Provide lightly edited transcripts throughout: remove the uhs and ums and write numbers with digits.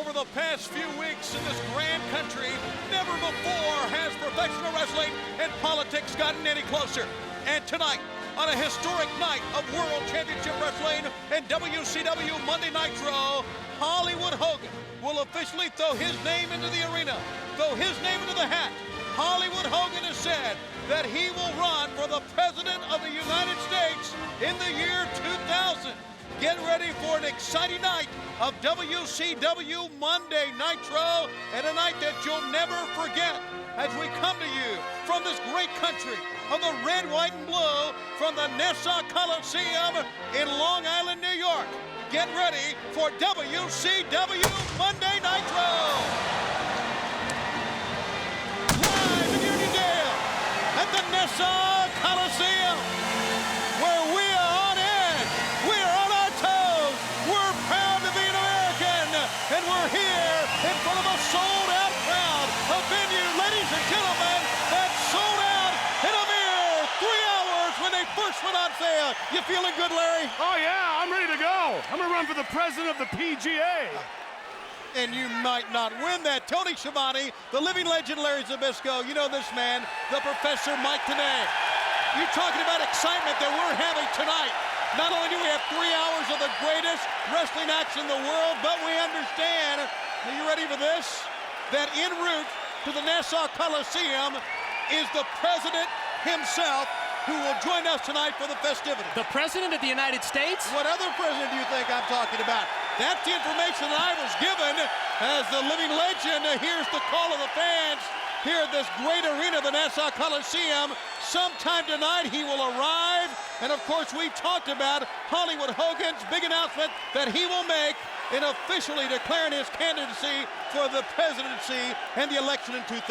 over the past few weeks in this grand country, never before has professional wrestling and politics gotten any closer. And tonight, on a historic night of World Championship Wrestling and WCW Monday Nitro, Hollywood Hogan will officially throw his name into the arena, throw his name into the hat. Hollywood Hogan has said that he will run for the President of the United States in the year 2000. Get ready for an exciting night of WCW Monday Nitro, and a night that you'll never forget as we come to you from this great country of the red, white, and blue from the Nassau Coliseum in Long Island, New York. Get ready for WCW Monday Nitro. Live in Uniondale at the Nassau Coliseum, where we are on edge, we are on our toes, we're proud to be an American, and we're here in front of a sold-out crowd, a venue, ladies and gentlemen, that sold out in a mere 3 hours when they first went on sale. You feeling good, Larry? Oh yeah, I'm ready to go. I'm gonna run for the president of the PGA. And you might not win that. Tony Schiavone, the living legend Larry Zbyszko, you know this man, the Professor Mike Tenay. You're talking about excitement that we're having tonight. Not only do we have 3 hours of the greatest wrestling action in the world, but we understand, are you ready for this? That en route to the Nassau Coliseum is the president himself, who will join us tonight for the festivities. The President of the United States? What other president do you think I'm talking about? That's the information that I was given as the living legend hears the call of the fans here at this great arena, the Nassau Coliseum. Sometime tonight he will arrive, and of course we talked about Hollywood Hogan's big announcement that he will make in officially declaring his candidacy for the presidency and the election in 2000.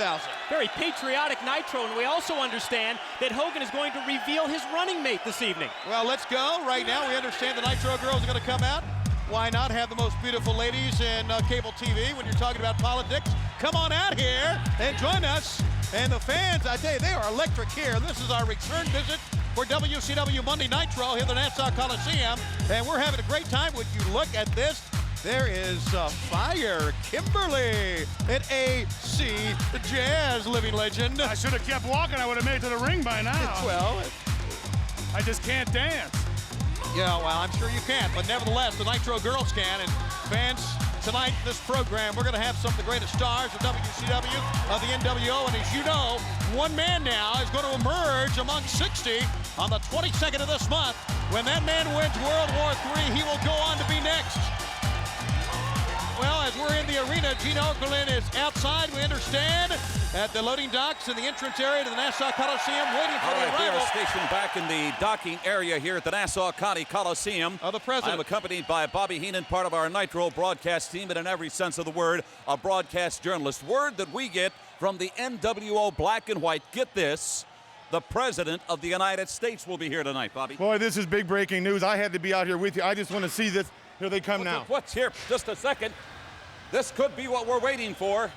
Very patriotic Nitro, and we also understand that Hogan is going to reveal his running mate this evening. Well, let's go. Right now we understand the Nitro girls are going to come out. Why not have the most beautiful ladies in cable TV when you're talking about politics? Come on out here and join us. And the fans, I tell you, they are electric here. This is our return visit for WCW Monday Nitro here at the Nassau Coliseum. And we're having a great time. Would you look at this? There is Fire Kimberly at AC Jazz, living legend. I should have kept walking. I would have made it to the ring by now. Well, I just can't dance. yeah, well, I'm sure you can, but nevertheless, the Nitro girls can. And fans, tonight, this program, we're going to have some of the greatest stars of WCW, of the NWO, and as you know, one man now is going to emerge among 60 on the 22nd of this month. When that man wins World War III, he will go on to be next. Well, as we're in the arena, Gene Okerlund is outside, we understand, at the loading docks in the entrance area to the Nassau Coliseum, waiting for the They arrival are stationed back in the docking area here at the Nassau County Coliseum. of the president. I'm accompanied by Bobby Heenan, part of our Nitro broadcast team, and in every sense of the word, a broadcast journalist. Word that we get from the NWO Black and White. Get this. The President of the United States will be here tonight, Bobby. Boy, this is big breaking news. I had to be out here with you. I just want to see this. Here they come now. What's here? Just a second. This could be what we're waiting for.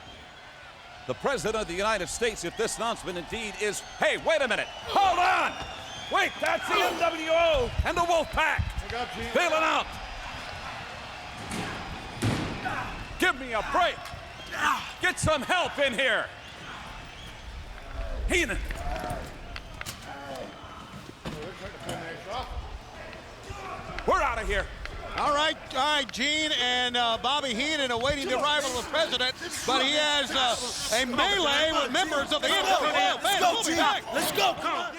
The President of the United States, if this announcement indeed is... Hey, wait a minute. Hold on. Wait, that's the NWO and the Wolfpack. Feeling out. Give me a break. Get some help in here. Heenan. We're out of here. All right, Gene and Bobby Heenan awaiting the arrival of the president, but he has a melee with members of the NWO. We'll be back. Let's go. Come on.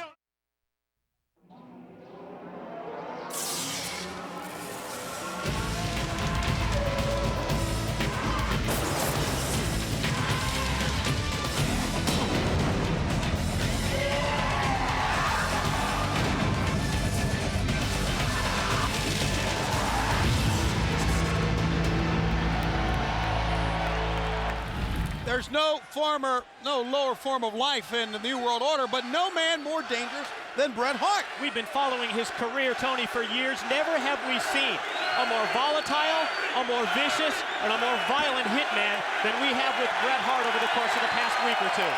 There's no lower form of life in the New World Order, but no man more dangerous than Bret Hart. We've been following his career, Tony, for years. Never have we seen a more volatile, a more vicious, and a more violent hitman than we have with Bret Hart over the course of the past week or two.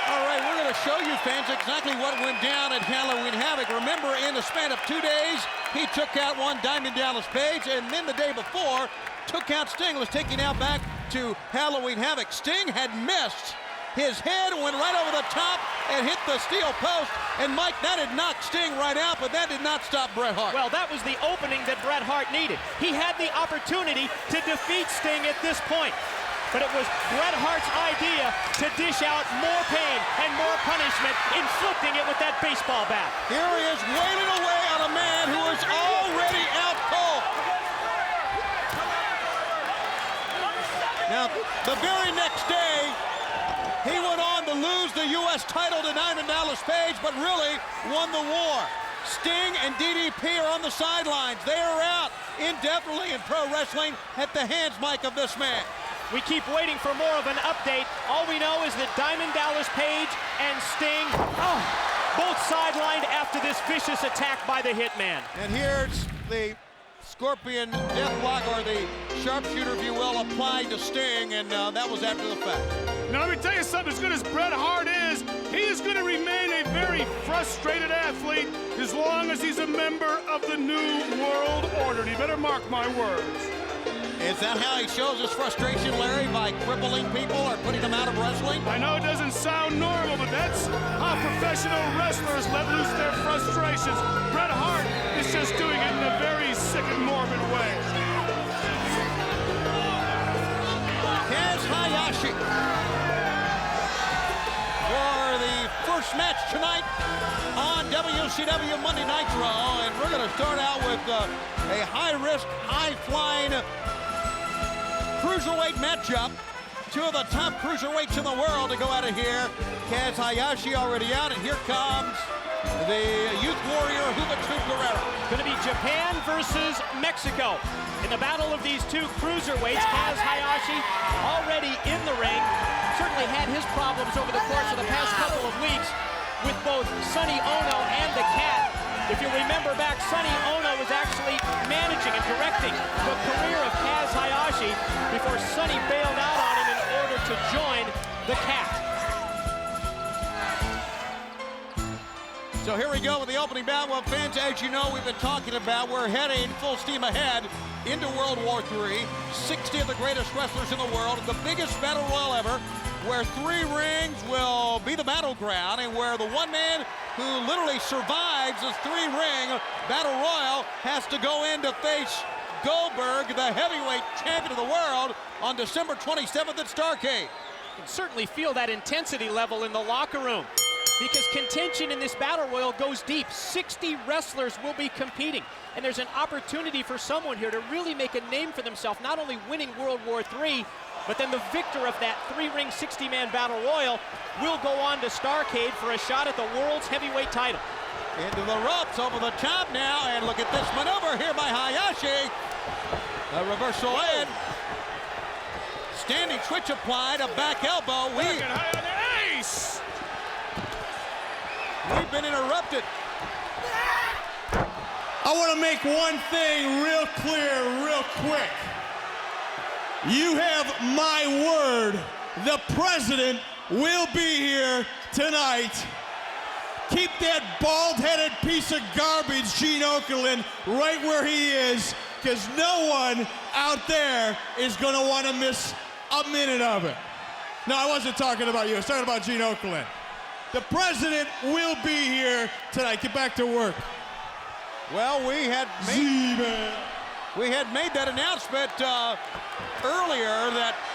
All right, we're going to show you fans exactly what went down at Halloween Havoc. Remember, in the span of 2 days, he took out one Diamond Dallas Page, and then the day before, took out Sting. Was taken out back to Halloween Havoc. Sting had missed. His head went right over the top and hit the steel post. And Mike, that had knocked Sting right out, but that did not stop Bret Hart. Well, that was the opening that Bret Hart needed. He had the opportunity to defeat Sting at this point. But it was Bret Hart's idea to dish out more pain and more punishment, inflicting it with that baseball bat. Here he is wailing away on a man who is already out cold. Now, the very next day, he went on to lose the U.S. title to Diamond Dallas Page, but really won the war. Sting and DDP are on the sidelines. They are out indefinitely in pro wrestling at the hands, Mike, of this man. We keep waiting for more of an update. All we know is that Diamond Dallas Page and Sting, both sidelined after this vicious attack by the Hitman. And here's the Scorpion Deathlock, or the sharpshooter, if you will, applied to Sting, and that was after the fact. Now, let me tell you something. As good as Bret Hart is, he is going to remain a very frustrated athlete as long as he's a member of the New World Order. And you better mark my words. Is that how he shows his frustration, Larry, by crippling people or putting them out of wrestling? I know it doesn't sound normal, but that's how professional wrestlers let loose their frustrations. Bret Hart is just doing it in a very sick and morbid way. Kaz Hayashi for the first match tonight on WCW Monday Nitro. And we're going to start out with a high-risk, high-flying cruiserweight matchup. Two of the top cruiserweights in the world to go out of here. Kaz Hayashi already out, and here comes the Youth Warrior Juventud Guerrero. Going to be Japan versus Mexico. In the battle of these two cruiserweights, Kaz Hayashi already in the ring. Certainly had his problems over the course of the past couple of weeks with both Sonny Ono and the Cat. If you remember back, Sonny Ono was actually managing and directing the career of Kaz Hayashi before Sonny bailed out on him in order to join the Cat. So here we go with the opening bout. Well, fans, as you know, we've been talking about, we're heading full steam ahead into World War III. 60 of the greatest wrestlers in the world, the biggest battle royal ever, where 3 rings will be the battleground, and where the one man who literally survives this 3-ring battle royal has to go in to face Goldberg, the heavyweight champion of the world, on December 27th at Starrcade. You can certainly feel that intensity level in the locker room, because contention in this battle royal goes deep. 60 wrestlers will be competing, and there's an opportunity for someone here to really make a name for themselves, not only winning World War III, but then the victor of that 3-ring 60-man battle royal will go on to Starrcade for a shot at the world's heavyweight title. Into the ropes, over the top now, and look at this maneuver here by Hayashi. A reversal in. Standing switch applied, a back elbow. Ace! We've been interrupted. I want to make one thing real clear, real quick. You have my word. The president will be here tonight. Keep that bald-headed piece of garbage, Gene Okerlund, right where he is, because no one out there is going to want to miss a minute of it. No, I wasn't talking about you. I was talking about Gene Okerlund. The president will be here tonight. Get back to work. Well, we had made that announcement earlier,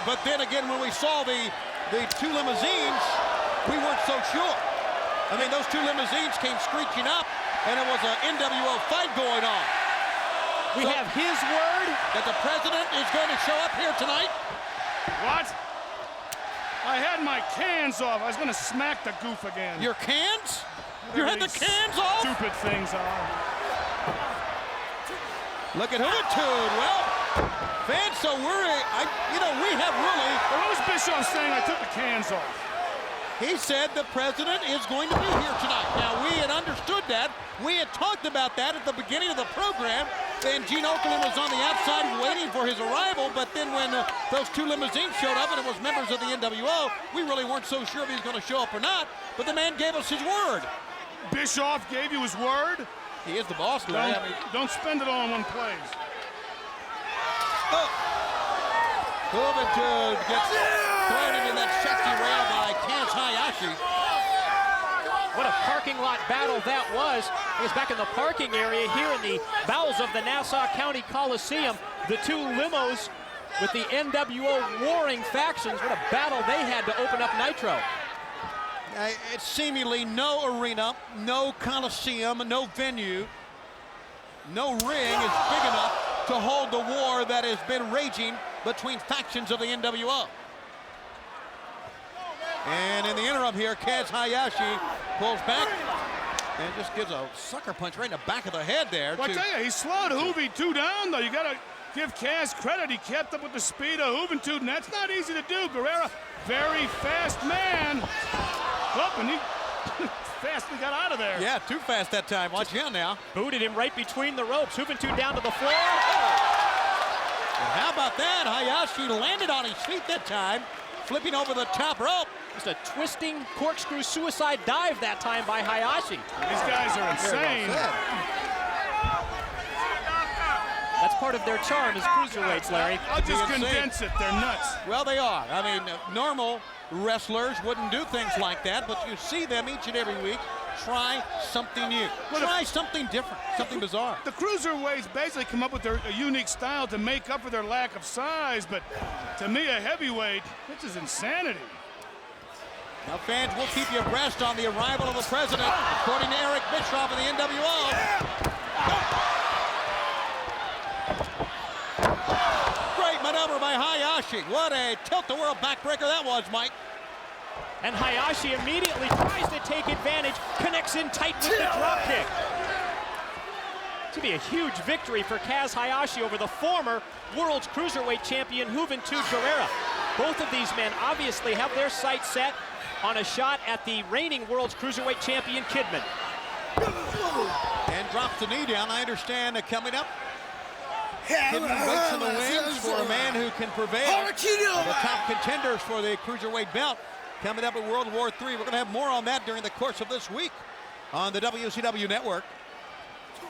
but then again, when we saw the 2 limousines, we weren't so sure. I mean, those 2 limousines came screeching up, and it was an NWO fight going on. We have his word that the president is going to show up here tonight. What? I had my cans off. I was going to smack the goof again. Your cans? You had the cans off? Stupid things are. Look at Juventud. Well, fans, so we have really... Well, what was Bischoff saying? I took the cans off. He said the president is going to be here tonight. Now, we had understood that. We had talked about that at the beginning of the program. And Gene Okerlund was on the outside waiting waiting for his arrival, but then when those two limousines showed up and it was members of the NWO, we really weren't so sure if he was going to show up or not, but the man gave us his word. Bischoff gave you his word? He is the boss, Larry. Don't spend it all in one place. Oh. Juventud gets thrown into that safety rail by Kaz Hayashi. What a parking lot battle that was. He was back in the parking area here in the bowels of the Nassau County Coliseum. The two limos with the NWO warring factions. What a battle they had to open up Nitro. It's seemingly no arena, no coliseum, no venue, no ring is big enough to hold the war that has been raging between factions of the NWO. And in the interim here, Kaz Hayashi pulls back and just gives a sucker punch right in the back of the head there. Well, I tell you, he slowed Juventud down, though. You got to give Kaz credit. He kept up with the speed of Juventud, and that's not easy to do. Guerrera, very fast man. Up, and he fastly got out of there. Yeah, too fast that time. Watch out now. Booted him right between the ropes. Juventud down to the floor. And how about that? Hayashi landed on his feet that time, flipping over the top rope. Just a twisting corkscrew suicide dive that time by Hayashi. These guys are insane. That's part of their charm as cruiserweights, Larry. I'll just condense it. They're nuts. Well, they are. I mean, normal wrestlers wouldn't do things like that, but you see them each and every week try something new. Try something different, something bizarre. The cruiserweights basically come up with a unique style to make up for their lack of size, but to me, a heavyweight, this is insanity. Now, fans, we'll keep you abreast on the arrival of the president, according to Eric Bischoff of the NWO. Great maneuver by Hayashi. What a tilt-the-world backbreaker that was, Mike. And Hayashi immediately tries to take advantage, connects in tight with the dropkick. To be a huge victory for Kaz Hayashi over the former World's Cruiserweight Champion Juventud Guerrera. Both of these men obviously have their sights set on a shot at the reigning World's Cruiserweight Champion Kidman. And drops the knee down. I understand coming up. Kidman waits in the wings for a man who can prevail. The top contenders for the Cruiserweight belt coming up at World War III. We're going to have more on that during the course of this week on the WCW Network.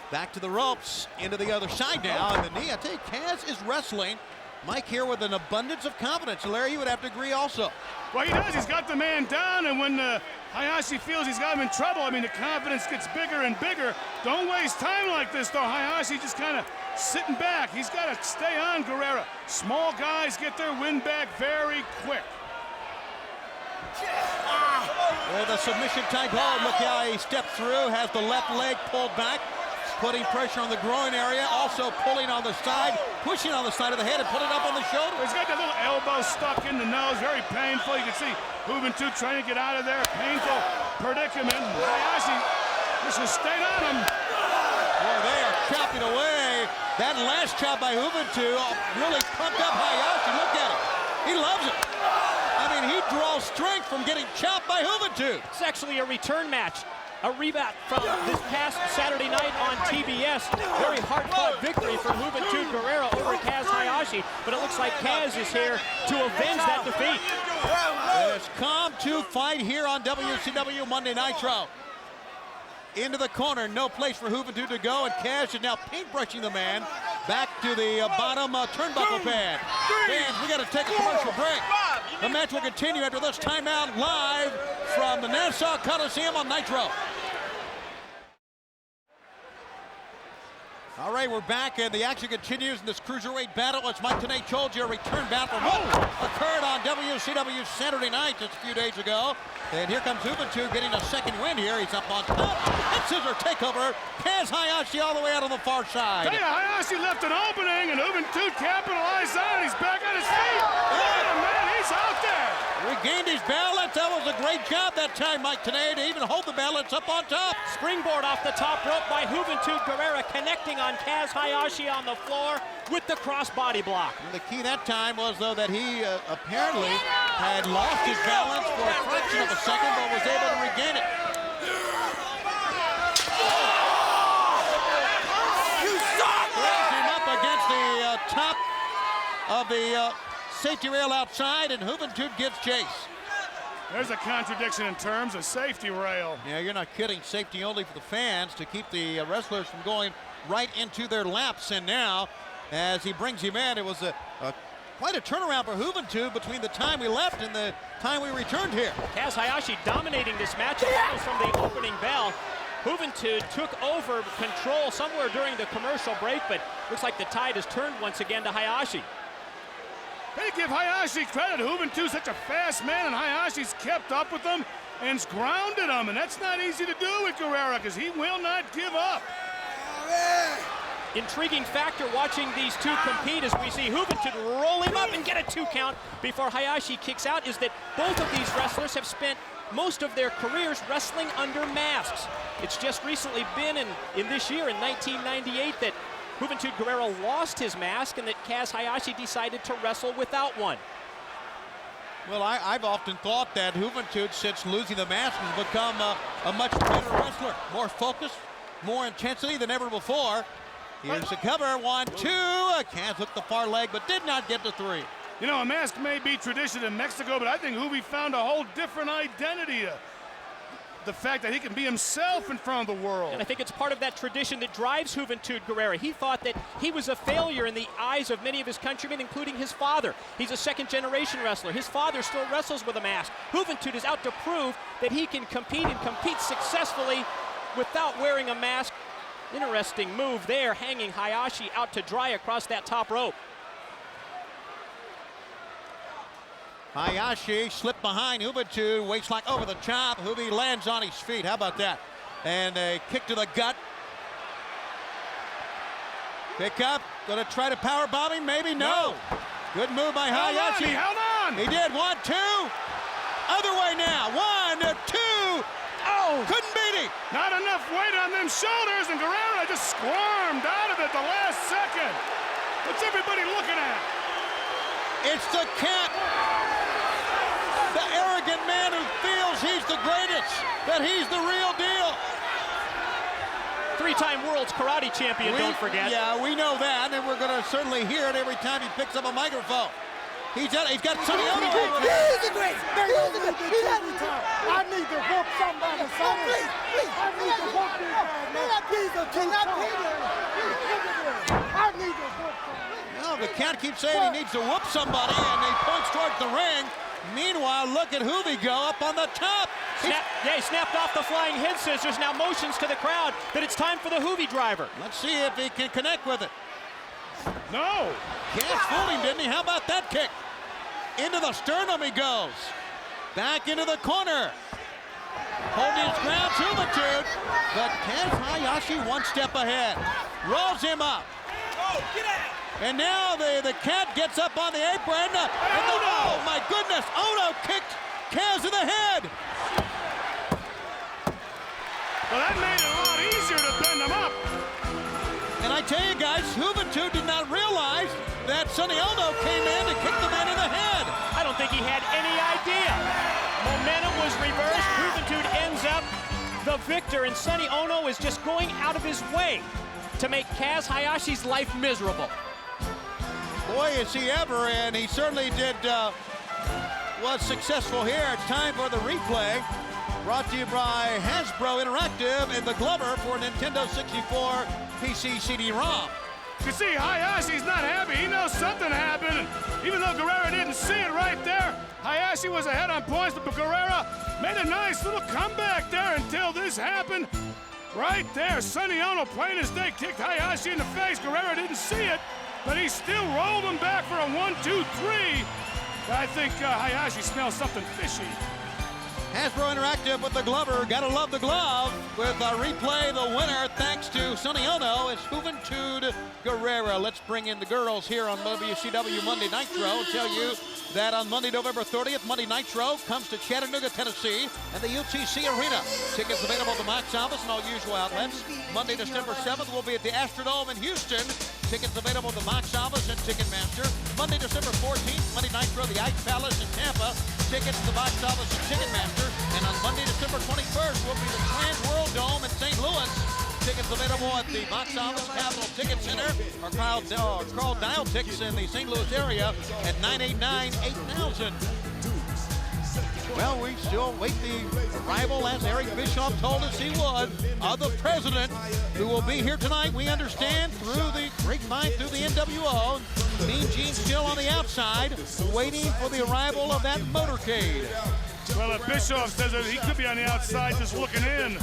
Back to the ropes, into the other side now, and the knee. I tell you, Kaz is wrestling, Mike, here with an abundance of confidence. Larry, you would have to agree also. Well, he does. He's got the man down, and when Hayashi feels he's got him in trouble, I mean, the confidence gets bigger and bigger. Don't waste time like this, though. Hayashi just kind of sitting back. He's got to stay on Guerrera. Small guys get their win back very quick. With a submission type hold, look how he stepped through, has the left leg pulled back, putting pressure on the groin area, also pulling on the side, pushing on the side of the head and putting it up on the shoulder. He's got that little elbow stuck in the nose, very painful. You can see Juventud trying to get out of there, painful predicament. Hayashi just stayed on him. Boy, they are chopping away. That last chop by Juventud really pumped up Hayashi. Look at him. He loves it. I mean, he draws strength from getting chopped by Juventud. It's actually a return match. A rematch from this past Saturday night on TBS. Very hard-fought victory for Juventud Guerrera over Kaz Hayashi, but it looks like Kaz is here to avenge that defeat. It's come to fight here on WCW Monday Nitro. Into the corner, no place for Juventud to go, and Kaz is now paintbrushing the man back to the bottom turnbuckle pad. Fans, we got to take a commercial break. The match will continue after this timeout live from the Nassau Coliseum on Nitro. All right, we're back, and the action continues in this cruiserweight battle. As Mike Tenay told you, a return bout from what occurred on WCW Saturday night just a few days ago. And here comes Juventud getting a second win here. He's up on top. And scissor takeover. Kaz Hayashi all the way out on the far side. Tell you, Hayashi left an opening, and Juventud capitalized on it. He's back on his feet. Look at him, man. He's out there. Regained his balance. That was a great job that time, Mike Tenay, to even hold the balance up on top. Springboard off the top rope by Juventud Guerrera, connecting on Kaz Hayashi on the floor with the cross-body block. And the key that time was, though, that he apparently had lost his balance for a fraction of a second, but was able to regain it. Throws him up against the top of the safety rail outside, and Juventud gives chase. There's a contradiction in terms of safety rail. Yeah, you're not kidding. Safety only for the fans to keep the wrestlers from going right into their laps. And now, as he brings him in, it was quite a turnaround for Juventud between the time we left and the time we returned here. Kaz Hayashi dominating this match almost from the opening bell. Juventud took over control somewhere during the commercial break, but looks like the tide has turned once again to Hayashi. They give Hayashi credit. Juventud's such a fast man, and Hayashi's kept up with them and's grounded them, and that's not easy to do with Guerrera because he will not give up. Intriguing factor watching these two compete as we see Juventud roll him up and get a 2 count before Hayashi kicks out is that both of these wrestlers have spent most of their careers wrestling under masks. It's just recently been in this year, in 1998, that Juventud Guerrera lost his mask and that Kaz Hayashi decided to wrestle without one. Well, I've often thought that Juventud, since losing the mask, has become a much better wrestler. More focus, more intensity than ever before. Here's the cover, 1-2. Kaz hooked the far leg, but did not get to 3. You know, a mask may be tradition in Mexico, but I think Juvi found a whole different identity. The fact that he can be himself in front of the world. And I think it's part of that tradition that drives Juventud Guerrera. He thought that he was a failure in the eyes of many of his countrymen, including his father. He's a second-generation wrestler. His father still wrestles with a mask. Juventud is out to prove that he can compete and compete successfully without wearing a mask. Interesting move there, hanging Hayashi out to dry across that top rope. Hayashi slipped behind Juventud, waistlock over the top. Juvi lands on his feet. How about that? And a kick to the gut. Pick up. Gonna try to power bomb him? Maybe no. Good move by Hayashi. He held on. He did. 1, 2. Other way now. 1, 2. Oh, couldn't beat him. Not enough weight on them shoulders, and Guerrera just squirmed out of it the last second. What's everybody looking at? It's the cat. The arrogant man who feels he's the greatest, that he's the real deal. 3-time world's karate champion, don't forget. Yeah, we know that, and we're going to certainly hear it every time he picks up a microphone. He's got Sonny Ono over there. He's the greatest. He's the greatest. I need to whoop somebody. Please. I need to whoop these guys. He's a two-time. I need to whoop somebody. No, the cat keeps saying he needs to whoop somebody, and he points towards the ring. Meanwhile, look at Juvi go up on the top. He snapped off the flying head scissors, now motions to the crowd that it's time for the Juvi driver. Let's see if he can connect with it. No. Kaz fooled him, didn't he? How about that kick? Into the sternum he goes. Back into the corner. Holding his ground, Juventud. But Kaz Hayashi one step ahead. Rolls him up. And now the cat gets up on the apron. Oh my goodness, Ono kicked Kaz in the head. Well, that made it a lot easier to bend him up. And I tell you guys, Juventud did not realize that Sonny Ono came in and kicked the man in the head. I don't think he had any idea. Momentum was reversed. Juventud ends up the victor, and Sonny Ono is just going out of his way to make Kaz Hayashi's life miserable. Boy, is he ever, and he certainly was successful here. It's time for the replay. Brought to you by Hasbro Interactive and the Glover for Nintendo 64 PC CD-ROM. You see, Hayashi's not happy. He knows something happened. And even though Guerrera didn't see it right there, Hayashi was ahead on points, but Guerrera made a nice little comeback there until this happened. Right there, Sonny Ono, plain as day, kicked Hayashi in the face. Guerrera didn't see it, but he still rolled him back for a 1-2-3. I think Hayashi smells something fishy. Hasbro Interactive with the Glover. Gotta love the glove. With a replay, the winner, thanks to Sonny Ono, is Juventud Guerrera. Let's bring in the girls here on WCW Monday Nitro and tell you that on Monday, November 30th, Monday Nitro comes to Chattanooga, Tennessee, and the UTC Arena. Tickets available at the box office and all usual outlets. Monday, December 7th, we'll be at the Astrodome in Houston. Tickets available at the box office and Ticketmaster. Monday, December 14th, Monday Nitro, the Ice Palace in Tampa. Tickets at the box office and Ticketmaster. And on Monday, December 21st, will be the Trans World Dome in St. Louis. Tickets available at the box office, Capitol Ticket Center, or Carl Dial Tickets in the St. Louis area at 989-8000. Well, we still wait the arrival, as Eric Bischoff told us he would, of the president, who will be here tonight. We understand through the grapevine, through the NWO. Mean Gene still on the outside, waiting for the arrival of that motorcade. Well, if Bischoff says that he could be on the outside just looking in.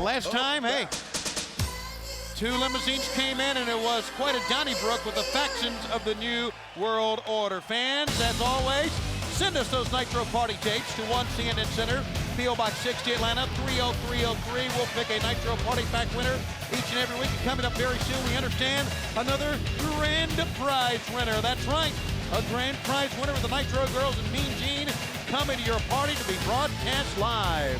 Last time, hey, 2 limousines came in, and it was quite a Donnybrook with the factions of the New World Order. Fans, as always, send us those Nitro Party tapes to 1 CNN Center, P.O. Box 60, Atlanta, 30303. We'll pick a Nitro Party Pack winner each and every week. And coming up very soon, we understand another grand prize winner. That's right, a grand prize winner with the Nitro Girls and Mean Gene coming to your party to be broadcast live.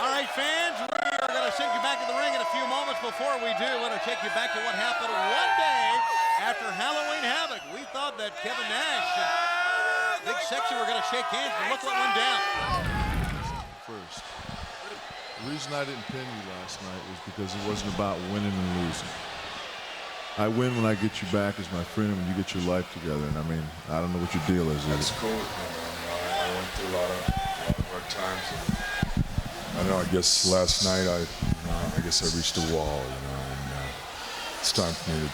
All right, fans, we are going to send you back to the ring in a few moments. Before we do, I want to take you back to what happened one day after Halloween Havoc. We thought that Kevin Nash and Big Sexy were going to shake hands, but look what went down. First, the reason I didn't pin you last night was because it wasn't about winning and losing. I win when I get you back as my friend and when you get your life together. And I mean, I don't know what your deal is. That's cool. I went through a lot of hard times. And I guess last night I guess I reached a wall, and it's time for me to,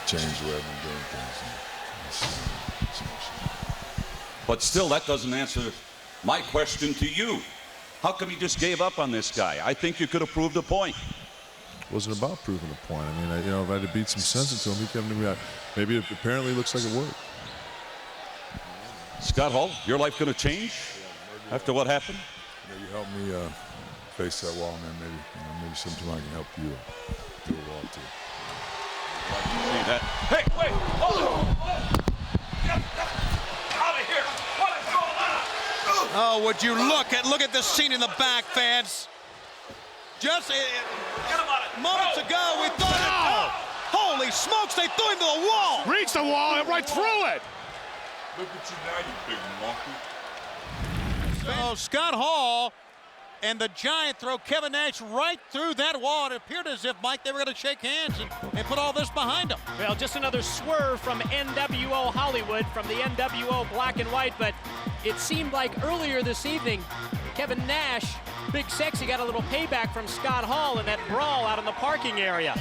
change the way I've been doing things. But still, that doesn't answer my question to you. How come you just gave up on this guy? I think you could have proved a point. It wasn't about proving a point. I mean, if I had to beat some sense into him, he came to me. Maybe it apparently looks like it worked. Scott Hall, your life going to change after what happened? You helped me face that wall, man. Maybe sometime I can help you through a wall too. See that? Hey, wait! Get out of here! What is going on? Oh, would you look at this scene in the back, fans? Just moments ago, we thought, holy smokes, they threw him to the wall. Reach the wall, right through it. Look at you now, you big monkey. So Scott Hall and the Giant throw Kevin Nash right through that wall. It appeared as if, Mike, they were going to shake hands and put all this behind them. Well, just another swerve from NWO Hollywood, from the NWO Black and White, but it seemed like earlier this evening, Kevin Nash, Big Sexy, got a little payback from Scott Hall in that brawl out in the parking area.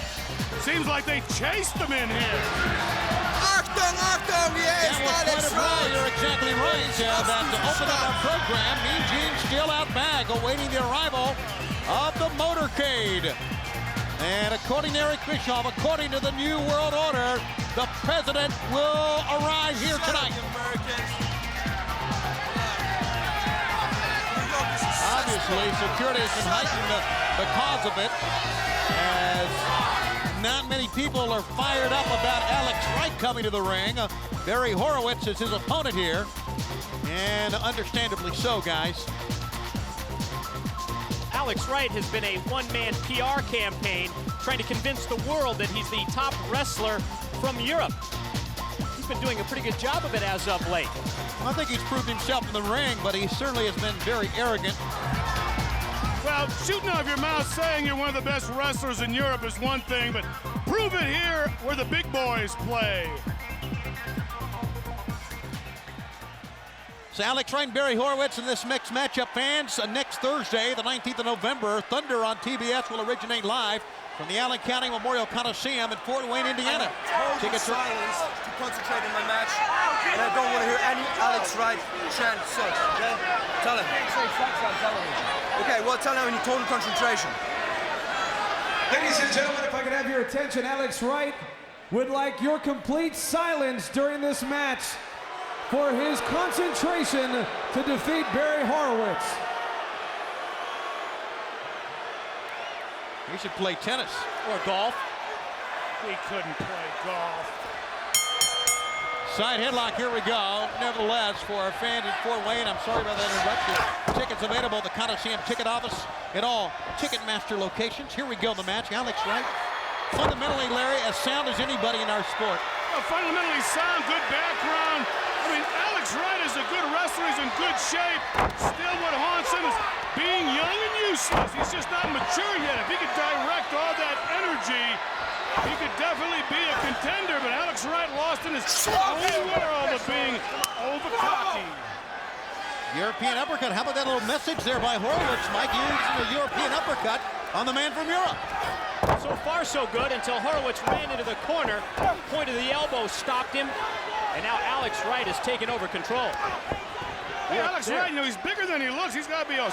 Seems like they chased them in here. That was quite a brawl. You're exactly right. That to open up our program, Mean Gene still out back, awaiting the arrival of the motorcade. And according to Eric Bischoff, according to the New World Order, the president will arrive here tonight. Obviously, security has been heightened the cause of it, as not many people are fired up about Alex Wright coming to the ring. Barry Horowitz is his opponent here, and understandably so, guys. Alex Wright has been a one-man PR campaign trying to convince the world that he's the top wrestler from Europe. He's been doing a pretty good job of it as of late. I think he's proved himself in the ring, but he certainly has been very arrogant. Well, shooting out of your mouth saying you're one of the best wrestlers in Europe is one thing, but prove it here where the big boys play. So Alex Wright and Barry Horowitz in this mixed matchup, fans. Next Thursday, the 19th of November, Thunder on TBS will originate live from the Allen County Memorial Coliseum in Fort Wayne, Indiana. Tickets are silence to concentrate in my match, and I don't want to hear any Alex Wright chant such, okay? Tell him. Okay, well, tell him I need total concentration. Ladies and gentlemen, if I could have your attention, Alex Wright would like your complete silence during this match for his concentration to defeat Barry Horowitz. We should play tennis. Or golf. We couldn't play golf. Side headlock, here we go. Nevertheless, for our fans in Fort Wayne, I'm sorry about that interruption. Tickets available at the Coliseum ticket office at all Ticketmaster locations. Here we go, the match. Alex Wright, fundamentally, Larry, as sound as anybody in our sport. Fundamentally sound, good background, I mean, Alex Wright is a good wrestler. He's in good shape. Still, what haunts him is being young and useless. He's just not mature yet. If he could direct all that energy, he could definitely be a contender. But Alex Wright lost in his own world of being over-cocky. European uppercut. How about that little message there by Horowitz, Mike, using a European uppercut on the man from Europe? So far, so good until Horowitz ran into the corner. Point of the elbow stopped him. And now Alex Wright has taken over control. Hey, Alex Wright, you know, he's bigger than he looks. He's got to be 6'5",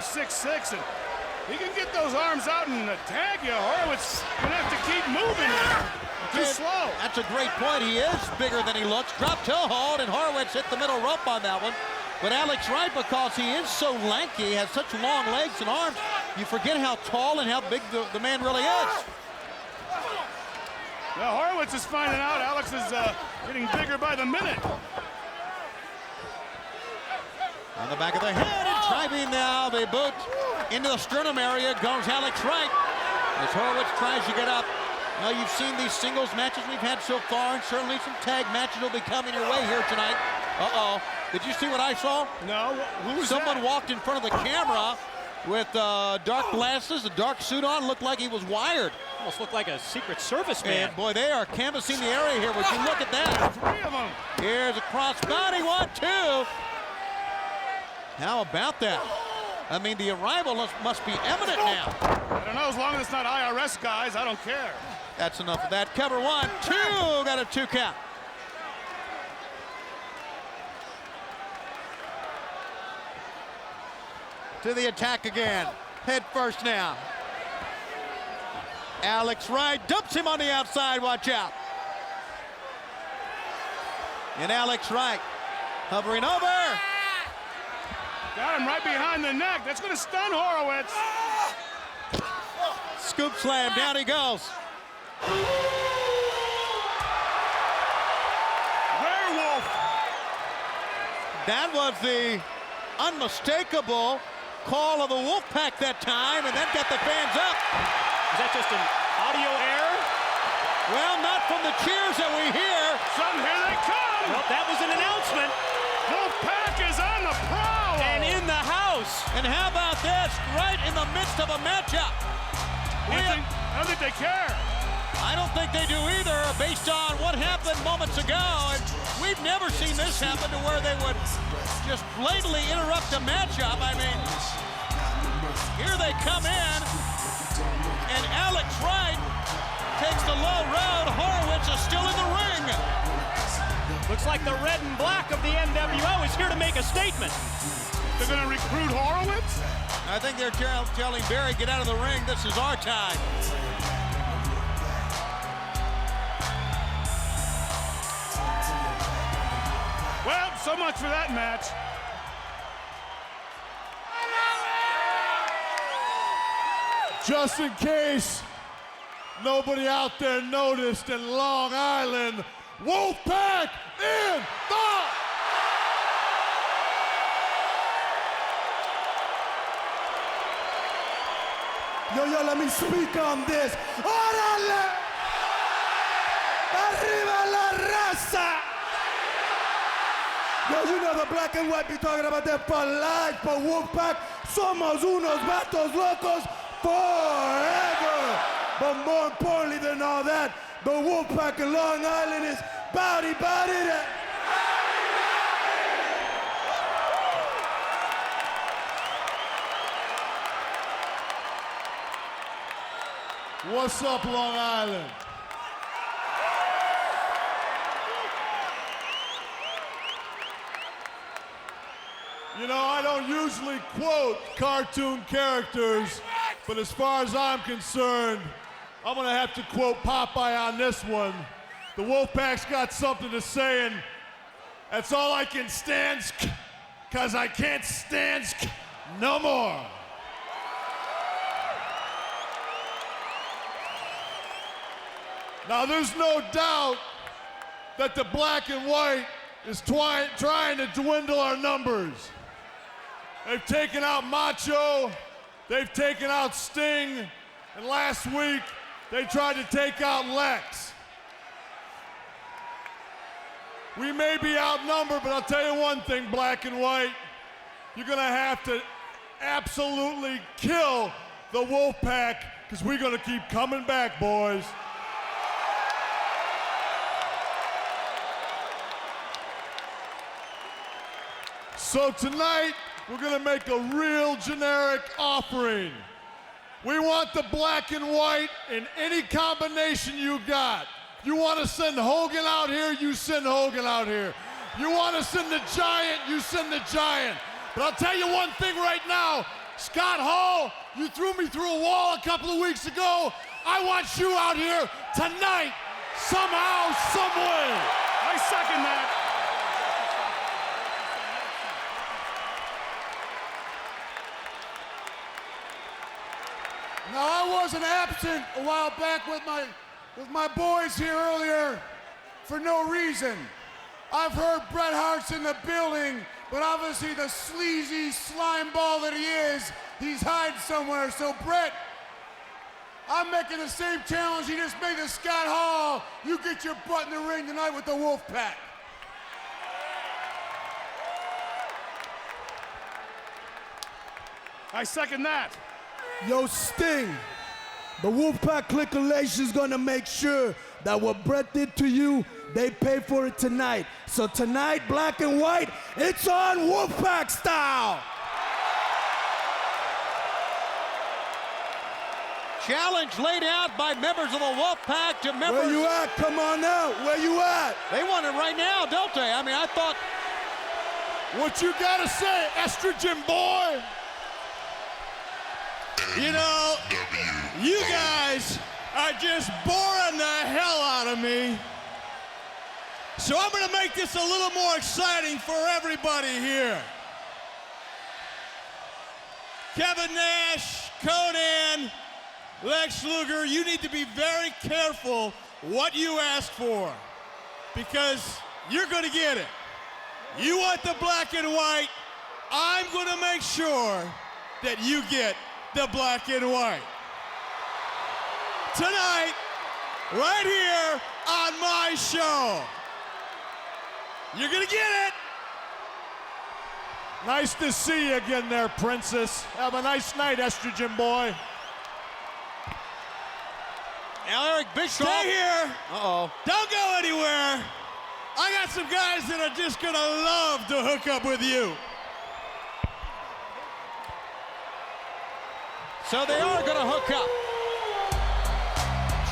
6'6", and he can get those arms out and tag you. Horowitz gonna have to keep moving there. Too slow. That's a great point. He is bigger than he looks. Drop toe hold, and Horowitz hit the middle rope on that one. But Alex Wright, because he is so lanky, has such long legs and arms, you forget how tall and how big the man really is. Now Horowitz is finding out Alex is getting bigger by the minute. On the back of the head, and driving now the boot into the sternum area goes Alex Wright. As Horowitz tries to get up. Now you've seen these singles matches we've had so far, and certainly some tag matches will be coming your way here tonight. Uh-oh. Did you see what I saw? No. Who was Someone that? walked in front of the camera with dark glasses, a dark suit on, looked like he was wired. Almost looked like a Secret Service man. And boy, they are canvassing the area here. Would you look at that? 3 of them. Here's a crossbody, 1, 2. How about that? I mean, the arrival must be imminent now. I don't know, as long as it's not IRS guys, I don't care. That's enough of that. Cover 1, 2, got a 2 count. To the attack again. Head first now. Alex Wright dumps him on the outside, watch out. And Alex Wright hovering over. Got him right behind the neck. That's going to stun Horowitz. Scoop slam, down he goes. Werewolf. That was the unmistakable call of the Wolfpack that time, and that got the fans up. Is that just an audio error? Well, not from the cheers that we hear. Here they come. Well, that was an announcement. Wolfpack is on the prowl. And in the house. And how about this? Right in the midst of a matchup. I don't think they care. I don't think they do either, based on what happened moments ago. And we've never seen this happen to where they would just blatantly interrupt a matchup. I mean, here they come in, and Alex Wright takes the low road. Horowitz is still in the ring. Looks like the red and black of the NWO is here to make a statement. They're going to recruit Horowitz? I think they're telling Barry, get out of the ring. This is our time. Well, so much for that match. Just in case nobody out there noticed, in Long Island, Wolfpack in the... Yo, let me speak on this. ¡Órale! ¡Arriba la raza! Yo, you know the black and white be talking about that for life, but Wolfpack, somos unos vatos locos forever. But more importantly than all that, the Wolfpack in Long Island is body that. What's up, Long Island? You know, I don't usually quote cartoon characters, but as far as I'm concerned, I'm gonna have to quote Popeye on this one. The Wolfpack's got something to say, and that's all I can stand, 'cause I can't stand no more. Now, there's no doubt that the black and white is trying to dwindle our numbers. They've taken out Macho, they've taken out Sting, and last week they tried to take out Lex. We may be outnumbered, but I'll tell you one thing, Black and White. You're going to have to absolutely kill the Wolfpack, because we're going to keep coming back, boys. So tonight, we're going to make a real generic offering. We want the Black and White in any combination you got. You want to send Hogan out here, you send Hogan out here. You want to send the Giant, you send the Giant. But I'll tell you one thing right now, Scott Hall, you threw me through a wall a couple of weeks ago. I want you out here tonight, somehow, some way. I second that. Now, I wasn't absent a while back with my boys here earlier for no reason. I've heard Bret Hart's in the building, but obviously the sleazy slime ball that he is, he's hiding somewhere. So, Bret, I'm making the same challenge you just made to Scott Hall. You get your butt in the ring tonight with the Wolfpack. I second that. Yo, Sting, the Wolfpack Clickalation gonna make sure that what Bret did to you, they pay for it tonight. So tonight, Black and White, it's on Wolfpack style. Challenge laid out by members of the Wolfpack to members. Where you at? Come on out. Where you at? They want it right now, don't they? I mean, I thought. What you gotta say, estrogen boy? You know, you guys are just boring the hell out of me. So I'm going to make this a little more exciting for everybody here. Kevin Nash, Conan, Lex Luger, you need to be very careful what you ask for, because you're going to get it. You want the Black and White, I'm going to make sure that you get the Black and White. Tonight, right here on my show. You're gonna get it. Nice to see you again there, Princess. Have a nice night, estrogen boy. Now Eric Bischoff. Stay here. Uh-oh. Don't go anywhere. I got some guys that are just gonna love to hook up with you. So they are going to hook up.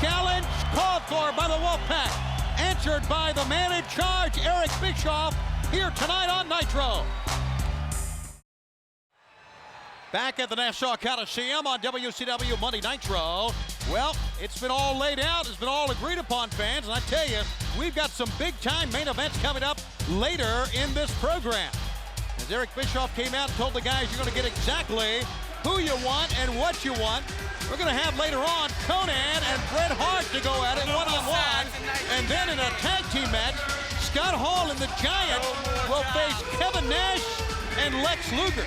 Challenge called for by the Wolfpack. Answered by the man in charge, Eric Bischoff, here tonight on Nitro. Back at the Nassau Coliseum on WCW Monday Nitro. Well, it's been all laid out. It's been all agreed upon, fans. And I tell you, we've got some big-time main events coming up later in this program. As Eric Bischoff came out and told the guys, you're going to get exactly who you want and what you want. We're going to have later on Conan and Bret Hart to go at it one-on-one. And then in a tag team match, Scott Hall and the Giant will face Kevin Nash and Lex Luger.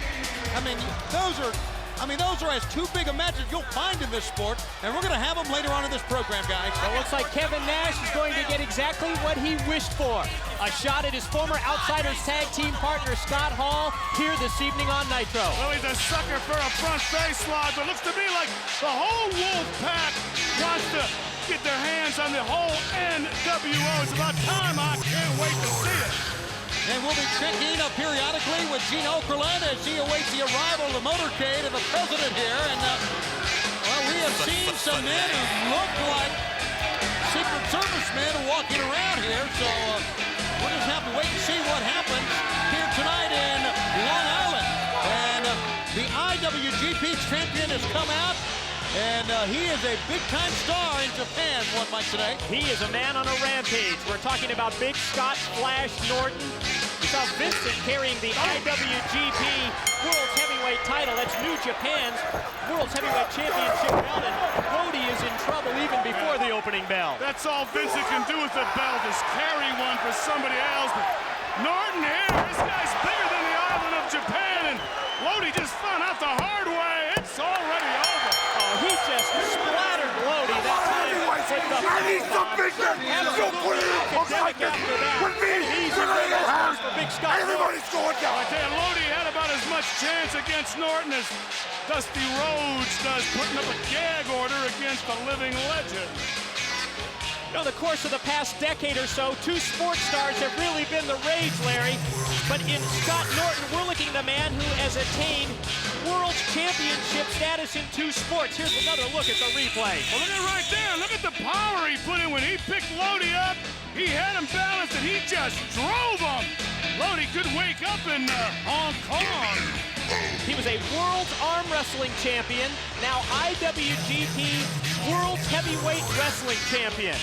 I mean, those are as two big a matches you'll find in this sport, and we're going to have them later on in this program, guys. Well, it looks like Kevin Nash is going to get exactly what he wished for. A shot at his former Outsiders tag team partner, Scott Hall, here this evening on Nitro. Well, he's a sucker for a front face slide, but looks to me like the whole Wolfpack wants to get their hands on the whole NWO. It's about time. I can't wait to see it. And we'll be checking up periodically with Gene Okerlund as he awaits the arrival of the motorcade and the president here. And, well, we have seen some men who look like Secret Service men walking around here. So we'll just have to wait and see what happens here tonight in Long Island. And the IWGP champion has come out. And he is a big-time star in Japan, one might say. He is a man on a rampage. We're talking about Big Scott Flash Norton. We saw Vincent carrying the IWGP World's Heavyweight title. That's New Japan's World's Heavyweight Championship belt. And Cody is in trouble even before the opening bell. That's all Vincent can do with the belt, is carry one for somebody else. But Norton here, this guy's bigger than the island of Japan. And Lodi just found out the hard way. It's already over. He just splattered Lodi that time with with the I need submission. You put it on my with me. He's in the for Big Scott. Everybody's going down. I tell you, Lodi had about as much chance against Norton as Dusty Rhodes does putting up a gag order against the living legend. You know, the course of the past decade or so, two sports stars have really been the rage, Larry. But in Scott Norton, we're looking at a man who has attained world championship status in two sports. Here's another look at the replay. Well, look at it right there. Look at the power he put in when he picked Lodi up. He had him balanced and he just drove him. Lodi could wake up in Hong Kong. He was a world arm wrestling champion, now IWGP World Heavyweight Wrestling Champion.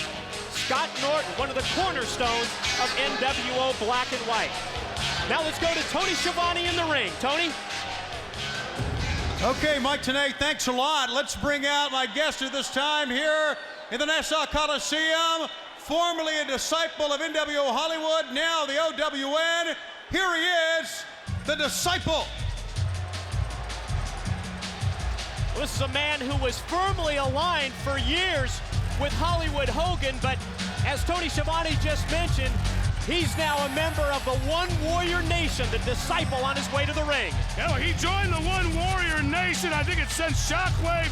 Scott Norton, one of the cornerstones of NWO Black and White. Now let's go to Tony Schiavone in the ring. Tony? Okay, Mike Tenay, thanks a lot. Let's bring out my guest at this time here in the Nassau Coliseum, formerly a disciple of NWO Hollywood, now the OWN. Here he is, the Disciple. This is a man who was firmly aligned for years with Hollywood Hogan, but as Tony Schiavone just mentioned, he's now a member of the One Warrior Nation, the Disciple on his way to the ring. Yeah, well, he joined the One Warrior Nation. I think it sent shockwaves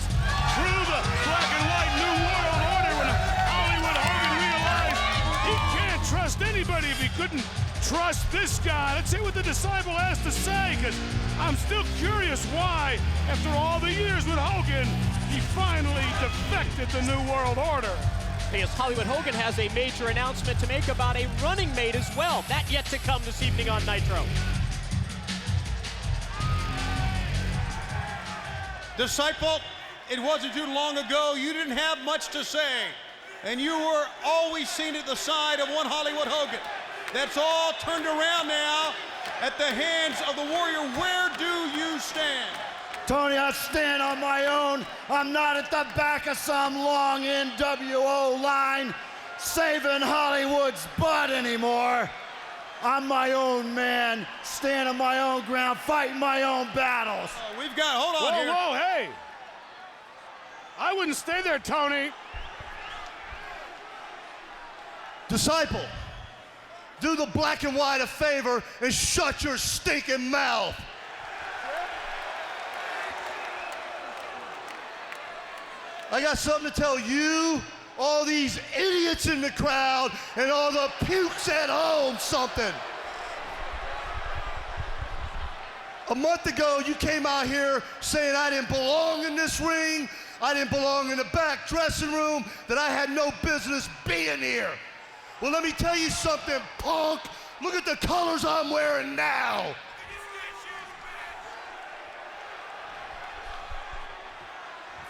through the Black and White New World Order when Hollywood Hogan realized he can't trust anybody if he couldn't trust this guy. Let's see what the Disciple has to say, because I'm still curious why, after all the years with Hogan, he finally defected the New World Order. Yes, Hollywood Hogan has a major announcement to make about a running mate as well. That yet to come this evening on Nitro. Disciple, it wasn't too long ago you didn't have much to say, and you were always seen at the side of one Hollywood Hogan. That's all turned around now at the hands of the Warrior. Where do you stand? Tony, I stand on my own. I'm not at the back of some long NWO line saving Hollywood's butt anymore. I'm my own man, stand on my own ground, fighting my own battles. We've got, hold on here. Whoa, hey. I wouldn't stay there, Tony. Disciple, do the Black and White a favor and shut your stinking mouth. I got something to tell you, all these idiots in the crowd, and all the pukes at home something. A month ago, you came out here saying I didn't belong in this ring, I didn't belong in the back dressing room, that I had no business being here. Well, let me tell you something, punk. Look at the colors I'm wearing now.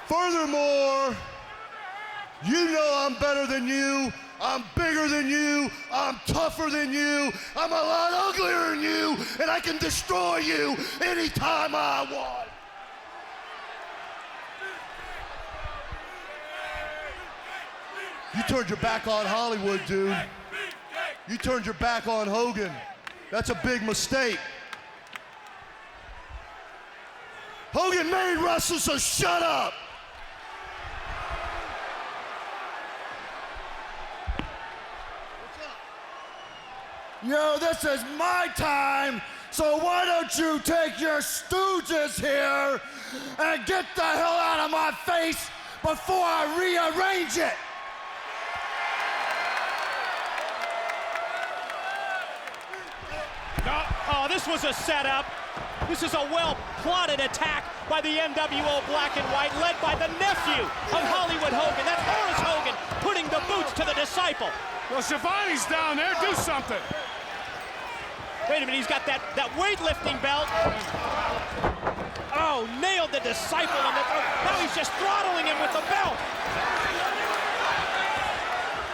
Furthermore, you know I'm better than you, I'm bigger than you, I'm tougher than you, I'm a lot uglier than you, and I can destroy you anytime I want. You turned your back on Hollywood, dude. You turned your back on Hogan. That's a big mistake. Hogan made wrestlers, so shut up. Yo, this is my time, so why don't you take your stooges here and get the hell out of my face before I rearrange it? Oh, this was a setup. This is a well-plotted attack by the NWO Black and White, led by the nephew of Hollywood Hogan. That's Horace Hogan putting the boots to the Disciple. Well, Schiavone's down there. Do something. Wait a minute, he's got that weightlifting belt. Oh, nailed the Disciple on the throat. Now he's just throttling him with the belt.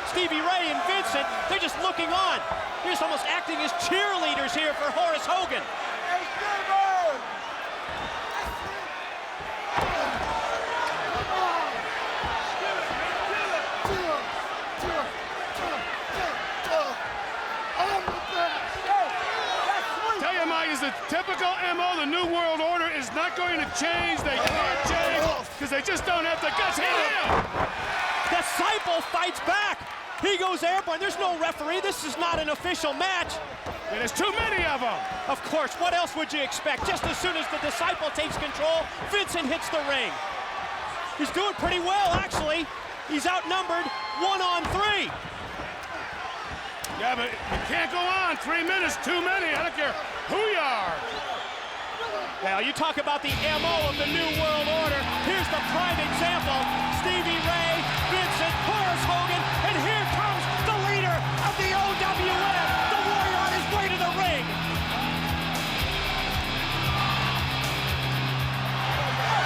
Stevie Ray and Vincent, they're just looking on. They're just almost acting as cheerleaders here for Horace Hogan. Tell you, Mike, is the typical MO. The New World Order is not going to change. They can't change because they just don't have the guts. Hit him! The Disciple fights back. He goes airborne. There's no referee. This is not an official match. And there's too many of them. Of course, what else would you expect? Just as soon as the Disciple takes control, Vincent hits the ring. He's doing pretty well, actually. He's outnumbered 1-on-3. Yeah, but you can't go on. 3 minutes, too many. I don't care who you are. Now, you talk about the MO of the New World Order. Here's the prime example. Stevie Ray, Vincent, Horace Hogan, and here comes the leader of the OWF, the Warrior on his way to the ring.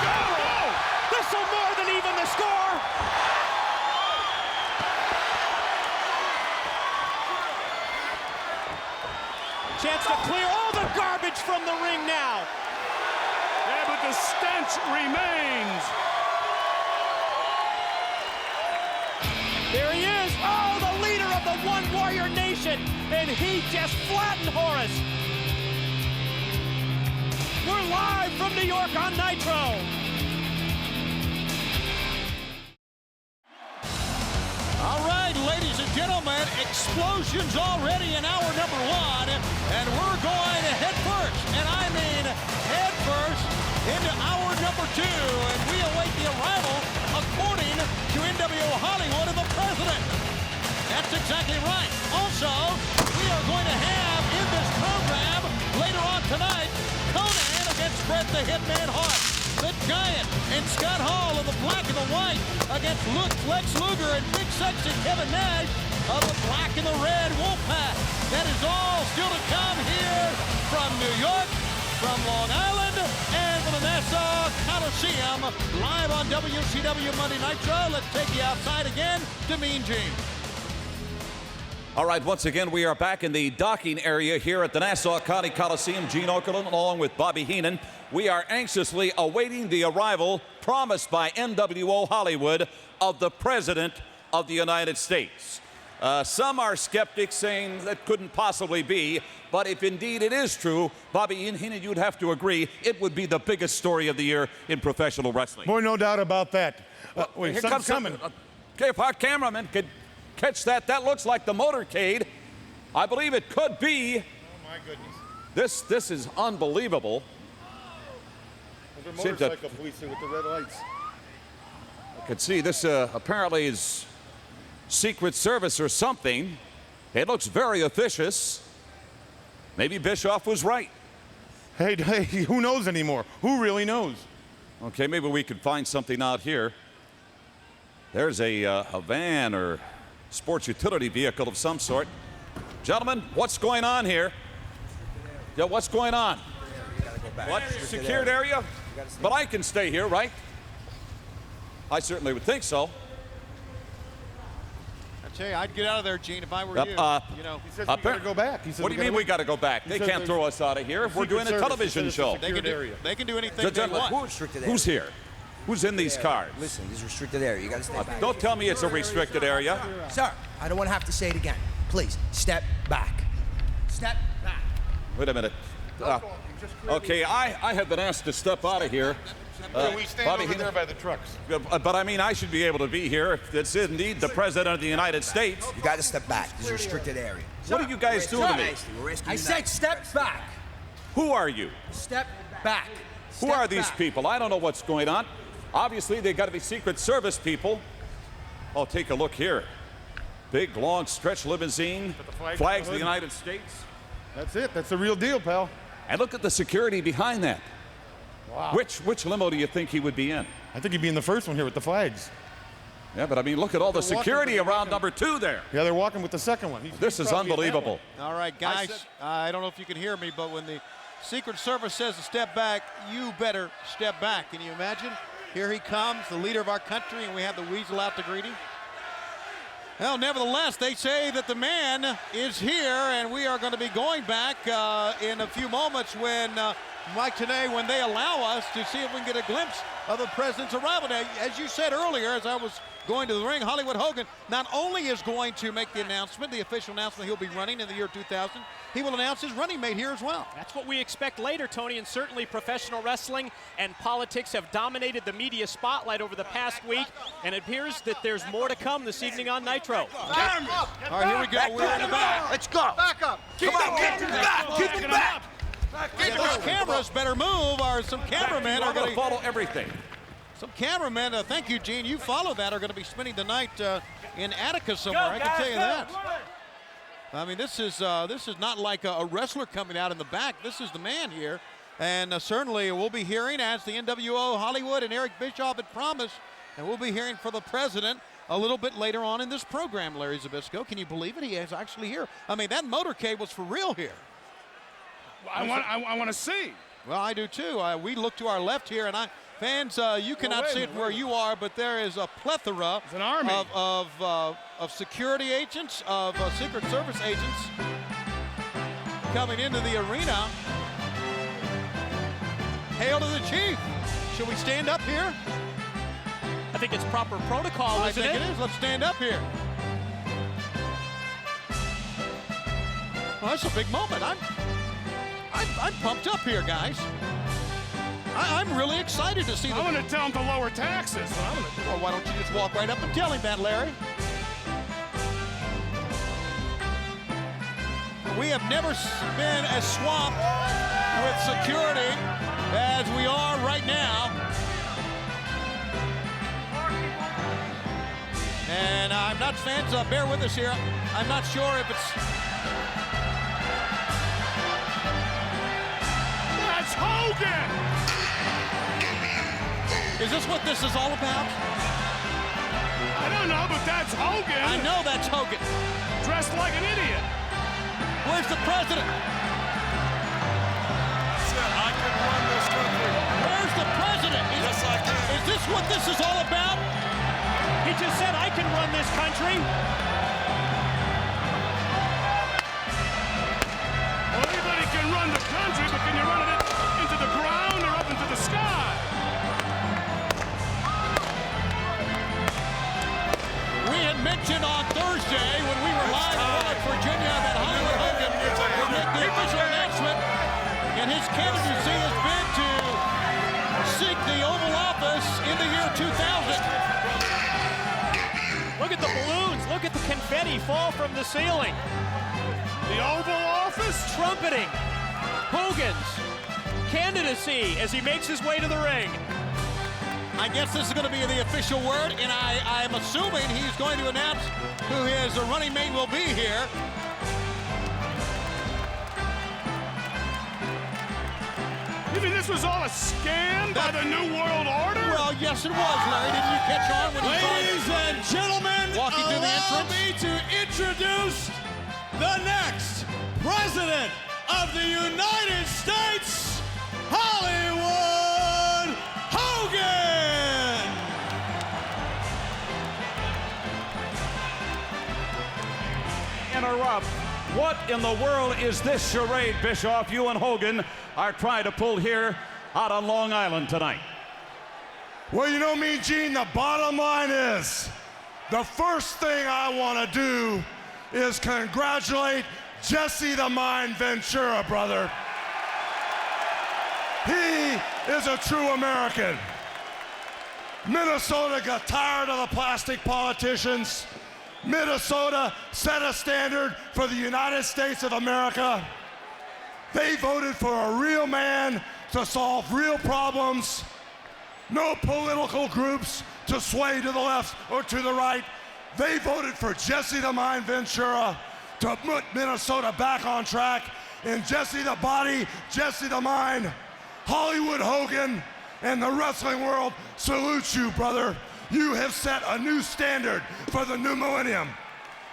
Oh, this will more than even the score. Chance to clear all the garbage from the ring now. Yeah, but the stench remains. There he is. Oh, the leader of the One Warrior Nation. And he just flattened Horace. We're live from New York on Nitro. All right, ladies and gentlemen, explosions already in hour number 1, and we're going head first, and I mean head first into hour number 2, and we await the arrival, according to NWO Hollywood, of the President. That's exactly right. Also, we are going to have in this program later on tonight, Conan against Bret the Hitman Hart. The Giant and Scott Hall of the Black and the White against Lex Luger and Big Sexy Kevin Nash of the Black and the Red Wolfpack. That is all still to come here from New York, from Long Island, and from the Nassau Coliseum, live on WCW Monday Nitro. Let's take you outside again to Mean Gene. All right, once again, we are back in the docking area here at the Nassau County Coliseum. Gene Okerlund along with Bobby Heenan. We are anxiously awaiting the arrival promised by NWO Hollywood of the President of the United States. Some are skeptics saying that couldn't possibly be, but if indeed it is true, Bobby Heenan, you'd have to agree, it would be the biggest story of the year in professional wrestling. Boy, no doubt about that. Wait, here something's comes coming. Okay, if our cameraman could catch that, that looks like the motorcade. I believe it could be. Oh, my goodness. This is unbelievable. There's a motorcycle police here with the red lights. I could see this apparently is Secret Service or something. It looks very officious. Maybe Bischoff was right. Hey, who knows anymore? Who really knows? Okay, maybe we could find something out here. There's a van or sports utility vehicle of some sort. Gentlemen, what's going on here? Yeah, what's going on? What? Secured area? But I can stay here, right? I certainly would think so. I tell you, I'd get out of there, Gene, if I were you. You know, he says we got to go back. He says what do you mean we got to go back? They can't throw us out of here. We're doing a television show. They can do anything they want. Who's here? Who's in these cars? Listen, this is restricted area. You got to stay back. Don't tell me it's a restricted area. Sir, I don't want to have to say it again. Please, step back. Step back. Wait a minute. Okay, I have been asked to step out of here. We stand over there by the trucks. But I mean, I should be able to be here if it's indeed the President of the United States. You got to step back. This is a restricted area. What are you guys doing to me? I said step back. Who are you? Step back. Who are these people? I don't know what's going on. Obviously, they got to be Secret Service people. Oh, take a look here. Big, long stretch limousine. Flags of the United States. That's it. That's the real deal, pal. And look at the security behind that. Wow. Which limo do you think he would be in? I think he'd be in the first one here with the flags. Yeah, but I mean, look at all the security around number 2 there. Yeah, they're walking with the second one. This is unbelievable. All right, guys, I don't know if you can hear me, but when the Secret Service says to step back, you better step back. Can you imagine? Here he comes, the leader of our country, and we have the weasel out to greet him. Well, nevertheless, they say that the man is here, and we are going to be going back in a few moments when Mike Tenay, when they allow us to see if we can get a glimpse of the President's arrival. Now, as you said earlier, as I was going to the ring. Hollywood Hogan not only is going to make the announcement, the official announcement he'll be running in the year 2000, he will announce his running mate here as well. That's what we expect later, Tony, and certainly professional wrestling and politics have dominated the media spotlight over the past week, and it appears that there's more to come this evening on Nitro. All right, here we go. We're in the back. Let's go. Back up. Come on, keep him back. Keep him back. Yeah, those cameras better move, or some cameramen are going to follow everything. Some cameramen, thank you, Gene, you follow that, are going to be spending the night in Attica somewhere, I can tell you that. I mean, this is not like a wrestler coming out in the back. This is the man here. And certainly we'll be hearing, as the NWO Hollywood and Eric Bischoff had promised, and we'll be hearing from the president a little bit later on in this program, Larry Zbyszko. Can you believe it? He is actually here. I mean, that motorcade was for real here. I want to see. Well, I do too. We look to our left here, and fans, you cannot see it where you are, but there is a plethora an army. of security agents, of Secret Service agents coming into the arena. Hail to the chief. Should we stand up here? I think it's proper protocol, isn't it? I think it is. Let's stand up here. Well, that's a big moment. I'm pumped up here, guys. I'm really excited to see I want to tell him to lower taxes. Well, why don't you just walk right up and tell him that, Larry? We have never been as swamped with security as we are right now. And I'm not, fans, bear with us here. I'm not sure if it's... That's Hogan! Is this what this is all about? I don't know, but that's Hogan. I know that's Hogan. Dressed like an idiot. Where's the president? I can run this country. Where's the president? Yes, I can. Is this what this is all about? He just said, I can run this country. Well, anybody can run the country, but can you run it into the ground or up into the sky? We had mentioned on Thursday when we were live in Norfolk, Virginia, that Hollywood Hogan would make the official announcement, and his candidacy has been to seek the Oval Office in the year 2000. Look at the balloons. Look at the confetti fall from the ceiling. The Oval Office? Trumpeting Hogan's candidacy as he makes his way to the ring. I guess this is going to be the official word, and I'm assuming he's going to announce who his running mate will be here. You mean this was all a scam by the New World Order? Well, yes, it was, Larry. Didn't you catch on when he Ladies and gentlemen, walking through the allow entrance? me to introduce the next President of the United States, Hollywood Hogan! Interrupt. What in the world is this charade, Bischoff, you and Hogan are trying to pull here out on Long Island tonight? Well, you know me, Gene, the bottom line is, the first thing I want to do is congratulate Jesse the Mind Ventura, brother. He is a true American. Minnesota got tired of the plastic politicians. Minnesota set a standard for the United States of America. They voted for a real man to solve real problems. No political groups to sway to the left or to the right. They voted for Jesse the Mind Ventura to put Minnesota back on track. And Jesse the Body, Jesse the Mind, Hollywood Hogan, and the wrestling world salute you, brother. You have set a new standard for the new millennium.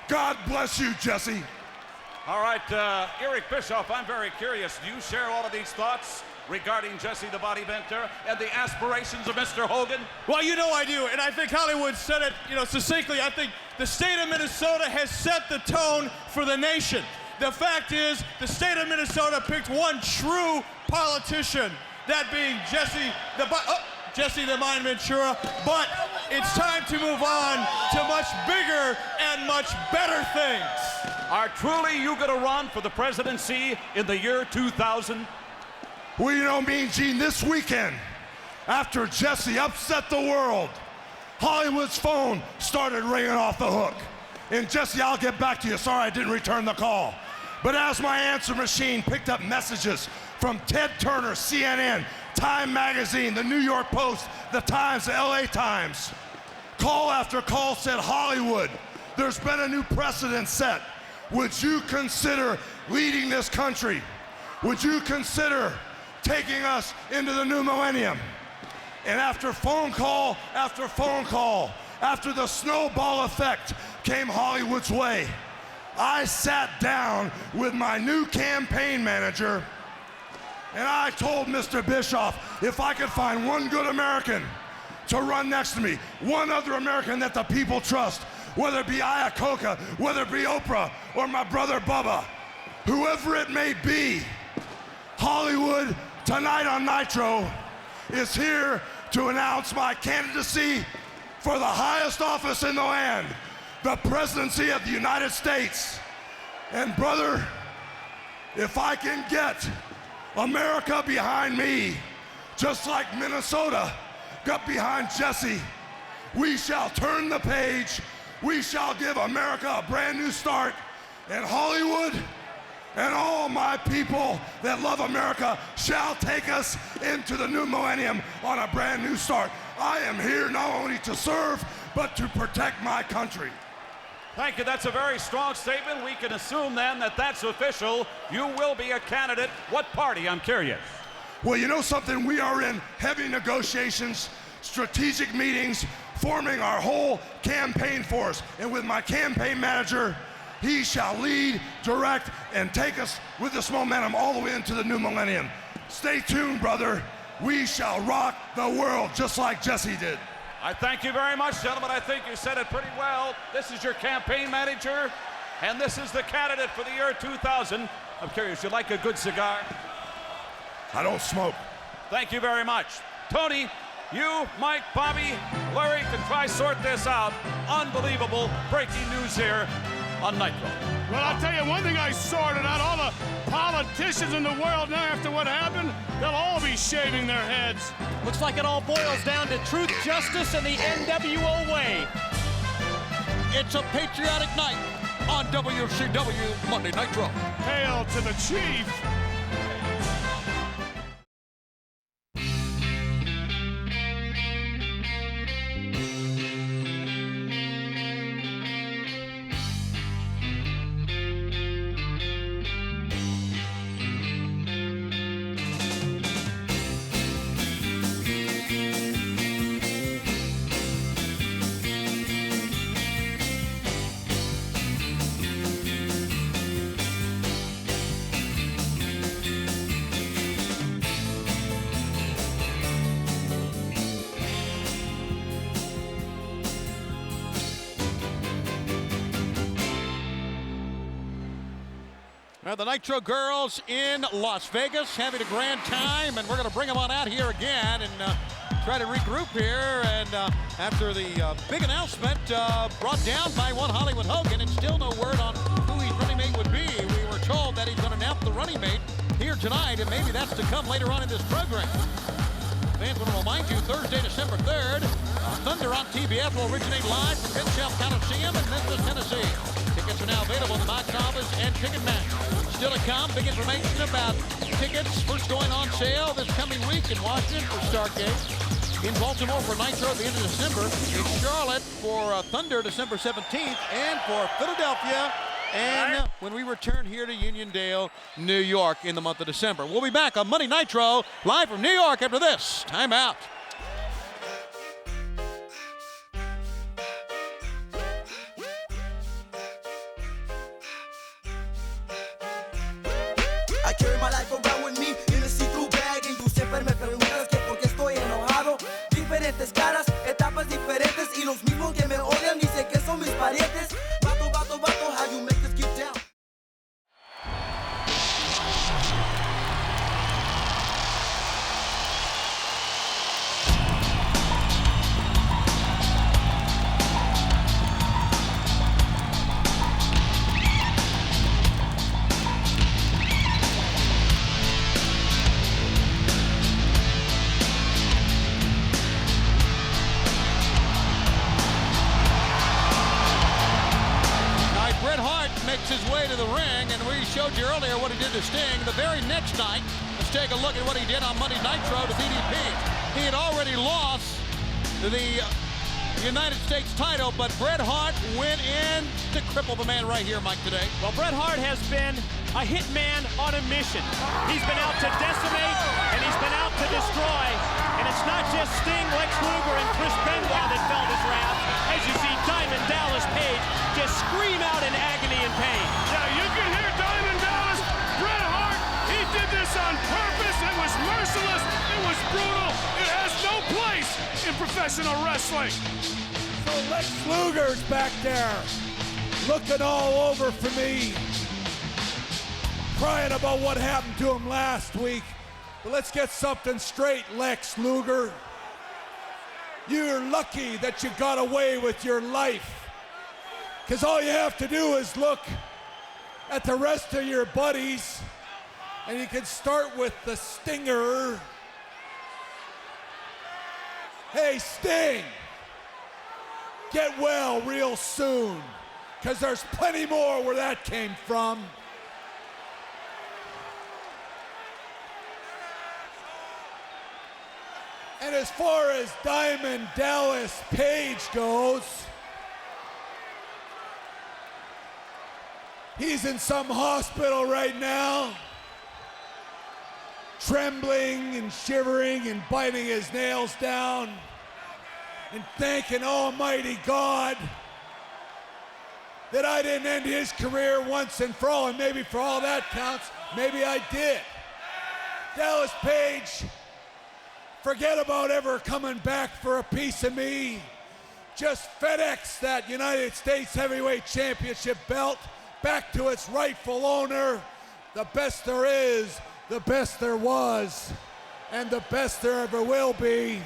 God bless you, Jesse. All right, Eric Bischoff, I'm very curious. Do you share all of these thoughts regarding Jesse the Body Ventura and the aspirations of Mr. Hogan? Well, you know I do, and I think Hollywood said it, succinctly. I think the state of Minnesota has set the tone for the nation. The fact is, the state of Minnesota picked one true politician, that being Jesse the Mind Ventura, but It's time to move on to much bigger and much better things. Are truly you going to run for the presidency in the year 2000? Well, you know, Mean Gene, this weekend, after Jesse upset the world, Hollywood's phone started ringing off the hook. And Jesse, I'll get back to you. Sorry I didn't return the call. But as my answer machine picked up messages from Ted Turner, CNN, Time Magazine, the New York Post, the Times, the LA Times, call after call said, Hollywood, there's been a new precedent set. Would you consider leading this country? Would you consider taking us into the new millennium? And after phone call after phone call, after the snowball effect came Hollywood's way, I sat down with my new campaign manager and I told Mr. Bischoff if I could find one good American to run next to me, one other American that the people trust, whether it be Iacocca, whether it be Oprah, or my brother Bubba, whoever it may be, Hollywood tonight on Nitro is here to announce my candidacy for the highest office in the land, the presidency of the United States. And brother, if I can get America behind me, just like Minnesota got behind Jesse, we shall turn the page. We shall give America a brand new start, and Hollywood and all my people that love America shall take us into the new millennium on a brand new start. I am here not only to serve, but to protect my country. Thank you. That's a very strong statement. We can assume then that that's official. You will be a candidate. What party? I'm curious. Well, you know something? We are in heavy negotiations, strategic meetings, forming our whole campaign force. And with my campaign manager, he shall lead, direct, and take us with this momentum all the way into the new millennium. Stay tuned, brother. We shall rock the world just like Jesse did. I thank you very much, gentlemen. I think you said it pretty well. This is your campaign manager, and this is the candidate for the year 2000. I'm curious, you like a good cigar? I don't smoke. Thank you very much. Tony, you, Mike, Bobby, Larry can try sort this out. Unbelievable breaking news here on Nitro. Well, I'll tell you one thing I sorted out. All the politicians in the world now, after what happened, they'll all be shaving their heads. Looks like it all boils down to truth, justice, and the NWO way. It's a patriotic night on WCW Monday Nitro. Hail to the chief. Now the Nitro girls in Las Vegas having a grand time, and we're going to bring them on out here again and try to regroup here. And after the big announcement brought down by one Hollywood Hogan, and still no word on who his running mate would be. We were told that he's going to announce the running mate here tonight, and maybe that's to come later on in this program. Fans, want to remind you, Thursday, December 3rd, Thunder on TBS will originate live from Mid South Coliseum in Memphis, Tennessee. Tickets are now available in the box office and Ticketmaster. Still to come, big information about tickets first going on sale this coming week in Washington for Starrcade, in Baltimore for Nitro at the end of December, in Charlotte for Thunder December 17th, and for Philadelphia, and when we return here to Uniondale, New York in the month of December. We'll be back on Monday Nitro, live from New York after this. Time out. I carry my life around with me in a see-through bag, y tú siempre me preguntas que por qué estoy enojado. Diferentes caras, etapas diferentes, y los mismos que me odian dicen que son mis parientes. Vato, vato, vato, how you make us get down? makes his way to the ring, and we showed you earlier what he did to Sting. The very next night, let's take a look at what he did on Monday Nitro to DDP. He had already lost the United States title, but Bret Hart went in to cripple the man right here, Mike, today. Well, Bret Hart has been a hitman on a mission. He's been out to decimate, and he's been out to destroy. And it's not just Sting, Lex Luger, and Chris Benoit that felt his wrath. As you see Diamond Dallas Page just scream out in agony and pain. Yeah, you can hear Diamond Dallas. Bret Hart, he did this on purpose. It was merciless. It was brutal. It has no place in professional wrestling. So Lex Luger's back there, looking all over for me, crying about what happened to him last week. But let's get something straight, Lex Luger. You're lucky that you got away with your life, because all you have to do is look at the rest of your buddies, and you can start with the Stinger. Hey, Sting, get well real soon, because there's plenty more where that came from. And as far as Diamond Dallas Page goes, he's in some hospital right now, trembling and shivering and biting his nails down and thanking Almighty God that I didn't end his career once and for all, and maybe for all that counts, maybe I did. Dallas Page, forget about ever coming back for a piece of me. Just FedEx that United States Heavyweight Championship belt back to its rightful owner. The best there is, the best there was, and the best there ever will be.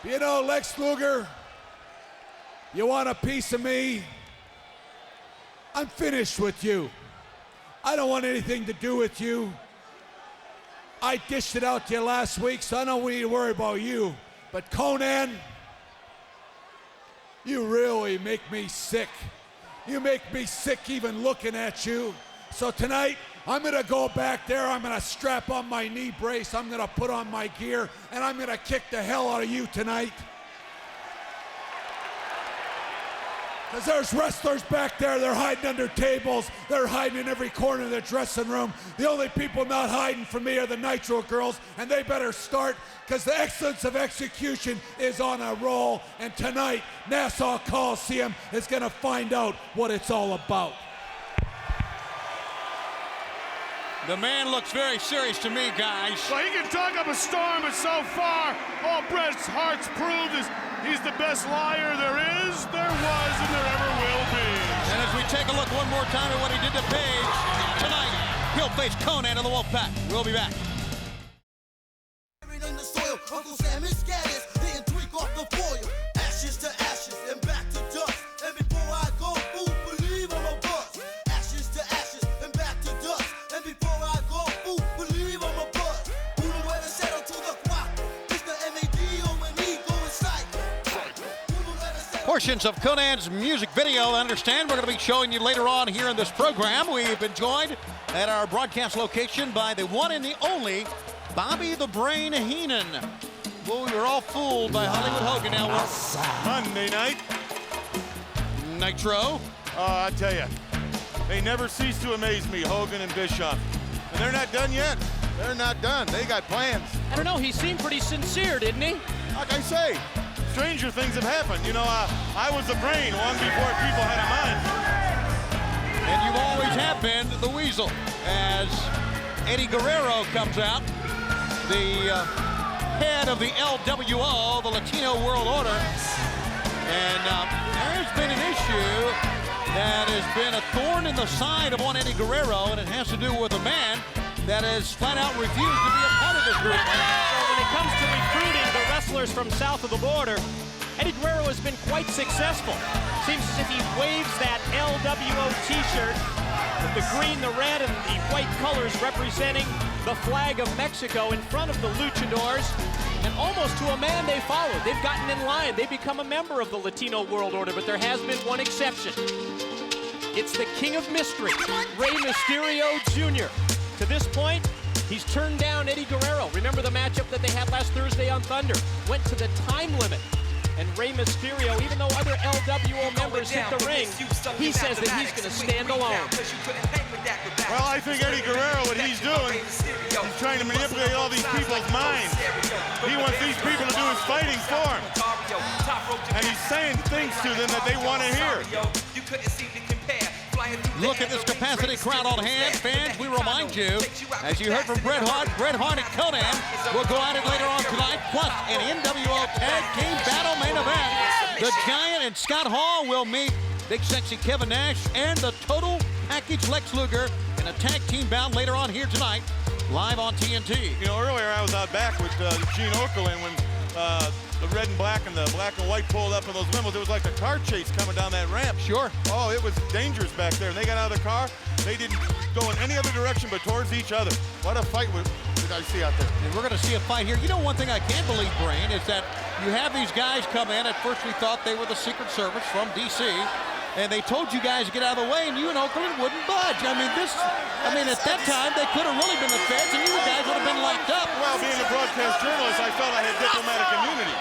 You know, Lex Luger, you want a piece of me? I'm finished with you. I don't want anything to do with you. I dished it out to you last week, so I don't need to worry about you. But Conan, you really make me sick. You make me sick even looking at you. So tonight, I'm gonna go back there, I'm gonna strap on my knee brace, I'm gonna put on my gear, and I'm gonna kick the hell out of you tonight. Because there's wrestlers back there, they're hiding under tables, they're hiding in every corner of the dressing room. The only people not hiding from me are the Nitro girls, and they better start, because the excellence of execution is on a roll, and tonight, Nassau Coliseum is gonna find out what it's all about. The man looks very serious to me, guys. Well, he can talk up a storm, but so far, all Bret Hart's proved is he's the best liar there is, there was, and there ever will be. And as we take a look one more time at what he did to Page, tonight, he'll face Conan of the Wolfpack. We'll be back. In the soil, Uncle Sam is scatters, didn't tweak off the foil. Ashes to ashes and back to dust. And before I go, fool, believe I'm a bust. Ashes to ashes and back to dust. And before I go, fool, believe I'm a bust. Who know where to settle to the clock? Mr. M-A-D-O-N-E, go inside. Portions of Conan's music video, I understand, we're going to be showing you later on here in this program. We've been joined at our broadcast location by the one and the only Bobby the Brain Heenan. Well, we were all fooled by Hollywood Hogan. Now we're Monday night. Nitro. I tell you, they never cease to amaze me, Hogan and Bischoff. And they're not done yet. They're not done. They got plans. I don't know, he seemed pretty sincere, didn't he? Like I say, stranger things have happened. You know, I was the brain long before people had a mind. And you always have been the Weasel. As Eddie Guerrero comes out, the head of the LWO, the Latino World Order. And there's been an issue that has been a thorn in the side of one Eddie Guerrero, and it has to do with a man that has flat out refused to be a part of this group. Well, when it comes to recruiting the wrestlers from south of the border, Eddie Guerrero has been quite successful. Seems as if he waves that LWO t-shirt with the green, the red, and the white colors representing the flag of Mexico in front of the Luchadors, and almost to a man they followed. They've gotten in line. They've become a member of the Latino World Order, but there has been one exception. It's the King of Mystery, Rey Mysterio Jr. To this point, he's turned down Eddie Guerrero. Remember the matchup that they had last Thursday on Thunder? Went to the time limit. And Rey Mysterio, even though other LWO members hit the ring, he says that he's going to stand alone. Well, I think Eddie Guerrero, what he's doing, he's trying to manipulate all these people's minds. He wants these people to do his fighting for him. And he's saying things to them that they want to hear. Look at this capacity crowd on hand. Fans, we remind you, as you heard from Bret Hart and Conan will go at it later on tonight, plus an NWO Tag Team Battle main event. The Giant and Scott Hall will meet Big Sexy Kevin Nash and the Total Package Lex Luger in a tag team bout later on here tonight, live on TNT. You know, earlier I was out back with Gene Okerlund when the red and black and the black and white pulled up in those limos. It was like a car chase coming down that ramp. Sure. Oh, it was dangerous back there. And they got out of the car. They didn't go in any other direction but towards each other. What a fight did I see out there. And we're going to see a fight here. You know, one thing I can't believe, Brain, is that you have these guys come in. At first we thought they were the Secret Service from D.C., and they told you guys to get out of the way, and you and Okerlund wouldn't budge. I mean, at that time, they could have really been the feds, and you guys would have been locked up. Well, being a broadcast journalist, I felt I had diplomatic immunity.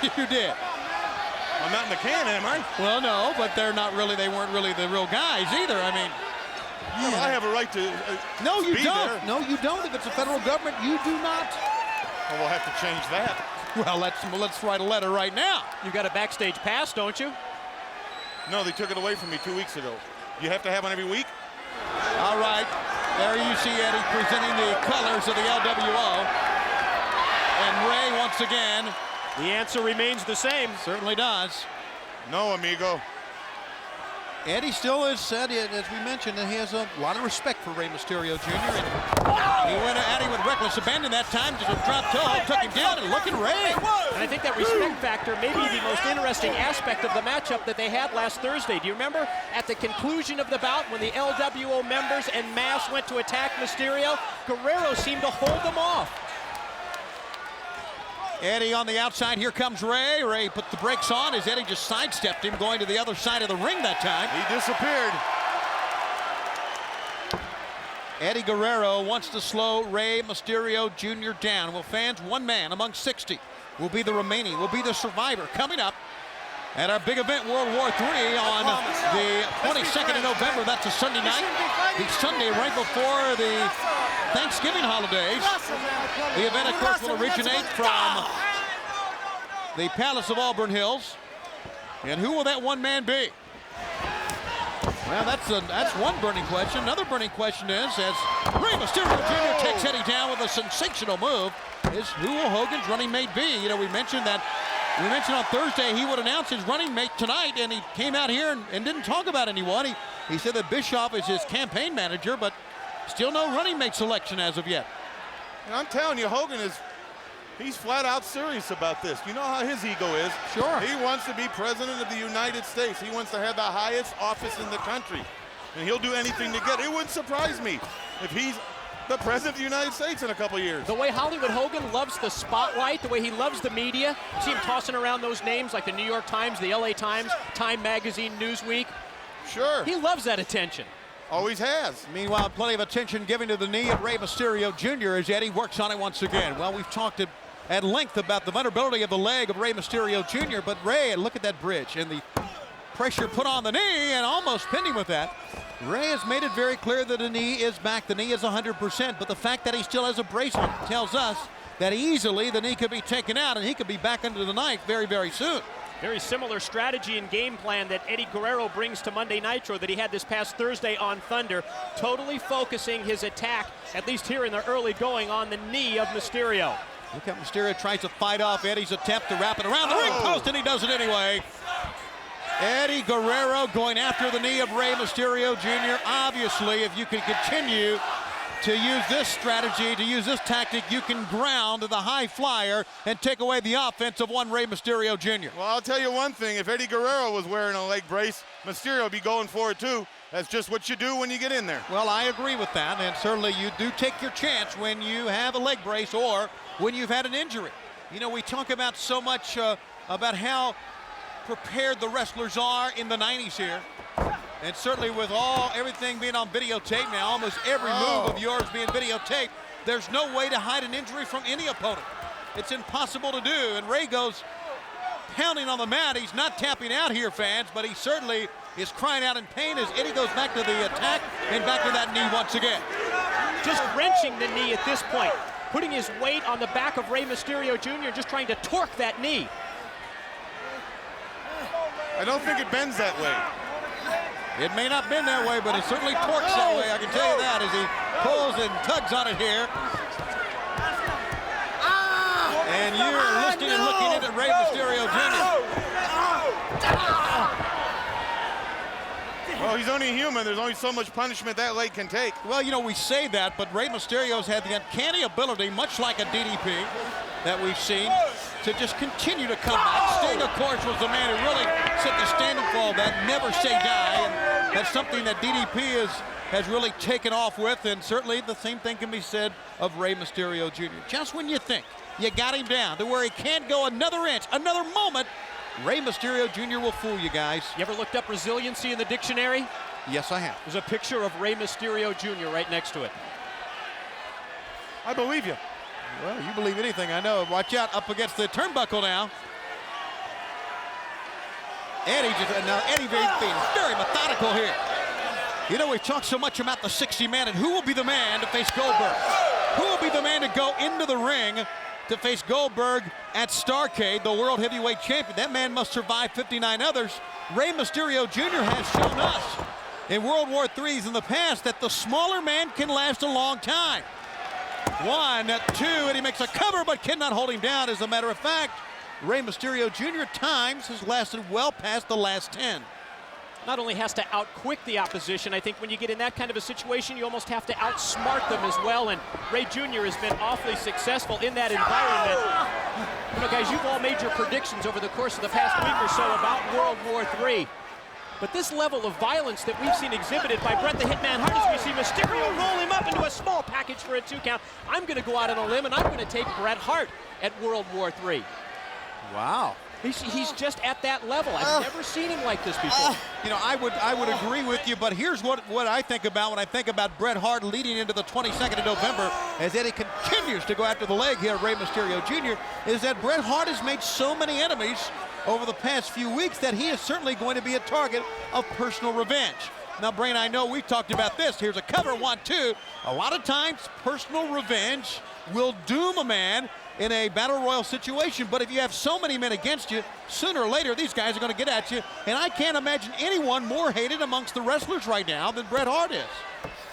You did. I'm not in the can, am I? Well, no, but they weren't really the real guys either. I mean, well, I have a right to No, you be don't. there. No, you don't. If it's a federal government, you do not. Well, we'll have to change that. Well, let's write a letter right now. You got a backstage pass, don't you? No, they took it away from me 2 weeks ago. You have to have one every week? All right. There you see Eddie presenting the colors of the LWO. And Rey once again. The answer remains the same. Certainly does. No, amigo. Eddie still has said, as we mentioned, that he has a lot of respect for Rey Mysterio Jr. And he went at him with reckless abandon that time, just a drop toe, took him down, and look at Rey. And I think that respect factor may be the most interesting aspect of the matchup that they had last Thursday. Do you remember at the conclusion of the bout when the LWO members and Mass went to attack Mysterio? Guerrero seemed to hold them off. Eddie on the outside. Here comes Rey. Rey put the brakes on as Eddie just sidestepped him, going to the other side of the ring that time. He disappeared. Eddie Guerrero wants to slow Rey Mysterio Jr. down. Well, fans, one man among 60 will be the remaining, will be the survivor coming up at our big event, World War III, on the 22nd of November. That's a Sunday night. The Sunday right before the Thanksgiving holidays. The event, of course, will originate from the Palace of Auburn Hills. And who will that one man be? Well, that's one burning question. Another burning question is, as Rey Mysterio Jr. takes Eddie down with a sensational move, is who will Hogan's running mate be? You know, we mentioned on Thursday he would announce his running mate tonight, and he came out here and didn't talk about anyone. He said that Bischoff is his campaign manager, but still no running mate selection as of yet. And I'm telling you, Hogan he's flat out serious about this. You know how his ego is. Sure. He wants to be president of the United States. He wants to have the highest office in the country. And he'll do anything to get it. It wouldn't surprise me if he's the president of the United States in a couple years. The way Hollywood Hogan loves the spotlight, the way he loves the media. See him tossing around those names like the New York Times, the LA Times, Time Magazine, Newsweek. Sure. He loves that attention. Always has. Meanwhile, plenty of attention given to the knee of Rey Mysterio Jr. as Eddie works on it once again. Well, we've talked at length about the vulnerability of the leg of Rey Mysterio Jr., but Rey, look at that bridge and the pressure put on the knee and almost pinned him with that. Rey has made it very clear that the knee is back. The knee is 100%, but the fact that he still has a brace on tells us that easily the knee could be taken out and he could be back under the knife very, very soon. Very similar strategy and game plan that Eddie Guerrero brings to Monday Nitro that he had this past Thursday on Thunder, totally focusing his attack, at least here in the early going, on the knee of Mysterio. Look how Mysterio tries to fight off Eddie's attempt to wrap it around the ring post, and he does it anyway. Eddie Guerrero going after the knee of Rey Mysterio Jr. Obviously, if you can continue to use this strategy, to use this tactic, you can ground the high flyer and take away the offense of one Rey Mysterio Jr. Well, I'll tell you one thing. If Eddie Guerrero was wearing a leg brace, Mysterio would be going for it too. That's just what you do when you get in there. Well, I agree with that, and certainly you do take your chance when you have a leg brace or when you've had an injury. You know, we talk about so much about how prepared the wrestlers are in the 90s here. And certainly with everything being on videotape now, almost every move of yours being videotaped, there's no way to hide an injury from any opponent. It's impossible to do, and Rey goes pounding on the mat. He's not tapping out here, fans, but he certainly is crying out in pain as Eddie goes back to the attack and back to that knee once again. Just wrenching the knee at this point, putting his weight on the back of Rey Mysterio Jr., just trying to torque that knee. I don't think it bends that way. It may not bend that way, but it certainly torques that way, I can tell you that, as he pulls and tugs on it here. And you're listening and looking at Rey Mysterio Jr. Well, he's only human. There's only so much punishment that leg can take. Well, you know, we say that, but Rey Mysterio's had the uncanny ability, much like a DDP that we've seen, to just continue to come back. Sting, of course, was the man who really set the standard for all that, never say die, and that's something that DDP has really taken off with, and certainly the same thing can be said of Rey Mysterio Jr. Just when you think you got him down to where he can't go another inch, another moment, Rey Mysterio Jr. will fool you guys. You ever looked up resiliency in the dictionary? Yes, I have. There's a picture of Rey Mysterio Jr. right next to it. I believe you. Well, you believe anything, I know. Watch out, up against the turnbuckle now. Eddie being very methodical here. You know, we've talked so much about the 60-man and who will be the man to face Goldberg? Who will be the man to go into the ring to face Goldberg at Starrcade, the World Heavyweight Champion? That man must survive 59 others. Rey Mysterio Jr. has shown us in World War III's in the past that the smaller man can last a long time. 1, 2, and he makes a cover but cannot hold him down. As a matter of fact, Rey Mysterio Jr. at times has lasted well past the last 10. Not only has to outquick the opposition, I think when you get in that kind of a situation, you almost have to outsmart them as well, and Rey Jr. has been awfully successful in that environment. You know, guys, you've all made your predictions over the course of the past week or so about World War III. But this level of violence that we've seen exhibited by Bret the Hitman Hart as we see Mysterio roll him up into a small package for a 2 count. I'm going to go out on a limb, and I'm going to take Bret Hart at World War III. Wow. He's just at that level. I've never seen him like this before. You know, I would agree with you, but here's what I think about when I think about Bret Hart leading into the 22nd of November as Eddie continues to go after the leg here, Rey Mysterio Jr., is that Bret Hart has made so many enemies over the past few weeks that he is certainly going to be a target of personal revenge. Now, Brain, I know we've talked about this. Here's a cover, 1, 2. A lot of times, personal revenge will doom a man in a battle royal situation, but if you have so many men against you, sooner or later these guys are going to get at you, and I can't imagine anyone more hated amongst the wrestlers right now than Bret Hart is.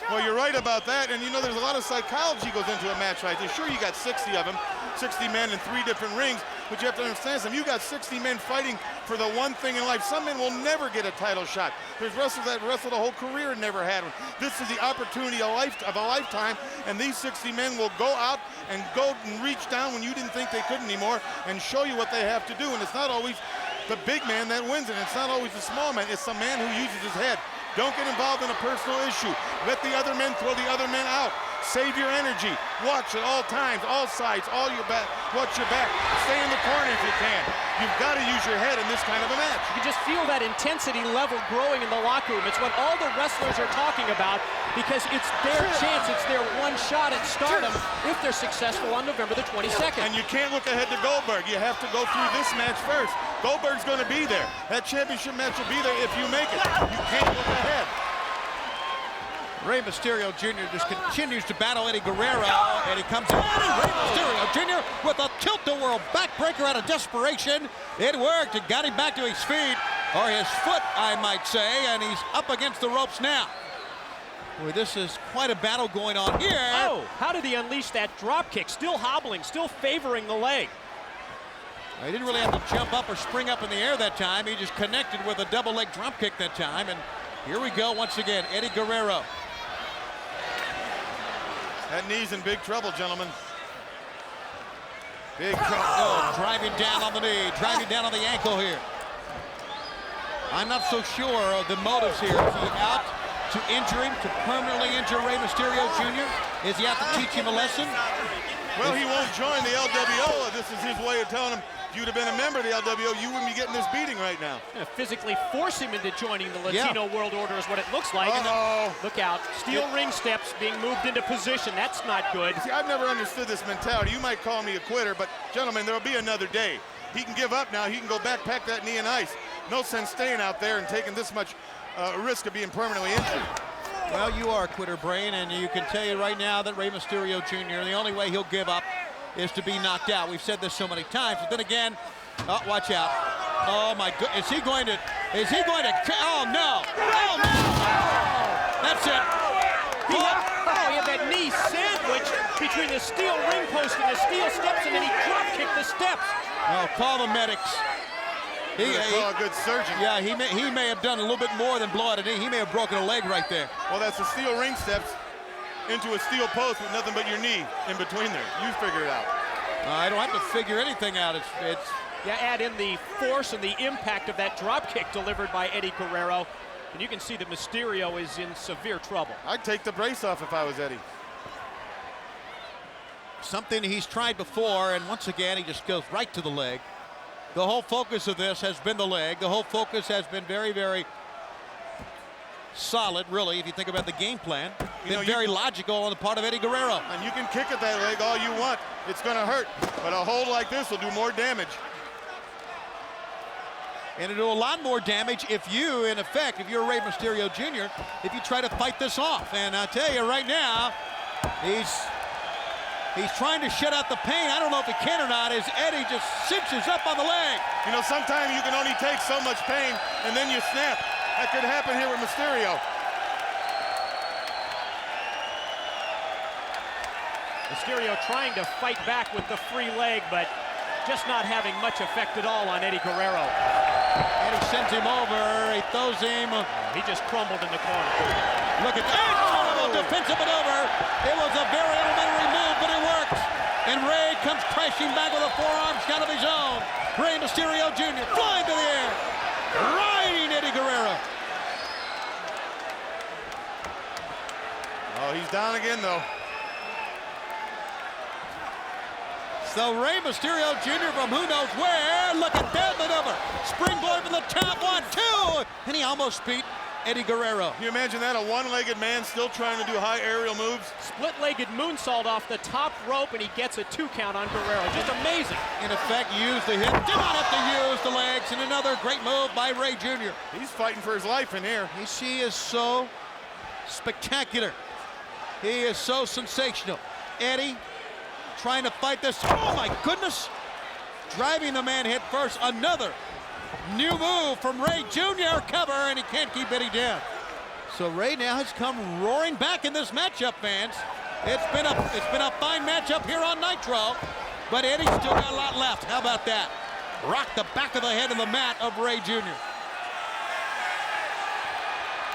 Well, you're right about that, and you know there's a lot of psychology goes into a match like this. Sure, you got 60 of them, 60 men in 3 different rings, but you have to understand something. You got 60 men fighting for the one thing in life. Some men will never get a title shot. There's wrestlers that wrestled a whole career and never had one. This is the opportunity of a lifetime, and these 60 men will go out and go and reach down when you didn't think they could anymore and show you what they have to do. And it's not always the big man that wins it. It's not always the small man. It's the man who uses his head. Don't get involved in a personal issue. Let the other men throw the other men out. Save your energy. Watch at all times, all sides, all your back. Watch your back. Stay in the corner if you can. You've got to use your head in this kind of a match. You can just feel that intensity level growing in the locker room. It's what all the wrestlers are talking about because it's their chance, it's their one shot at stardom if they're successful on November the 22nd. And you can't look ahead to Goldberg. You have to go through this match first. Goldberg's going to be there. That championship match will be there if you make it. You can't look ahead. Rey Mysterio Jr. just continues to battle Eddie Guerrero, and he comes in. Rey Mysterio Jr. with a tilt-a-whirl backbreaker out of desperation. It worked. It got him back to his feet, or his foot, I might say, and he's up against the ropes now. Boy, this is quite a battle going on here. Oh, how did he unleash that drop kick? Still hobbling, still favoring the leg. He didn't really have to jump up or spring up in the air that time. He just connected with a double leg drop kick that time, and here we go once again, Eddie Guerrero. That knee's in big trouble, gentlemen. Big trouble. Oh, driving down on the knee, driving down on the ankle here. I'm not so sure of the motives here. Is he out to injure him, to permanently injure Rey Mysterio Jr.? Is he out to teach him a lesson? Well, he won't join the LWO. This is his way of telling him, if you'd have been a member of the LWO, you wouldn't be getting this beating right now. Physically force him into joining the Latino World Order is what it looks like. And look out. Steel ring steps being moved into position. That's not good. See, I've never understood this mentality. You might call me a quitter, but gentlemen, there'll be another day. He can give up now. He can go back, pack that knee in ice. No sense staying out there and taking this much risk of being permanently injured. Well, you are a quitter, Brain, and you can tell you right now that Rey Mysterio Jr., the only way he'll give up is to be knocked out. We've said this so many times, but then again, watch out. Oh my goodness, is he going to, oh no, oh no, that's it. He had that knee sandwiched between the steel ring post and the steel steps, and then he drop kicked the steps. Oh, call the medics. Call a good surgeon. Yeah, he may have done a little bit more than blow out a knee. He may have broken a leg right there. Well, that's the steel ring steps into a steel post with nothing but your knee in between there. You figure it out. I don't have to figure anything out. It's Yeah, add in the force and the impact of that drop kick delivered by Eddie Guerrero, and you can see that Mysterio is in severe trouble. I'd take the brace off if I was Eddie. Something he's tried before, and once again, he just goes right to the leg. The whole focus of this has been the leg. The whole focus has been very, very solid, really, if you think about the game plan. Been very logical on the part of Eddie Guerrero. And you can kick at that leg all you want. It's going to hurt, but a hold like this will do more damage. And it'll do a lot more damage if you, in effect, if you're Rey Mysterio Jr., if you try to fight this off. And I tell you right now, he's trying to shut out the pain. I don't know if he can or not, as Eddie just cinches up on the leg. You know, sometimes you can only take so much pain, and then you snap. That could happen here with Mysterio. Mysterio trying to fight back with the free leg, but just not having much effect at all on Eddie Guerrero. Eddie sends him over, he throws him. He just crumbled in the corner. Look at that, terrible defensive maneuver. It was a very elementary move, but it worked. And Rey comes crashing back with a forearm shot of his own. Rey Mysterio Jr. flying to the air, riding Eddie Guerrero. Oh, he's down again, though. So Rey Mysterio Jr. from who knows where. Look at that maneuver. Springboard from the top, 1, 2. And he almost beat Eddie Guerrero. Can you imagine that? A one-legged man still trying to do high aerial moves? Split-legged moonsault off the top rope, and he gets a 2 count on Guerrero. Just amazing. In effect, used the hip. Did not have to use the legs. And another great move by Rey Jr. He's fighting for his life in here. He is so spectacular. He is so sensational. Eddie trying to fight this. Oh my goodness. Driving the man head first. Another new move from Rey Jr. Cover, and he can't keep Eddie down. So Rey now has come roaring back in this matchup, fans. It's been a fine matchup here on Nitro, but Eddie's still got a lot left. How about that? Rock the back of the head of the mat of Rey Jr.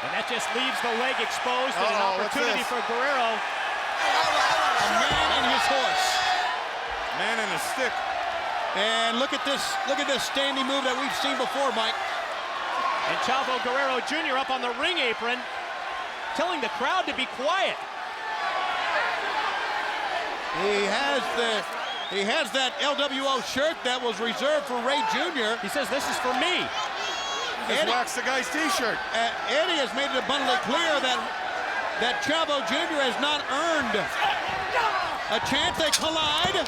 And that just leaves the leg exposed and an opportunity for Guerrero. A man and his horse. Man and a stick. And look at this standing move that we've seen before, Mike. And Chavo Guerrero Jr. up on the ring apron, telling the crowd to be quiet. He has that LWO shirt that was reserved for Rey Jr. He says, "This is for me." Just wax the guy's t-shirt. Eddie has made it abundantly clear that Chavo Jr. has not earned a chance. They collide.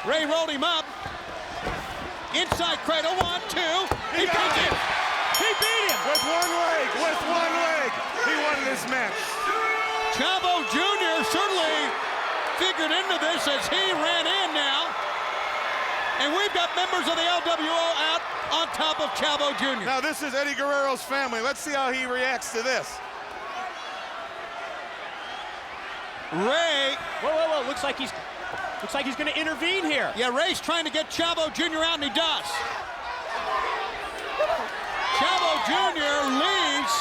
Rey rolled him up. Inside cradle, 1, 2. He beat him. He beat him. With one leg. With one leg. He won this match. Chavo Jr. certainly figured into this as he ran in now. And we've got members of the LWO out on top of Chavo Jr. Now this is Eddie Guerrero's family. Let's see how he reacts to this. Ray. Whoa. Looks like he's going to intervene here. Yeah, Ray's trying to get Chavo Jr. out, and he does. Chavo Jr. leaves,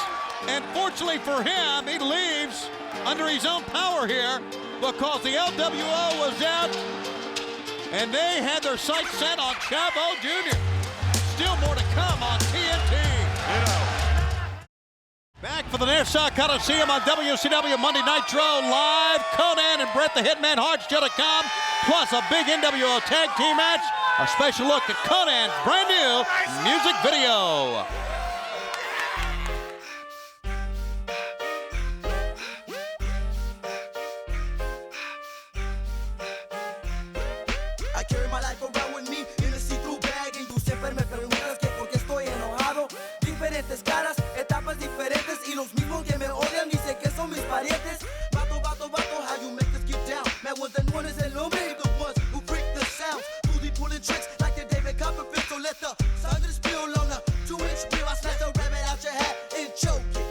and Unfortunately for him, he leaves under his own power here because the LWO was out and they had their sights set on Chavo Jr. Still more to come on TNT. Back for the Nassau Coliseum on WCW Monday Nitro Live. Conan and Bret the Hitman Hart still to come, plus a big NWO tag team match. A special look at Conan's brand new music video. I carry my life around with me in a see-through bag y tú siempre me preguntas que por qué estoy enojado. Diferentes caras, etapas diferentes y los mismos que me odian dicen que son mis parientes. Vato, vato, vato, how you make us get down? Man, well, then one is el nombre, the ones who freak the sounds. Fully pulling tricks like the David Copperfield, so let the sangre spill on the 2-inch reel. I snatch a rabbit out your hat and choke it.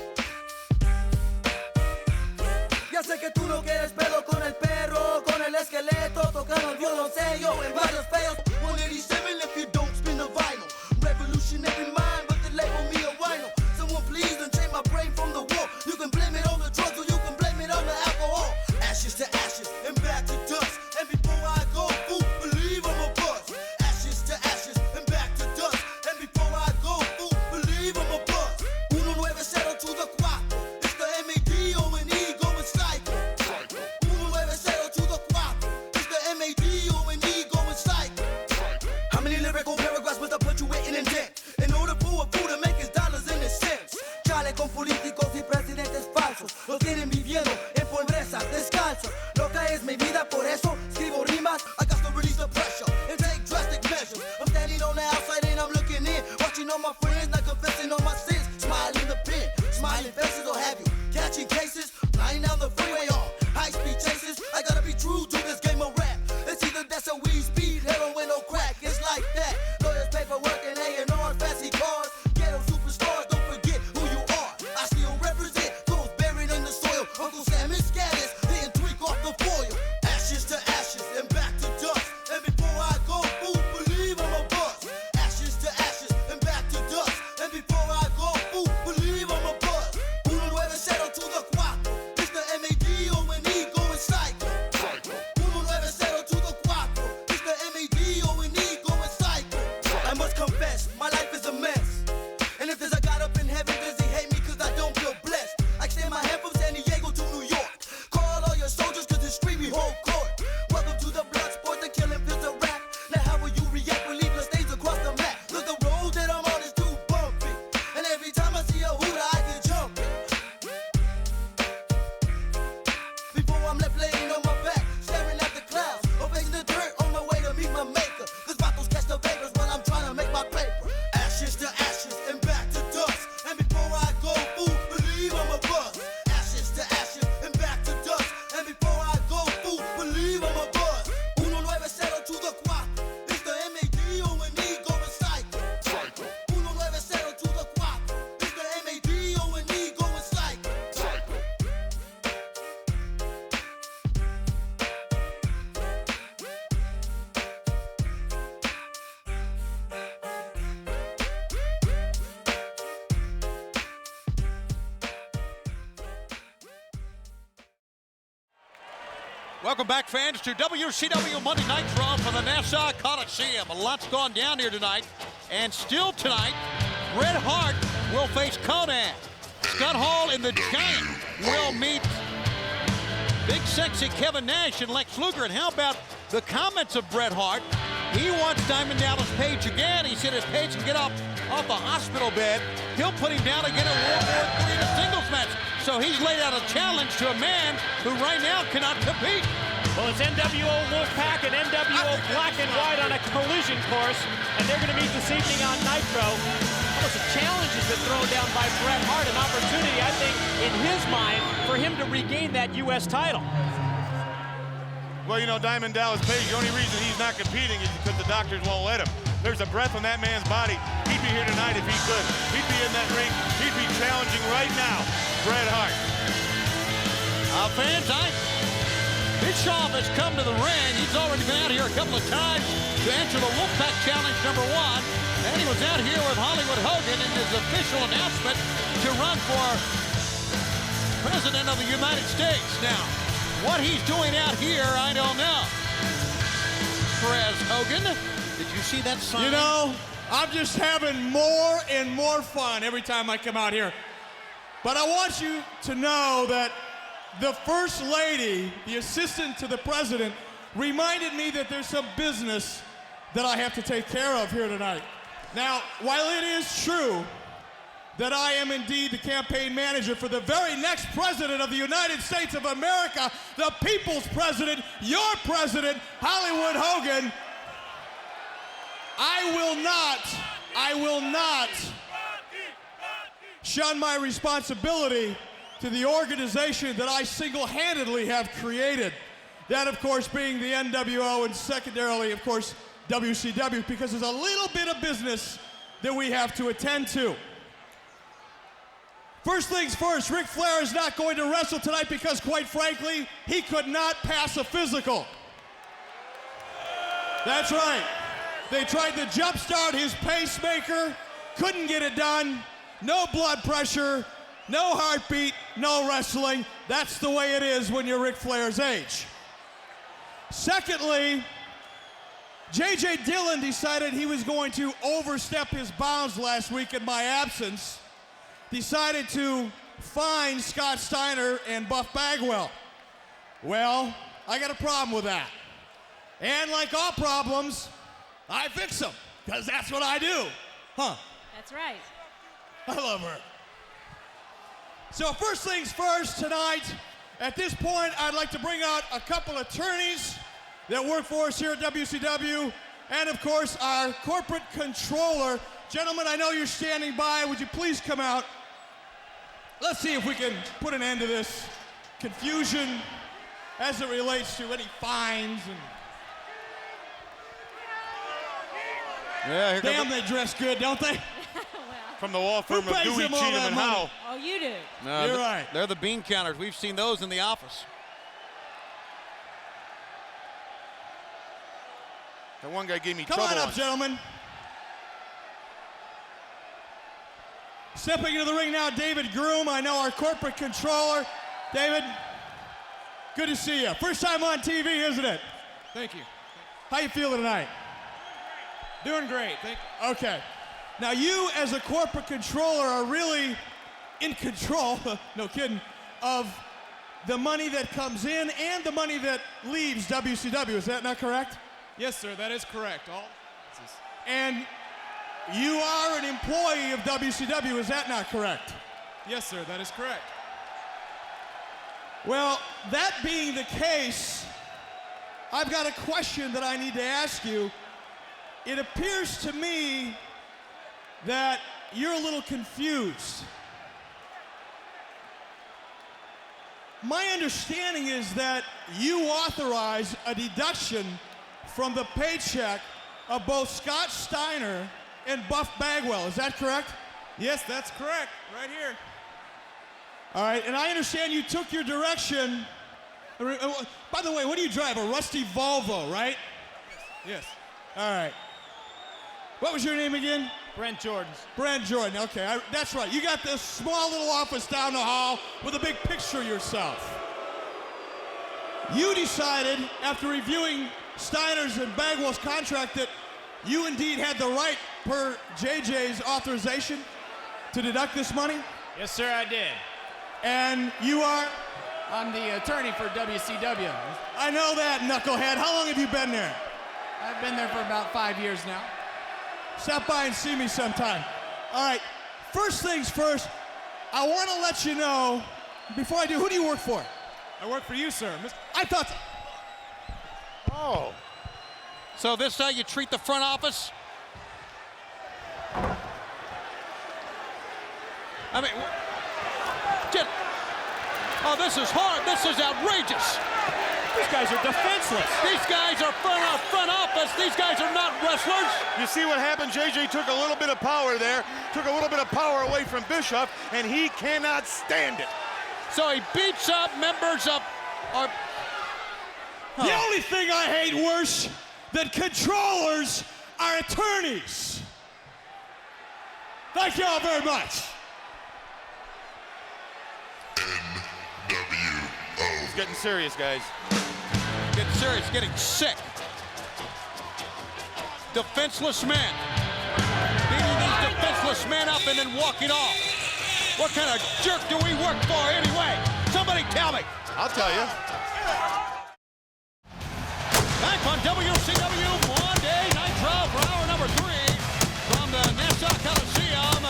Ya sé que tú no quieres verlo con el perro, con el esqueleto, tocando el violoncello en varios feos. 187 if you don't spin the vinyl. Revolutionary mind, but they label me a wino. Someone please and take my brain from the wall. You can blame it on the drugs or you can blame it on the alcohol. Ashes to ashes and back to dust. And before I go, fool, believe I'm a buzz. Ashes to ashes and back to dust. And before I go, fool, believe I'm a buzz. 190 to the 4. It's the MADONE going psycho. 190 to the 4. It's the MADONE going psycho. How many lyrical paragraphs must I put you in indent? In order for a fool to make his dollars and his cents. Chale con políticos y presidentes falsos. Los tienen viviendo en pobreza, descalzos. Loca es mi vida, por eso escribo rimas. I got to release the pressure and take drastic measures. I'm standing on the outside and I'm looking in. Watching all my friends, not confessing on my sins. Smiling the pen, smiling faces will have you. Catching cases, flying down the freeway on high-speed chases. I gotta be true to this game of rap. It's either that's a weed speed, heroin or crack. It's like that. Lawyers, paperwork, and A&R, fancy cars. Ghetto superstars, don't forget who you are. I still represent those buried in the soil. Uncle Sam is Gaddis, didn't tweak off the foil. Ashes to ashes and back to dust. And before I go, fool, believe I'm a buzz. Ashes to ashes and back to dust. And before I go, fool, believe I'm a buzz. 190 to the 4. It's the MADONE going psycho. 190 to the 4. It's the MADONE going psycho. I must confess, my life is a mess. And if there's a God up in heaven, does he hate me cause I don't feel blessed? I extend my hand from San Diego to New York. Call all your soldiers cause it's street we hold court. Welcome to the blood sport, the killing feels a rap. Now how will you react when leave the stains across the map? Look, the road that I'm on is too bumpy. And every time I see a hooter, I get jumpy. Before I'm left laying on my back, staring at the clouds, or facing the dirt on my way to meet my maker. Cause bottles catch the vapors while I'm trying to make my paper. Ashes to ashes and back to dust. And before I go, fool, believe I'm a buzz. Ashes to ashes and back to dust. And before I go, fool, believe I'm a buzz. 190 to the 4. It's the MADONE going psycho. 190 to the 4. It's the MADONE going psycho. Welcome back, fans, to WCW Monday Nitro for the Nassau Coliseum. A lot's gone down here tonight. And still tonight, Bret Hart will face Conan. Scott Hall and the Giant will meet Big Sexy Kevin Nash and Lex Luger. And how about the comments of Bret Hart? He wants Diamond Dallas Page again. He said if Page can get off the hospital bed, he'll put him down again in World War III in a singles match. So he's laid out a challenge to a man who right now cannot compete. Well, it's NWO Wolfpack and NWO Black and White on a collision course, and they're going to meet this evening on Nitro. Almost a challenge has been thrown down by Bret Hart, an opportunity, I think, in his mind, for him to regain that U.S. title. Well, you know, Diamond Dallas Page, the only reason he's not competing is because the doctors won't let him. There's a breath on that man's body. He'd be here tonight if he could. He'd be in that ring. He'd be challenging right now Bret Hart. Fans, Bischoff has come to the ring. He's already been out here a couple of times to enter the Wolfpack Challenge #1. And he was out here with Hollywood Hogan in his official announcement to run for President of the United States. Now, what he's doing out here, I don't know. Perez Hogan, did you see that sign? You know, I'm just having more and more fun every time I come out here. But I want you to know that the First Lady, the assistant to the President, reminded me that there's some business that I have to take care of here tonight. Now, while it is true that I am indeed the campaign manager for the very next President of the United States of America, the people's president, your president, Hollywood Hogan, I will not shun my responsibility to the organization that I single-handedly have created. That, of course, being the NWO and secondarily, of course, WCW, because there's a little bit of business that we have to attend to. First things first, Ric Flair is not going to wrestle tonight because, quite frankly, he could not pass a physical. That's right. They tried to jumpstart his pacemaker, couldn't get it done. No blood pressure, no heartbeat, no wrestling. That's the way it is when you're Ric Flair's age. Secondly, J.J. Dillon decided he was going to overstep his bounds last week in my absence. Decided to fine Scott Steiner and Buff Bagwell. Well, I got a problem with that. And like all problems, I fix them, because that's what I do. Huh? That's right. I love her. So first things first tonight, at this point, I'd like to bring out a couple attorneys that work for us here at WCW, and of course, our corporate controller. Gentlemen, I know you're standing by. Would you please come out? Let's see if we can put an end to this confusion as it relates to any fines and... Yeah, damn, they dress good, don't they? From the law firm of Dewey, Cheatham, and Howe. Oh, you do. No, you're right. They're the bean counters. We've seen those in the office. That one guy gave me Come trouble. on up, gentlemen. Stepping into the ring now, David Groom. I know our corporate controller. David, good to see you. First time on TV, isn't it? Thank you. How you feeling tonight? Doing great, thank you. Okay. Now you, as a corporate controller, are really in control, no kidding, of the money that comes in and the money that leaves WCW. Is that not correct? Yes, sir, that is correct. And you are an employee of WCW, is that not correct? Yes, sir, that is correct. Well, that being the case, I've got a question that I need to ask you. It appears to me that you're a little confused. My understanding is that you authorize a deduction from the paycheck of both Scott Steiner and Buff Bagwell. Is that correct? Yes, that's correct. Right here. All right, and I understand you took your direction. By the way, what do you drive? A rusty Volvo, right? Yes. All right. What was your name again? Brent Jordan. Brent Jordan, okay, that's right. You got this small little office down the hall with a big picture of yourself. You decided, after reviewing Steiner's and Bagwell's contract, that you indeed had the right, per JJ's authorization, to deduct this money? Yes, sir, I did. And you are? I'm the attorney for WCW. I know that, knucklehead. How long have you been there? I've been there for about 5 years now. Stop by and see me sometime. All right, first things first, I want to let you know, before I do, who do you work for? I work for you, sir. I thought... Oh. So this is how you treat the front office? I mean, oh, this is hard. This is outrageous. These guys are defenseless. These guys are front office. These guys are not wrestlers. You see what happened? JJ took a little bit of power there, took a little bit of power away from Bischoff, and he cannot stand it. So he beats up members of our... The only thing I hate worse than controllers are attorneys. Thank you all very much. getting serious, guys. Getting serious, getting sick. Defenseless men. Beating these defenseless men up and then walking off. What kind of jerk do we work for anyway? Somebody tell me. I'll tell you. Back on WCW Monday Nitro for hour number 3 from the Nassau Coliseum,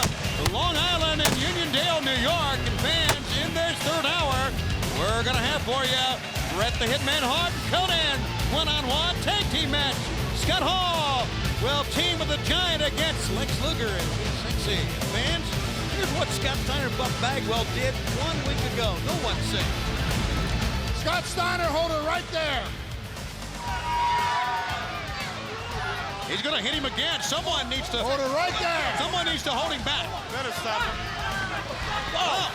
Long Island and Uniondale, New York. And fans, in this third hour, we're going to have for you Bret the Hitman Hart and Conan one-on-one tag team match. Scott Hall will team with the Giant against Lex Luger and Sexy. Fans, here's what Scott Steiner and Buff Bagwell did 1 week ago. No one said. Scott Steiner, hold it right there. He's going to hit him again. Someone needs to hold it right there. Someone needs to hold him back. Better stop him. Oh,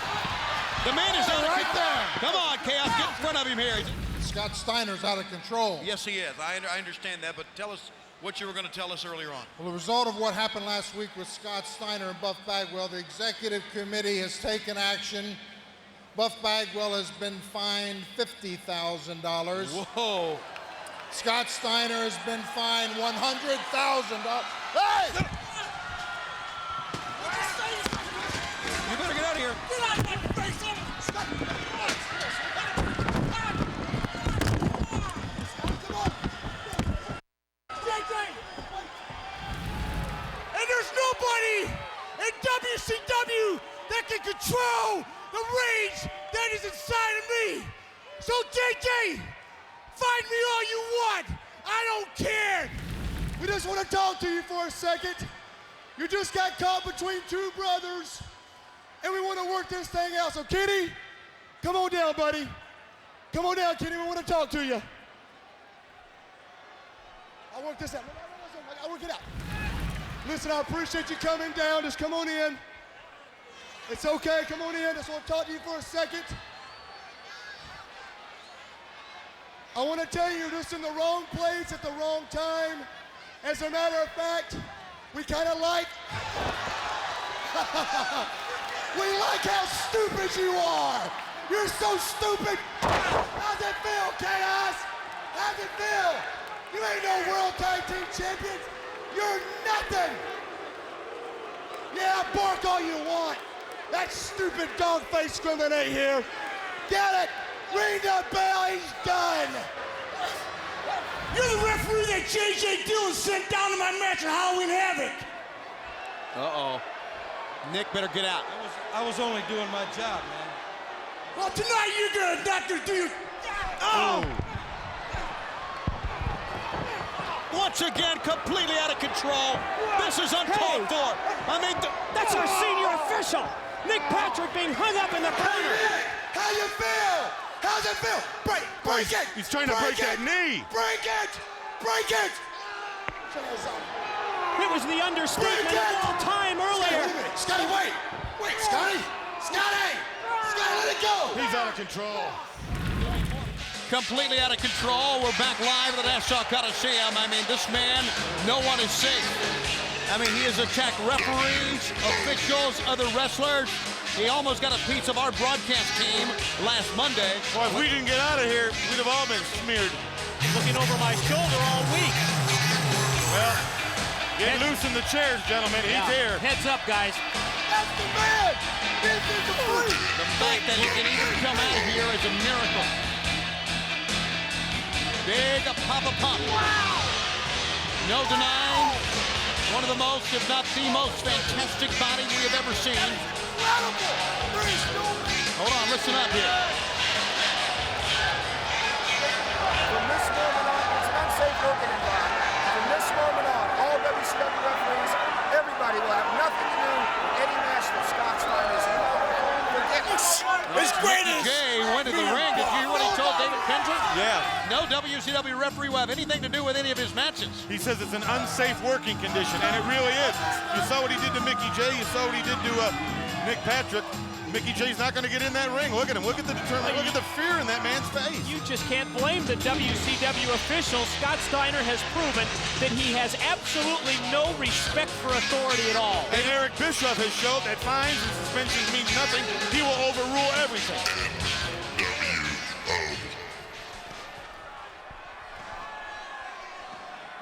the man is out right there. Come on, Chaos, get in front of him here. Scott Steiner's out of control. Yes, he is. I understand that, but tell us what you were going to tell us earlier on. Well, the result of what happened last week with Scott Steiner and Buff Bagwell, the executive committee has taken action. Buff Bagwell has been fined $50,000. Whoa. Scott Steiner has been fined $100,000. Hey! You better get out of here. Get out of my face! And there's nobody in WCW that can control the rage that is inside of me. So JJ, find me all you want. I don't care. We just want to talk to you for a second. You just got caught between two brothers, and we want to work this thing out. So Kenny, come on down, buddy. Come on down, Kenny. We want to talk to you. I'll work this out. I'll work it out. Listen, I appreciate you coming down. Just come on in. It's okay. Come on in. I just want to talk to you for a second. I want to tell you, you're just in the wrong place at the wrong time. As a matter of fact, we kind of like... we like how stupid you are. You're so stupid. How's it feel, Chaos? How's it feel? You ain't no World Tag Team Champions. You're nothing. Yeah, bark all you want. That stupid dog face scrimmage ain't here. Get it? Ring the bell, he's done. You're the referee that JJ Dillon sent down to my match at Halloween Havoc. Uh-oh. Nick better get out. I was only doing my job, man. Well, tonight you're gonna have to do your... Oh! Once again, completely out of control. This is uncalled for. I mean, that's our senior official. Nick Patrick being hung up in the corner. How you feel? How's it feel? Break it! He's trying to break that knee. Break it! Break it! It was the understatement of all time earlier. Scotty, wait! Wait, Scotty! Scotty! Scotty, let it go! He's out of control. Completely out of control. We're back live at the Nassau Coliseum. I mean, this man, no one is safe. I mean, he has attacked referees, officials, other wrestlers. He almost got a piece of our broadcast team last Monday. Boy, if we didn't get out of here, we'd have all been smeared. Looking over my shoulder all week. Well, get loose in the chairs, gentlemen. He's here. Heads up, guys. That's the man! This is the freak! The fact that he can even come out of here is a miracle. Big Papa Pump. Wow! No denying. One of the most, if not the most fantastic body we have ever seen. Incredible! There is no... Hold on, listen up here. From this moment on, it's an unsafe working environment. From this moment on, all WCW referees, everybody will have nothing to do with any match that Scott Steiner is in. It's greatest! Jay went to the ring. Did you hear what he told David Kendrick? Yeah. No WCW referee will have anything to do with any of his matches. He says it's an unsafe working condition, and it really is. You saw what he did to Mickey J. You saw what he did to Nick Patrick. Mickey J's not going to get in that ring. Look at him. Look at the determination. Look at the fear in that man's face. You just can't blame the WCW officials. Scott Steiner has proven that he has absolutely no respect for authority at all. And Eric Bischoff has shown that fines and suspensions mean nothing. He will overrule everything.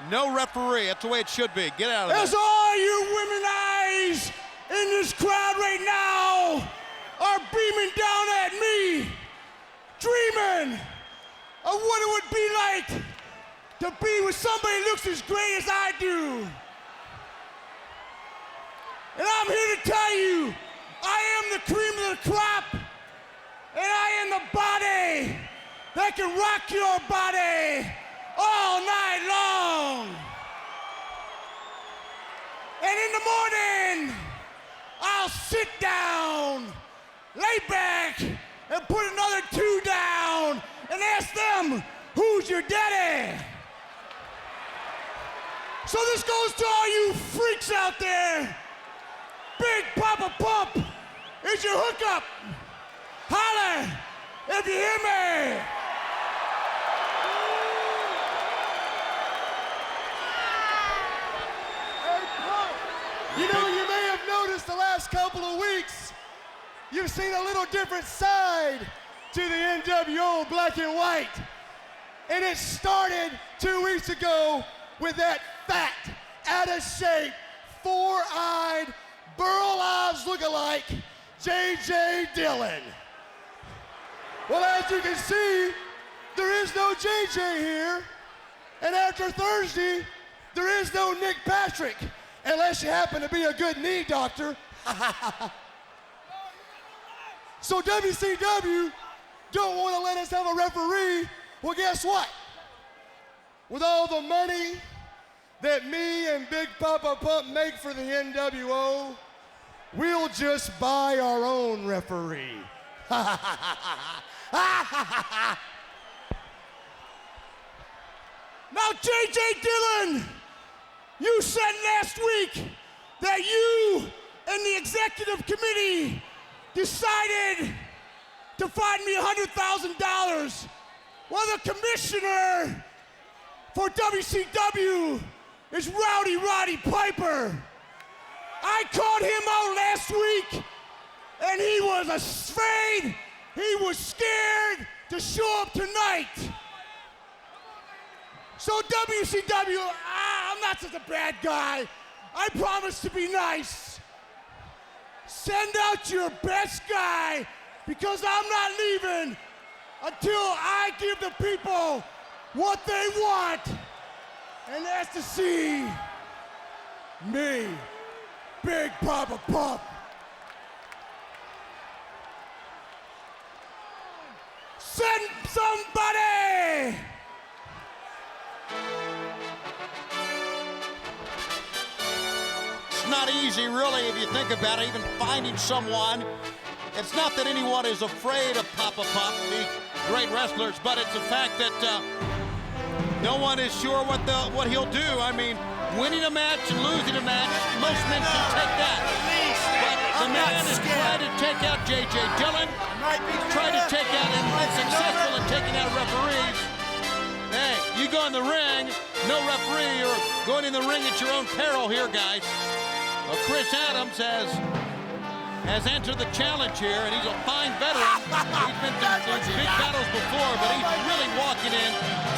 No referee. That's the way it should be. Get out of As there. all you women eyes in this crowd right now are beaming down at me, dreaming of what it would be like to be with somebody who looks as great as I do. And I'm here to tell you, I am the cream of the crop, and I am the body that can rock your body all night long. And in the morning, I'll sit down, lay back, and put another 2 down and ask them, who's your daddy? So this goes to all you freaks out there. Big Papa Pump is your hookup. Holler if you hear me. You know, you may have noticed the last couple of weeks, you've seen a little different side to the NWO Black and White. And it started 2 weeks ago with that fat, out of shape, four-eyed, Burl Ives lookalike, J.J. Dillon. Well, as you can see, there is no J.J. here. And after Thursday, there is no Nick Patrick. Unless you happen to be a good knee doctor. So WCW don't want to let us have a referee. Well, guess what? With all the money that me and Big Papa Pump make for the NWO, we'll just buy our own referee. Now, J.J. Dillon, you said last week that you and the executive committee decided to fine me $100,000. Well, the commissioner for WCW is Rowdy Roddy Piper. I called him out last week, and he was afraid, he was scared to show up tonight. So WCW, I'm not such a bad guy. I promise to be nice. Send out your best guy, because I'm not leaving until I give the people what they want. And that's to see me, Big Papa Pump. Send somebody! It's not easy, really, if you think about it, even finding someone. It's not that anyone is afraid of Papa Pump, these great wrestlers, but it's the fact that no one is sure what he'll do. I mean, winning a match and losing a match, most men can take that. But the man has tried to take out J.J. Dillon, tried to take out and been successful in taking out referees. Hey, you go in the ring, no referee, you're going in the ring at your own peril here, guys. Well, Chris Adams has entered the challenge here, and he's a fine veteran. He's been through big battles before, but he's really walking in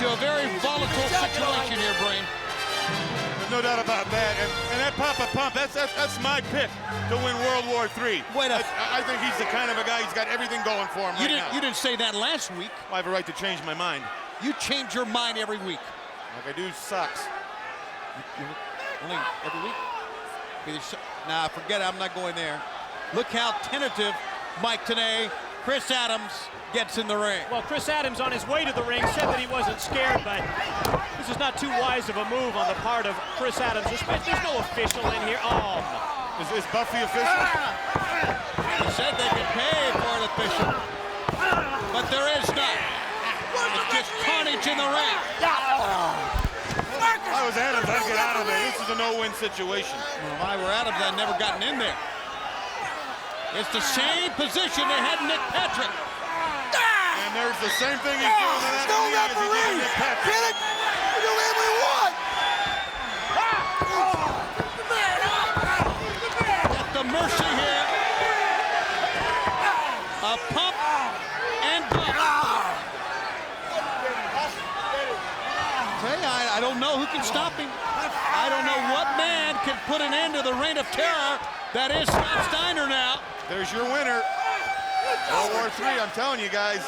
to a very volatile situation here, Brain. There's no doubt about that. And that Papa Pump, that's my pick to win World War III. I think he's the kind of a guy, he's got everything going for him right now. You didn't say that last week. Well, I have a right to change my mind. You change your mind every week. Like I do sucks. Only every week? Nah, forget it, I'm not going there. Look how tentative Mike Tenay, Chris Adams gets in the ring. Well, Chris Adams on his way to the ring said that he wasn't scared, but this is not too wise of a move on the part of Chris Adams. There's no official in here. Oh, no. Is Buffy official? He said they could pay for an official, but there is none. It's just carnage in the ring. If I was Adams, I'd get out of there. This is a no-win situation. Well, if I were Adams, I'd never gotten in there. It's the same position they had Nick Patrick. And there's the same thing he's doing to that No knee as he did referee! Nick Patrick. Get it? We do whatever we want! At the mercy here of Pump and Pump. who can stop him. I don't know what man can put an end to the reign of terror that is Scott Steiner now. There's your winner. World War III, I'm telling you guys.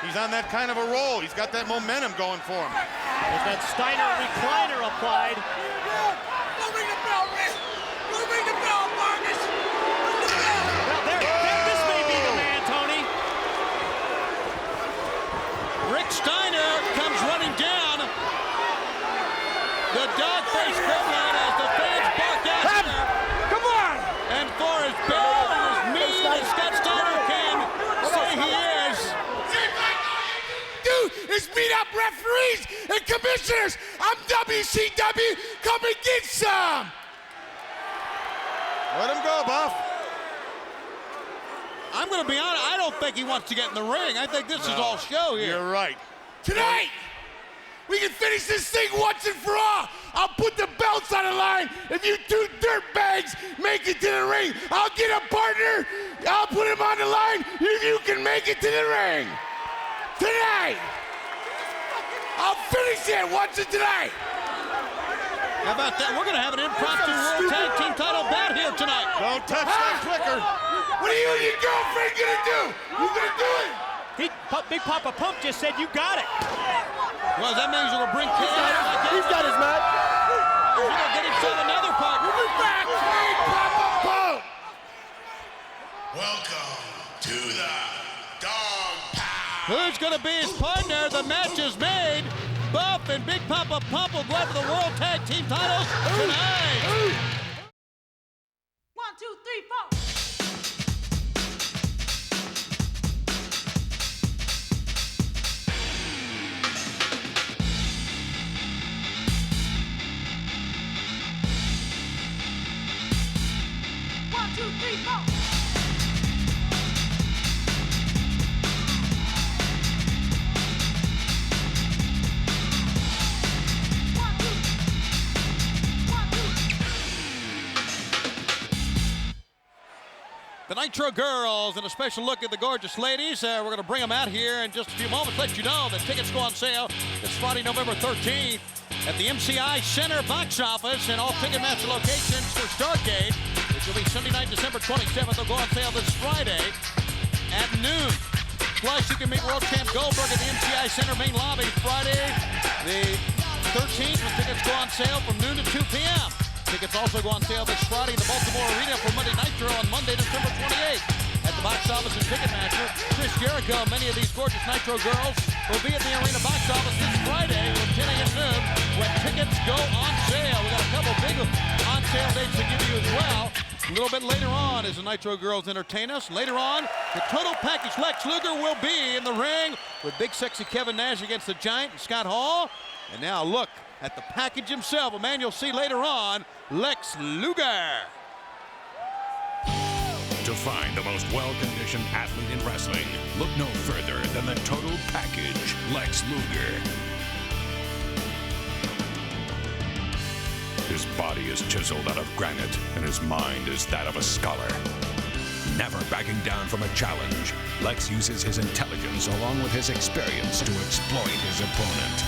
He's on that kind of a roll. He's got that momentum going for him. With that Steiner recliner applied. Don't ring the bell, Rick. Don't ring the bell, Marcus. Ring the bell. Well, this may be the man, Tony. Rick Steiner comes running down the dog-faced gremlin as the fans bark out here. Come on. And for as bad and as mean as Scott Steiner can say he is, It's beat up referees and commissioners. I'm WCW. Come and get some. Let him go, Buff. I'm going to be honest, I don't think he wants to get in the ring. I think this is all show here. You're right. Tonight, we can finish this thing once and for all. I'll put the belts on the line. If you two dirtbags make it to the ring, I'll get a partner. I'll put him on the line if you can make it to the ring. Tonight. I'll finish it once and tonight. How about that? We're going to have an impromptu World Tag Team title bout here tonight. Don't touch that clicker. What are you and your girlfriend going to do? You going to do it? Big Papa Pump just said you got it. Well, that means you're going to bring Kid out. He's got his match. You're going to get himself another partner. We'll be back. Big Papa Pump. Welcome to the Dog Pound. Who's going to be his partner? The match is made. Buff and Big Papa Pump will go after the World Tag Team titles tonight. 1, 2, 3, 4. The Nitro Girls and a special look at the gorgeous ladies. We're going to bring them out here in just a few moments. Let you know that tickets go on sale this Friday, November 13th at the MCI Center box office and all Ticketmaster locations for Starrcade, which will be Sunday night, December 27th. They'll go on sale this Friday at noon. Plus, you can meet World Champ Goldberg at the MCI Center main lobby Friday, the 13th, when tickets go on sale from noon to 2 p.m. Tickets also go on sale this Friday in the Baltimore Arena for Monday Nitro on Monday, December 28th. At the box office and Ticketmaster, Chris Jericho, many of these gorgeous Nitro girls will be at the arena box office this Friday from 10 a.m. noon when tickets go on sale. We got a couple big on sale dates to give you as well. A little bit later on as the Nitro girls entertain us. Later on, the total package Lex Luger will be in the ring with big sexy Kevin Nash against the Giant and Scott Hall. And now look at the package himself, a man you'll see later on, Lex Luger. To find the most well-conditioned athlete in wrestling, look no further than the total package, Lex Luger. His body is chiseled out of granite, and his mind is that of a scholar. Never backing down from a challenge, Lex uses his intelligence along with his experience to exploit his opponent.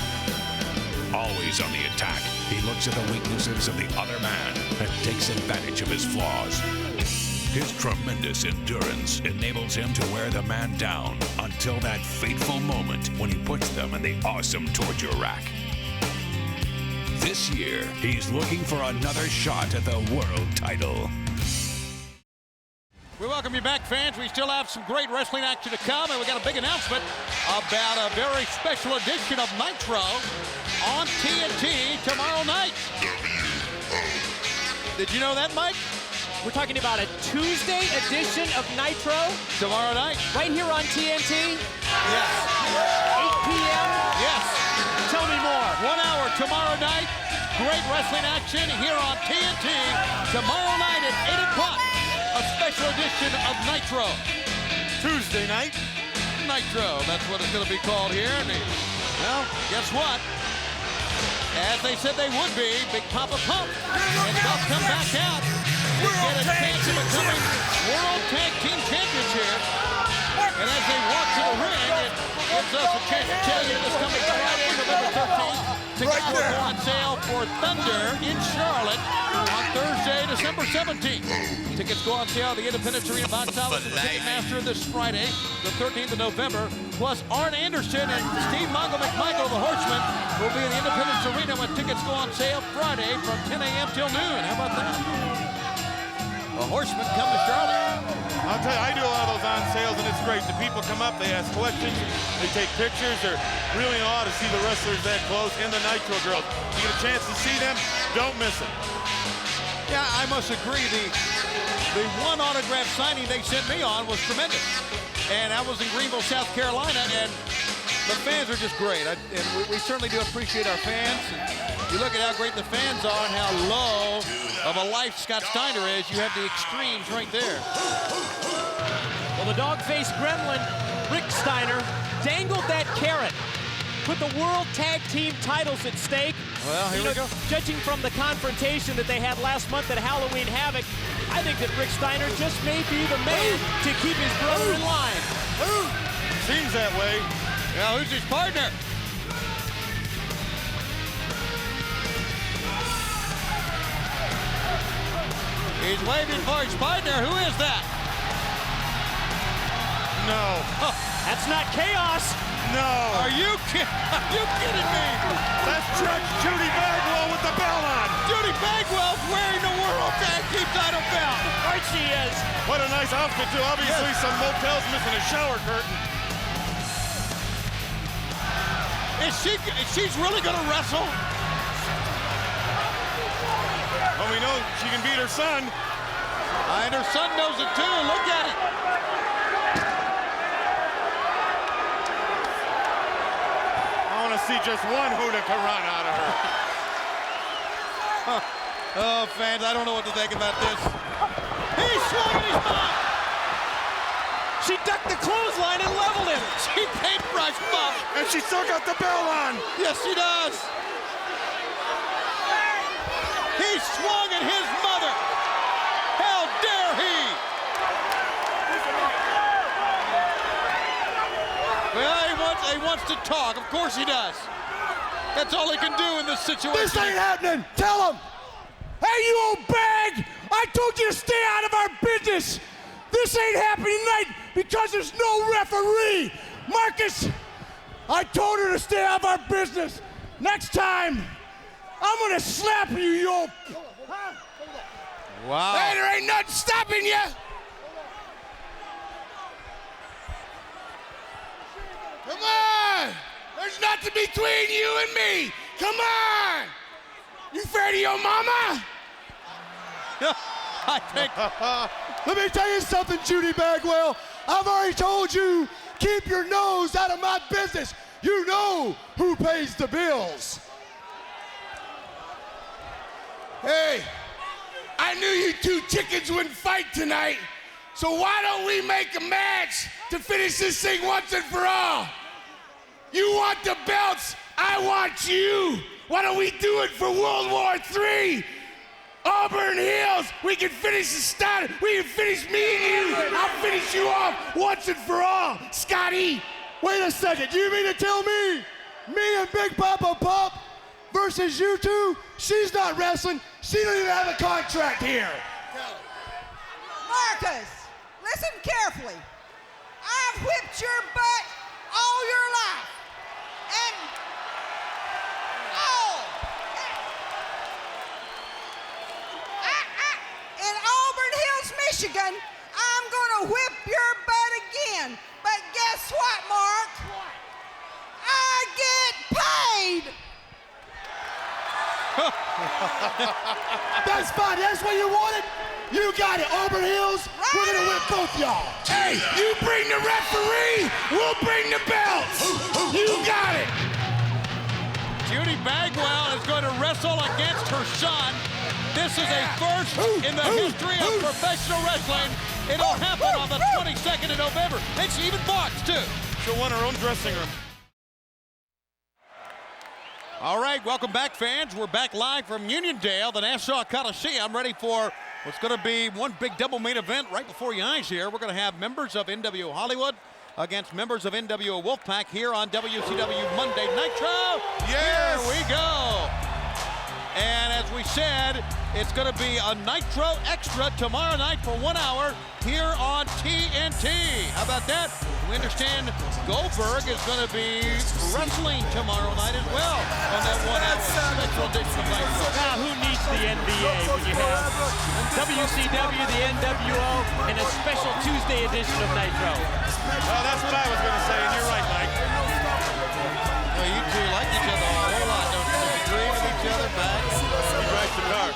Always on the attack, he looks at the weaknesses of the other man and takes advantage of his flaws. His tremendous endurance enables him to wear the man down until that fateful moment when he puts them in the awesome torture rack. This year, he's looking for another shot at the world title. We welcome you back, fans. We still have some great wrestling action to come, and we got a big announcement about a very special edition of Nitro on TNT tomorrow night. Did you know that, Mike? We're talking about a Tuesday edition of Nitro. Tomorrow night. Right here on TNT? Yes. 8 p.m.? Yes. Tell me more. 1 hour tomorrow night. Great wrestling action here on TNT. Tomorrow night at 8 o'clock. A special edition of Nitro. Tuesday night. Nitro. That's what it's going to be called here. Well, guess what? As they said they would be, Big Papa Pump and Buff come back out and get a chance of becoming World Tag Team Champions here. And as they walk to the ring, it gives us a chance to tell you this coming Friday, November 13th, tickets will go on sale for Thunder in Charlotte on Thursday, December 17th. Tickets go on sale at the Independence Arena box office and Ticketmaster this Friday, the 13th of November. Plus, Arn Anderson and Steve Mongo McMichael, the Horsemen, will be in the Independence Arena when tickets go on sale Friday from 10 a.m. till noon. How about that? The Horsemen come to Charlotte. I'll tell you, I do a lot of those on sales, and it's great. The people come up, they ask questions, they take pictures. They're really in awe to see the wrestlers that close and the Nitro girls. You get a chance to see them, don't miss it. Yeah, I must agree. The one autograph signing they sent me on was tremendous. And I was in Greenville, South Carolina, and the fans are just great. And we certainly do appreciate our fans. And you look at how great the fans are and how low of a life Scott Steiner is. You have the extremes right there. Well, the dog-faced gremlin, Rick Steiner, dangled that carrot. Put the World Tag Team titles at stake. Well, here we go. Judging from the confrontation that they had last month at Halloween Havoc, I think that Rick Steiner just may be the man to keep his brother in line. Seems that way. Now, who's his partner? He's waving for his partner. Who is that? No. Oh. That's not Chaos. No. Are you kidding me? That's Judge Judy Bagwell with the belt on. Judy Bagwell's wearing the World Tag Team title belt. Right she is. What a nice outfit, too. Obviously, some motels missing a shower curtain. She's really going to wrestle? Well, we know she can beat her son. And her son knows it, too. Look at it. I want to see just one Hurricanrana out of her. Oh, fans, I don't know what to think about this. He swung his mouth. She ducked the clothesline and leveled him. She paintbrush buff. And she still got the bell on. Yes, she does. He swung at his mother. How dare he? Well, he wants to talk. Of course he does. That's all he can do in this situation. This ain't happening. Tell him. Hey, you old bag. I told you to stay out of our business. This ain't happening tonight because there's no referee. Marcus, I told her to stay out of our business. Next time, I'm gonna slap you, you old... Wow. Hey, there ain't nothing stopping you. Come on. There's nothing between you and me. Come on. You afraid of your mama? I think... Let me tell you something, Judy Bagwell. I've already told you, keep your nose out of my business. You know who pays the bills. Hey, I knew you two chickens wouldn't fight tonight, so why don't we make a match to finish this thing once and for all? You want the belts, I want you. Why don't we do it for World War III? Auburn Hills, we can finish the start. We can finish me and you. I'll finish you off once and for all. Scotty, wait a second. You mean to tell me and Big Papa Pop versus you two? She's not wrestling. She doesn't even have a contract here. Marcus, listen carefully. I've whipped your butt all your life. And in Auburn Hills, Michigan, I'm gonna whip your butt again. But guess what, Mark? I get paid. That's fine. That's what you wanted. You got it. Auburn Hills, we're gonna whip both y'all. Hey, you bring the referee, we'll bring the belts. You got it. Judy Bagwell is going to wrestle against her son. This is a first in the history of professional wrestling. It'll happen on the 22nd of November. And she even barks, too. She'll win her own dressing room. All right, welcome back, fans. We're back live from Uniondale, the Nassau Coliseum, ready for what's going to be one big double main event right before your eyes here. We're going to have members of NWO Hollywood against members of NWO Wolfpack here on WCW Monday Nitro. Yes! Here we go. And as we said, it's going to be a Nitro Extra tomorrow night for 1 hour here on TNT. How about that? We understand Goldberg is going to be wrestling tomorrow night as well on that 1 hour special edition of Nitro. Now, who needs the NBA when you have WCW, the NWO, and a special Tuesday edition of Nitro? Well, that's what I was going to say, and you're right, Mike. Well, you two like each other a whole lot, don't you? Agree with each other back. He drives the car.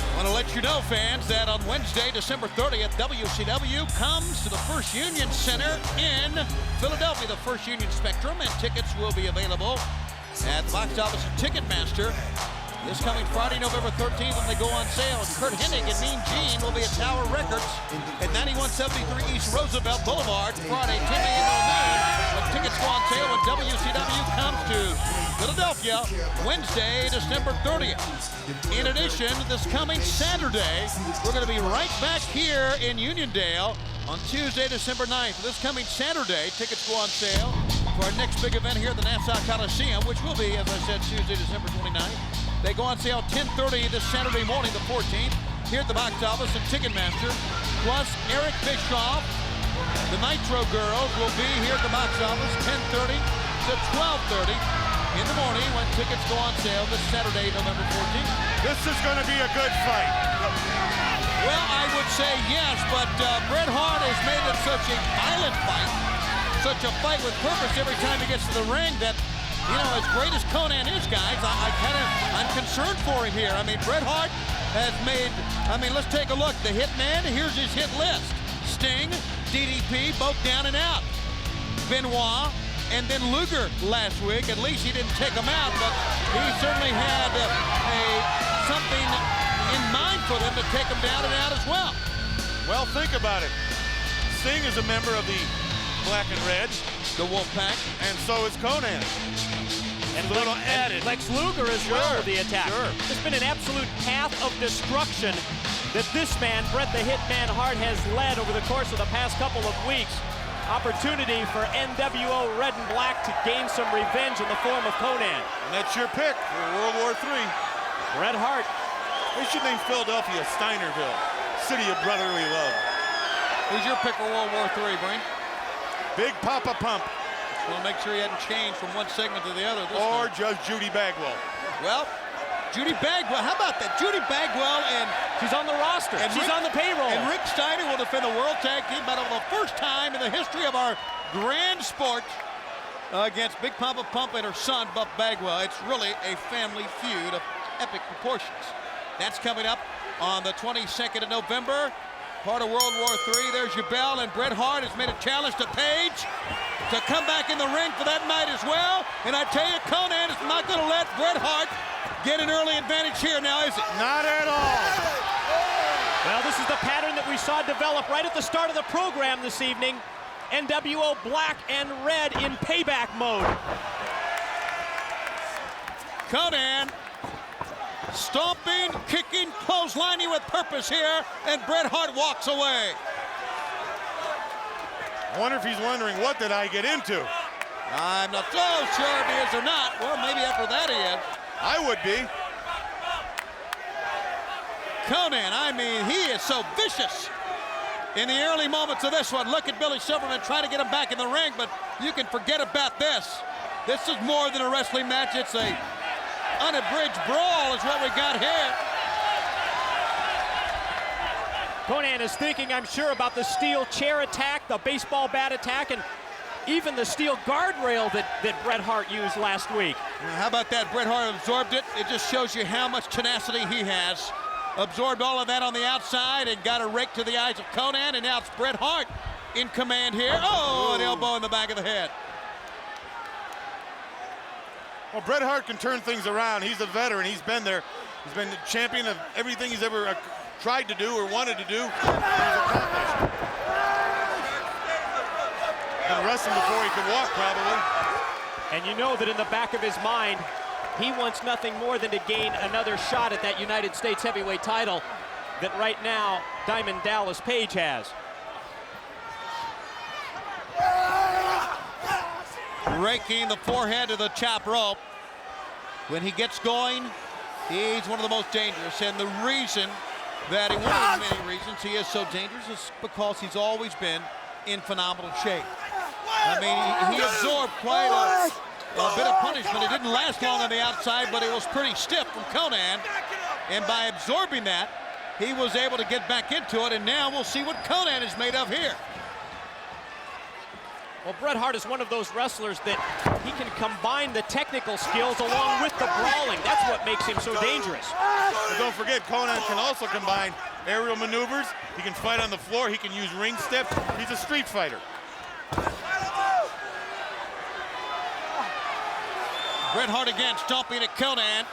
I want to let you know, fans, that on Wednesday, December 30th, WCW comes to the First Union Center in Philadelphia, the First Union Spectrum, and tickets will be available at the box office of Ticketmaster. This coming Friday, November 13th, when they go on sale. Kurt Hennig and Mean Gene will be at Tower Records at 9173 East Roosevelt Boulevard, Friday, 10 a.m. to noon. When tickets go on sale when WCW comes to Philadelphia, Wednesday, December 30th. In addition, this coming Saturday, we're going to be right back here in Uniondale on Tuesday, December 9th. This coming Saturday, tickets go on sale for our next big event here at the Nassau Coliseum, which will be, as I said, Tuesday, December 29th. They go on sale 10:30 this Saturday morning, the 14th, here at the box office and Ticketmaster. Plus, Eric Bischoff, the Nitro Girls, will be here at the box office 10:30 to 12:30 in the morning when tickets go on sale this Saturday, November 14th. This is going to be a good fight. Well, I would say yes, but Bret Hart has made it such a violent fight, such a fight with purpose every time he gets to the ring that, you know, as great as Conan is, guys, I'm concerned for him here. I mean, Bret Hart has made, let's take a look. The Hitman, here's his hit list. Sting, DDP, both down and out. Benoit, and then Luger last week. At least he didn't take him out, but he certainly had something in mind for them to take him down and out as well. Well, think about it. Sting is a member of the Black and Red, the Wolfpack, and so is Conan. And a little added. Lex Luger as well with the attack. It's been an absolute path of destruction that this man, Bret the Hitman Hart, has led over the course of the past couple of weeks. Opportunity for NWO Red and Black to gain some revenge in the form of Conan. And that's your pick for World War III. Bret Hart. They should name Philadelphia Steinerville, city of brotherly love. Who's your pick for World War III, Brain? Big Papa Pump. Just want to make sure he hadn't changed from one segment to the other. Or just Judy Bagwell. Well, Judy Bagwell, how about that? Judy Bagwell, and she's on the roster. And she's on the payroll. And Rick Steiner will defend the World Tag Team battle for the first time in the history of our grand sport against Big Papa Pump and her son, Buff Bagwell. It's really a family feud of epic proportions. That's coming up on the 22nd of November. Part of World War III. There's your bell, and Bret Hart has made a challenge to Page to come back in the ring for that night as well. And I tell you, Conan is not going to let Bret Hart get an early advantage here now, is it? Not at all. Well, this is the pattern that we saw develop right at the start of the program this evening. NWO Black and Red in payback mode. Conan stomping, kicking, clotheslining with purpose here, and Bret Hart walks away. I wonder if he's wondering, what did I get into? I'm not so sure if he is or not. Well, maybe after that he is. I would be. Conan, I mean, he is so vicious in the early moments of this one. Look at Billy Silverman trying to get him back in the ring, but you can forget about this. This is more than a wrestling match. It's a unabridged brawl is what we got here. Conan is thinking, I'm sure, about the steel chair attack, the baseball bat attack, and even the steel guardrail that Bret Hart used last week. How about that? Bret Hart absorbed it. It just shows you how much tenacity he has. Absorbed all of that on the outside and got a rake to the eyes of Conan, and now it's Bret Hart in command here. Oh, an elbow in the back of the head. Well, Bret Hart can turn things around. He's a veteran. He's been there. He's been the champion of everything he's ever tried to do or wanted to do. He's accomplished. Been wrestling before he could walk, probably. And you know that in the back of his mind, he wants nothing more than to gain another shot at that United States heavyweight title that right now Diamond Dallas Page has. Raking the forehead to the top rope. When he gets going, he's one of the most dangerous. And the reason that one of the many reasons he is so dangerous is because he's always been in phenomenal shape. I mean, he absorbed quite a bit of punishment. It didn't last long on the outside, but it was pretty stiff from Konnan. And by absorbing that, he was able to get back into it, and now we'll see what Konnan is made of here. Well, Bret Hart is one of those wrestlers that he can combine the technical skills along with the brawling. That's what makes him so dangerous. But don't forget, Konnan can also combine aerial maneuvers. He can fight on the floor. He can use ring steps. He's a street fighter. Bret Hart again stomping at Konnan.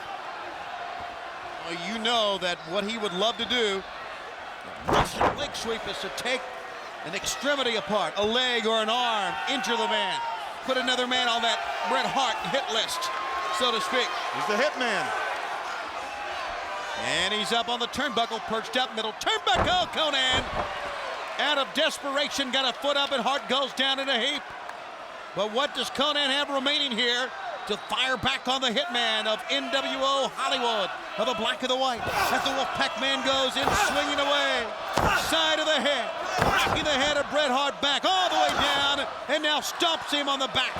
Well, you know that what he would love to do, Russian leg sweep, is to take an extremity apart, a leg or an arm, injure the man, put another man on that Bret Hart hit list, so to speak. He's the hitman. And he's up on the turnbuckle, perched up middle. Turnbuckle, Konnan, out of desperation, got a foot up, and Hart goes down in a heap. But what does Konnan have remaining here to fire back on the hitman of NWO Hollywood, of the black and the white, as the Wolfpack man goes in, swinging away, side of the head, knocking the head of Bret Hart back all the way down, and now stomps him on the back.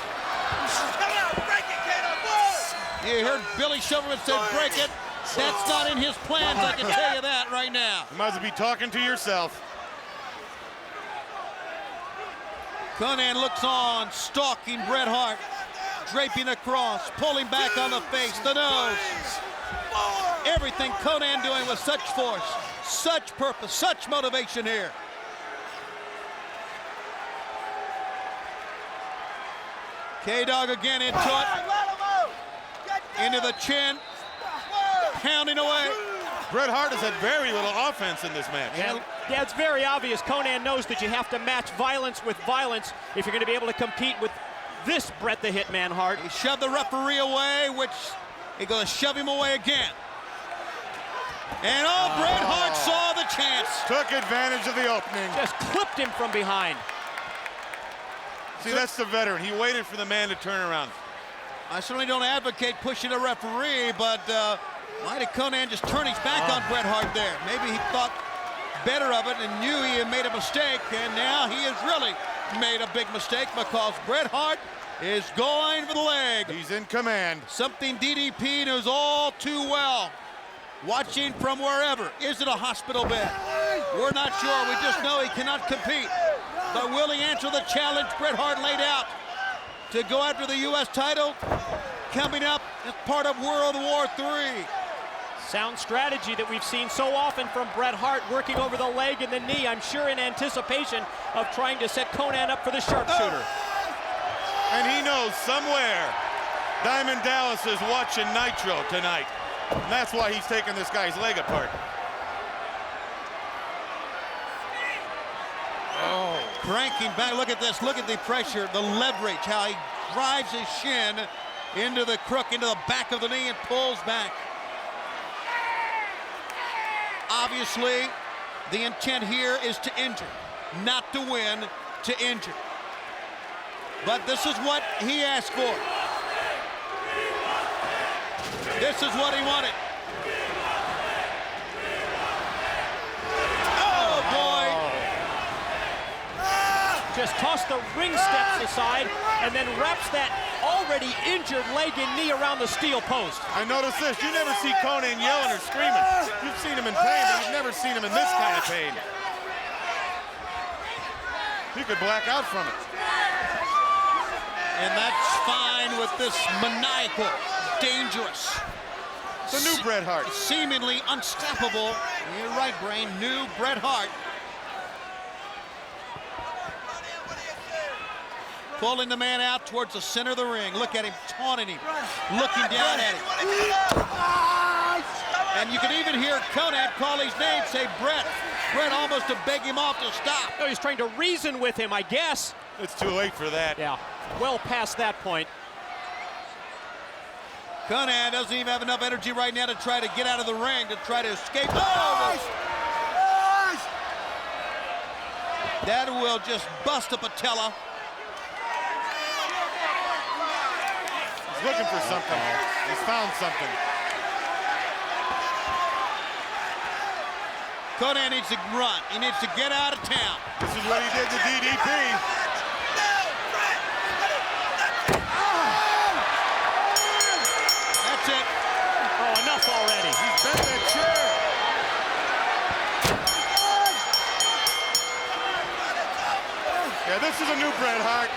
You heard Billy Silverman say, break it. That's not in his plans, I can tell you that right now. You might as well be talking to yourself. Konnan looks on, stalking Bret Hart, draping across, pulling back on the face, the nose. Everything Konnan doing with such force, such purpose, such motivation here. K-Dog again into it. Into the chin, pounding away. Bret Hart has had very little offense in this match. Yeah, it's very obvious. Konnan knows that you have to match violence with violence if you're going to be able to compete with this Bret the Hitman Hart. He shoved the referee away, which he's going to shove him away again. And Bret Hart saw the chance. Took advantage of the opening. Just clipped him from behind. See, that's the veteran. He waited for the man to turn around. I certainly don't advocate pushing a referee, but why did Konnan just turn his back on Bret Hart there? Maybe he thought better of it and knew he had made a mistake, and now he has really made a big mistake because Bret Hart is going for the leg. He's in command. Something DDP knows all too well. Watching from wherever. Is it a hospital bed? We're not sure. We just know he cannot compete. But will he answer the challenge Bret Hart laid out to go after the U.S. title coming up as part of World War III? Sound strategy that we've seen so often from Bret Hart, working over the leg and the knee, I'm sure in anticipation of trying to set Konnan up for the sharpshooter. And he knows somewhere Diamond Dallas is watching Nitro tonight. And that's why he's taking this guy's leg apart. Cranking back, look at this, look at the pressure, the leverage, how he drives his shin into the crook, into the back of the knee and pulls back. Obviously, the intent here is to injure, not to win, to injure. But this is what he asked for. This is what he wanted. Oh, boy. Just tossed the ring steps aside and then wraps that already injured leg and knee around the steel post. I noticed this. You never see Konnan yelling or screaming. You've seen him in pain, but you've never seen him in this kind of pain. He could black out from it. And that's fine with this maniacal, dangerous, the new Bret Hart, seemingly unstoppable, you're right, Brain, new Bret Hart. Pulling the man out towards the center of the ring. Look at him, taunting him, looking down at him. And you can even hear Konnan call his name, say Bret. Bret almost to beg him off to stop. Oh, he's trying to reason with him, I guess. It's too late for that. Yeah, well past that point. Konnan doesn't even have enough energy right now to try to get out of the ring, to try to escape. Oh! That will just bust a patella. He's looking for something. He's found something. Konnan needs to run. He needs to get out of town. This is what he did to DDP. That's it. Oh, enough already. He's bent that chair. Yeah, this is a new Bret Hart.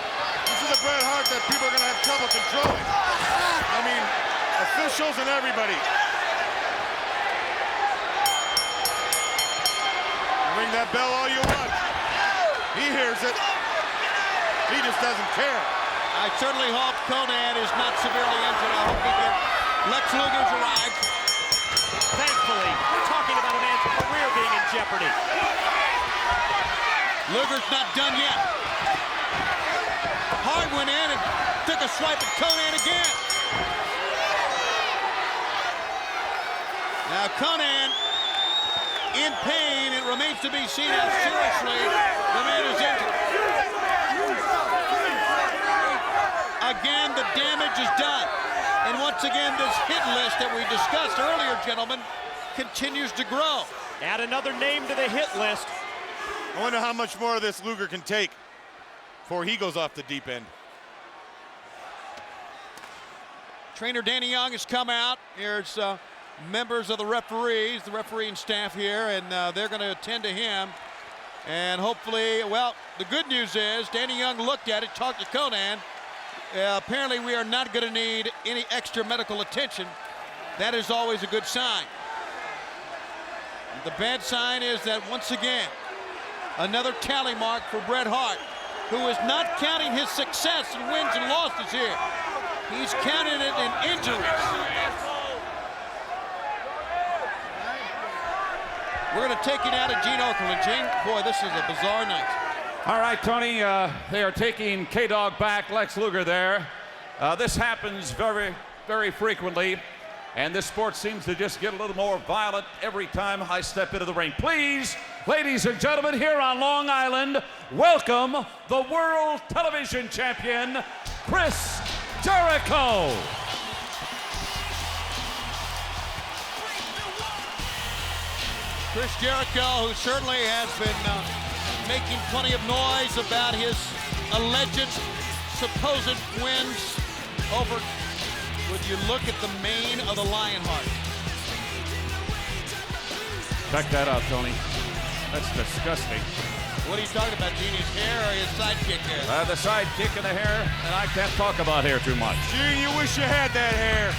This is a Bret Hart that people are going to have trouble controlling. I mean, officials and everybody. Ring that bell all you want. He hears it. He just doesn't care. I certainly hope Konnan is not severely injured. I hope he can. Lex Luger's arrived. Thankfully, we're talking about a man's career being in jeopardy. Luger's not done yet. Hart went in and took a swipe at Konnan again. Now Konnan in pain. It remains to be seen how seriously the man is injured. Again, the damage is done. And once again, this hit list that we discussed earlier, gentlemen, continues to grow. Add another name to the hit list. I wonder how much more of this Luger can take before he goes off the deep end. Trainer Danny Young has come out. Here's members of the refereeing staff here, and they're going to attend to him. And hopefully, well, the good news is Danny Young looked at it, talked to Konnan. Apparently, we are not going to need any extra medical attention. That is always a good sign. The bad sign is that, once again, another tally mark for Bret Hart, who is not counting his success in wins and losses here. He's counting it in injuries. We're going to take it out of Gene Okerlund. Gene, boy, this is a bizarre night. All right, Tony, they are taking K-Dog back, Lex Luger there. This happens very, very frequently, and this sport seems to just get a little more violent every time I step into the ring. Please, ladies and gentlemen, here on Long Island, welcome the World Television Champion, Chris Jericho. Chris Jericho, who certainly has been making plenty of noise about his alleged supposed wins over, would you look at the mane of the Lionheart? Check that out, Tony. That's disgusting. What are you talking about, Gene? His hair or his sidekick hair? The sidekick and the hair, and I can't talk about hair too much. Gene, you wish you had that hair.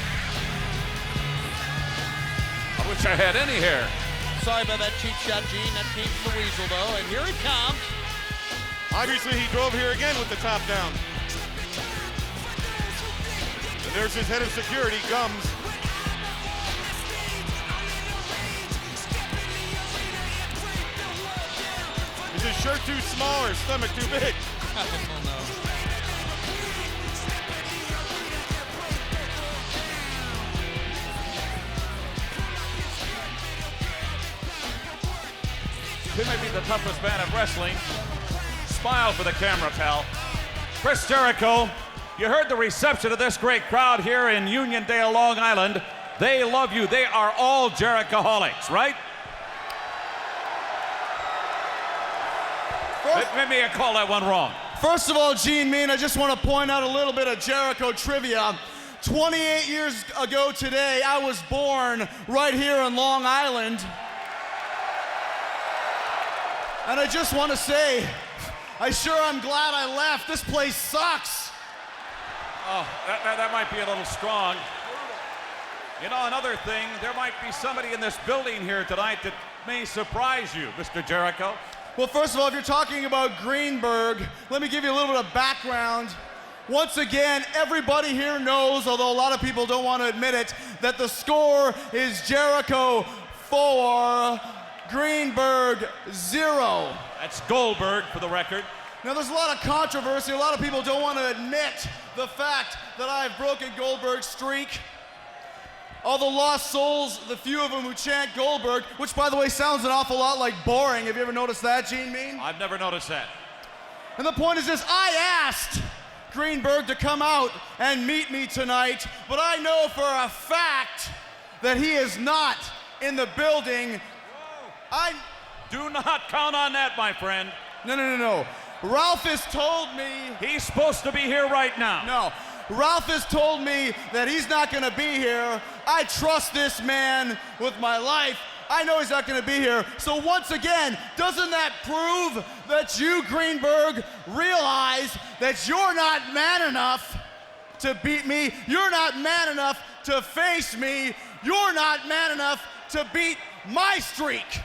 I wish I had any hair. Sorry about that cheap shot, Gene. That came from the Weasel, though. And here he comes. Obviously, he drove here again with the top down. And there's his head of security, Gums. Is his shirt too small or his stomach too big? I don't know. He may be the toughest man of wrestling. Smile for the camera, pal. Chris Jericho, you heard the reception of this great crowd here in Uniondale, Long Island. They love you. They are all Jerichoholics, right? Maybe I call that one wrong. First of all, Gene Mean, I just want to point out a little bit of Jericho trivia. 28 years ago today, I was born right here in Long Island. And I just want to say, I'm glad I left. This place sucks. Oh, that might be a little strong. You know, another thing, there might be somebody in this building here tonight that may surprise you, Mr. Jericho. Well, first of all, if you're talking about Greenberg, let me give you a little bit of background. Once again, everybody here knows, although a lot of people don't want to admit it, that the score is Jericho 4, Greenberg 0. That's Goldberg, for the record. Now, there's a lot of controversy. A lot of people don't want to admit the fact that I've broken Goldberg's streak. All the lost souls, the few of them who chant Goldberg, which, by the way, sounds an awful lot like boring. Have you ever noticed that, Gene Mean? I've never noticed that. And the point is this, I asked Greenberg to come out and meet me tonight, but I know for a fact that he is not in the building. I do not count on that, my friend. No. Ralph has told me he's supposed to be here right now. No. Ralph has told me that he's not going to be here. I trust this man with my life. I know he's not going to be here. So once again, doesn't that prove that you, Greenberg, realize that you're not man enough to beat me? You're not man enough to face me. You're not man enough to beat my streak.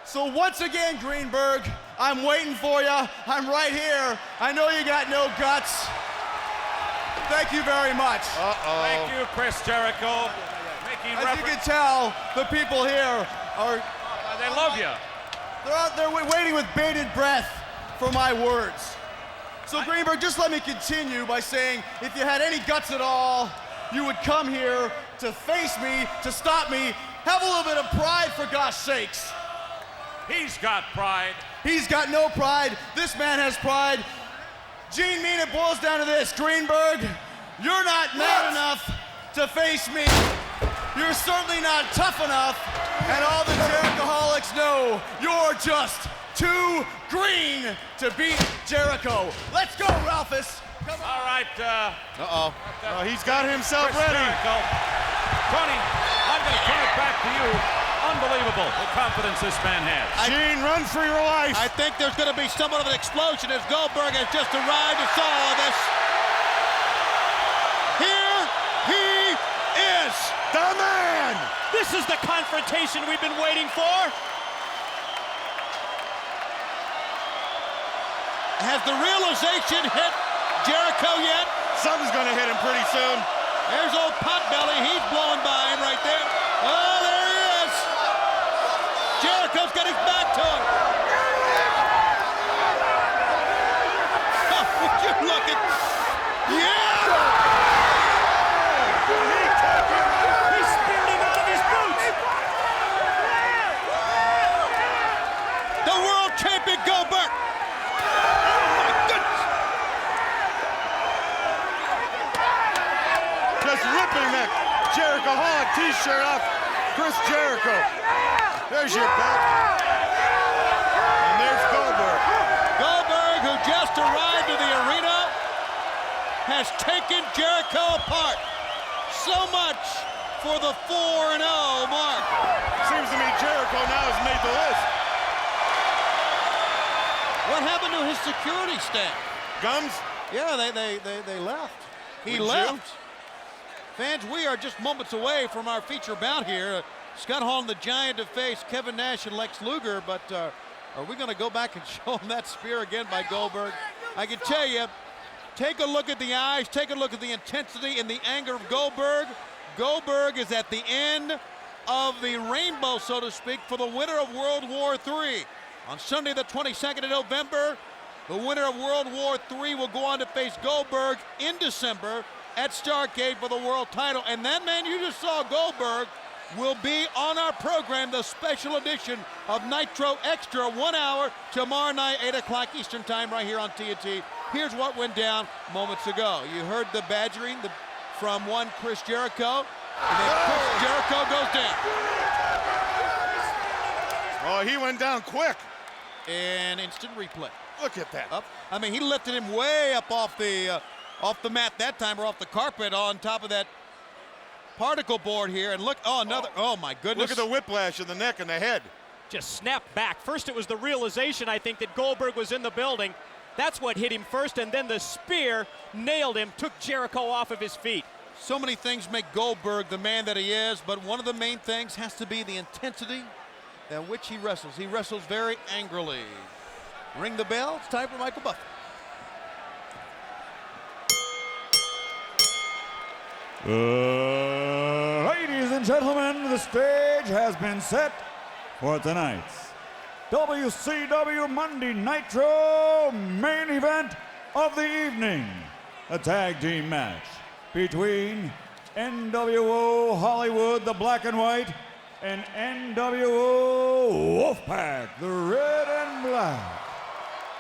So once again, Greenberg, I'm waiting for you. I'm right here. I know you got no guts. Thank you very much. Thank you, Chris Jericho. As you can tell, the people here are... they love you. They're waiting with bated breath for my words. So Greenberg, just let me continue by saying, if you had any guts at all, you would come here to face me, to stop me. Have a little bit of pride, for gosh sakes. He's got pride. He's got no pride. This man has pride. Gene Mean, it boils down to this. Greenberg, you're not man enough to face me. You're certainly not tough enough. And all the Jerichoholics know you're just too green to beat Jericho. Let's go, Ralphus. Come on. All right. He's got himself Chris ready. Jericho. Tony, I'm going to turn it back to you. Unbelievable the confidence this man has. Gene, run for your life. I think there's going to be somewhat of an explosion as Goldberg has just arrived and saw all this. Here he is. The man. This is the confrontation we've been waiting for. Has the realization hit Jericho yet? Something's going to hit him pretty soon. There's old Potbelly. He's blowing by him right there. Oh, there he is. Jericho's got his back to him. Oh, would you look at... Yeah! He's spinning out of his boots. The world champion Goldberg. Oh, my goodness. Just ripping that Jerichoholic t-shirt off Chris Jericho. There's your belt. And there's Goldberg. Goldberg, who just arrived to the arena, has taken Jericho apart. So much for the 4-0 mark. Seems to me Jericho now has made the list. What happened to his security staff? Gums? Yeah, they left. He left. Fans, we are just moments away from our feature bout here. Scott Hall and the Giant to face Kevin Nash and Lex Luger, but are we going to go back and show him that spear again by Goldberg? I can tell you, take a look at the eyes, take a look at the intensity and the anger of Goldberg. Goldberg is at the end of the rainbow, so to speak, for the winner of World War III. On Sunday, the 22nd of November, the winner of World War III will go on to face Goldberg in December at Starrcade for the world title. And that man you just saw, Goldberg, will be on our program, the special edition of Nitro Extra, 1 hour, tomorrow night, 8 o'clock Eastern time, right here on TNT. Here's what went down moments ago. You heard the badgering from one Chris Jericho, and then Chris Jericho goes down. Oh, he went down quick. And instant replay. Look at that. Up. I mean, he lifted him way up off the mat that time, or off the carpet on top of that particle board here. And look, oh my goodness. Look at the whiplash in the neck and the head. Just snapped back. First it was the realization, I think, that Goldberg was in the building. That's what hit him first, and then the spear nailed him, took Jericho off of his feet. So many things make Goldberg the man that he is, but one of the main things has to be the intensity at which he wrestles. He wrestles very angrily. Ring the bell. It's time for Michael Buffer. Ladies and gentlemen, the stage has been set for tonight's WCW Monday Nitro main event of the evening. A tag team match between NWO Hollywood, the black and white, and NWO Wolfpack, the red and black.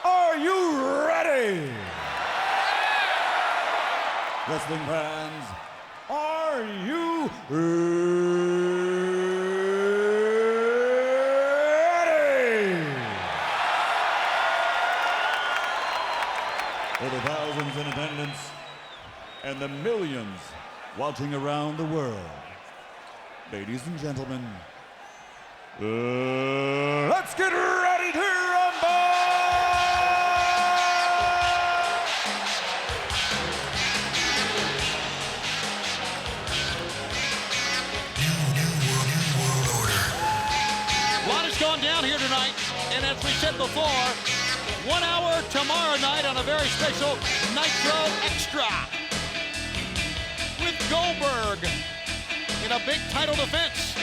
Are Are you ready? Wrestling fans, are you ready? For the thousands in attendance and the millions watching around the world, ladies and gentlemen, let's get ready to rumble! A lot has gone down here tonight, and as we said before, 1 hour tomorrow night on a very special Nitro Extra with Goldberg in a big title defense.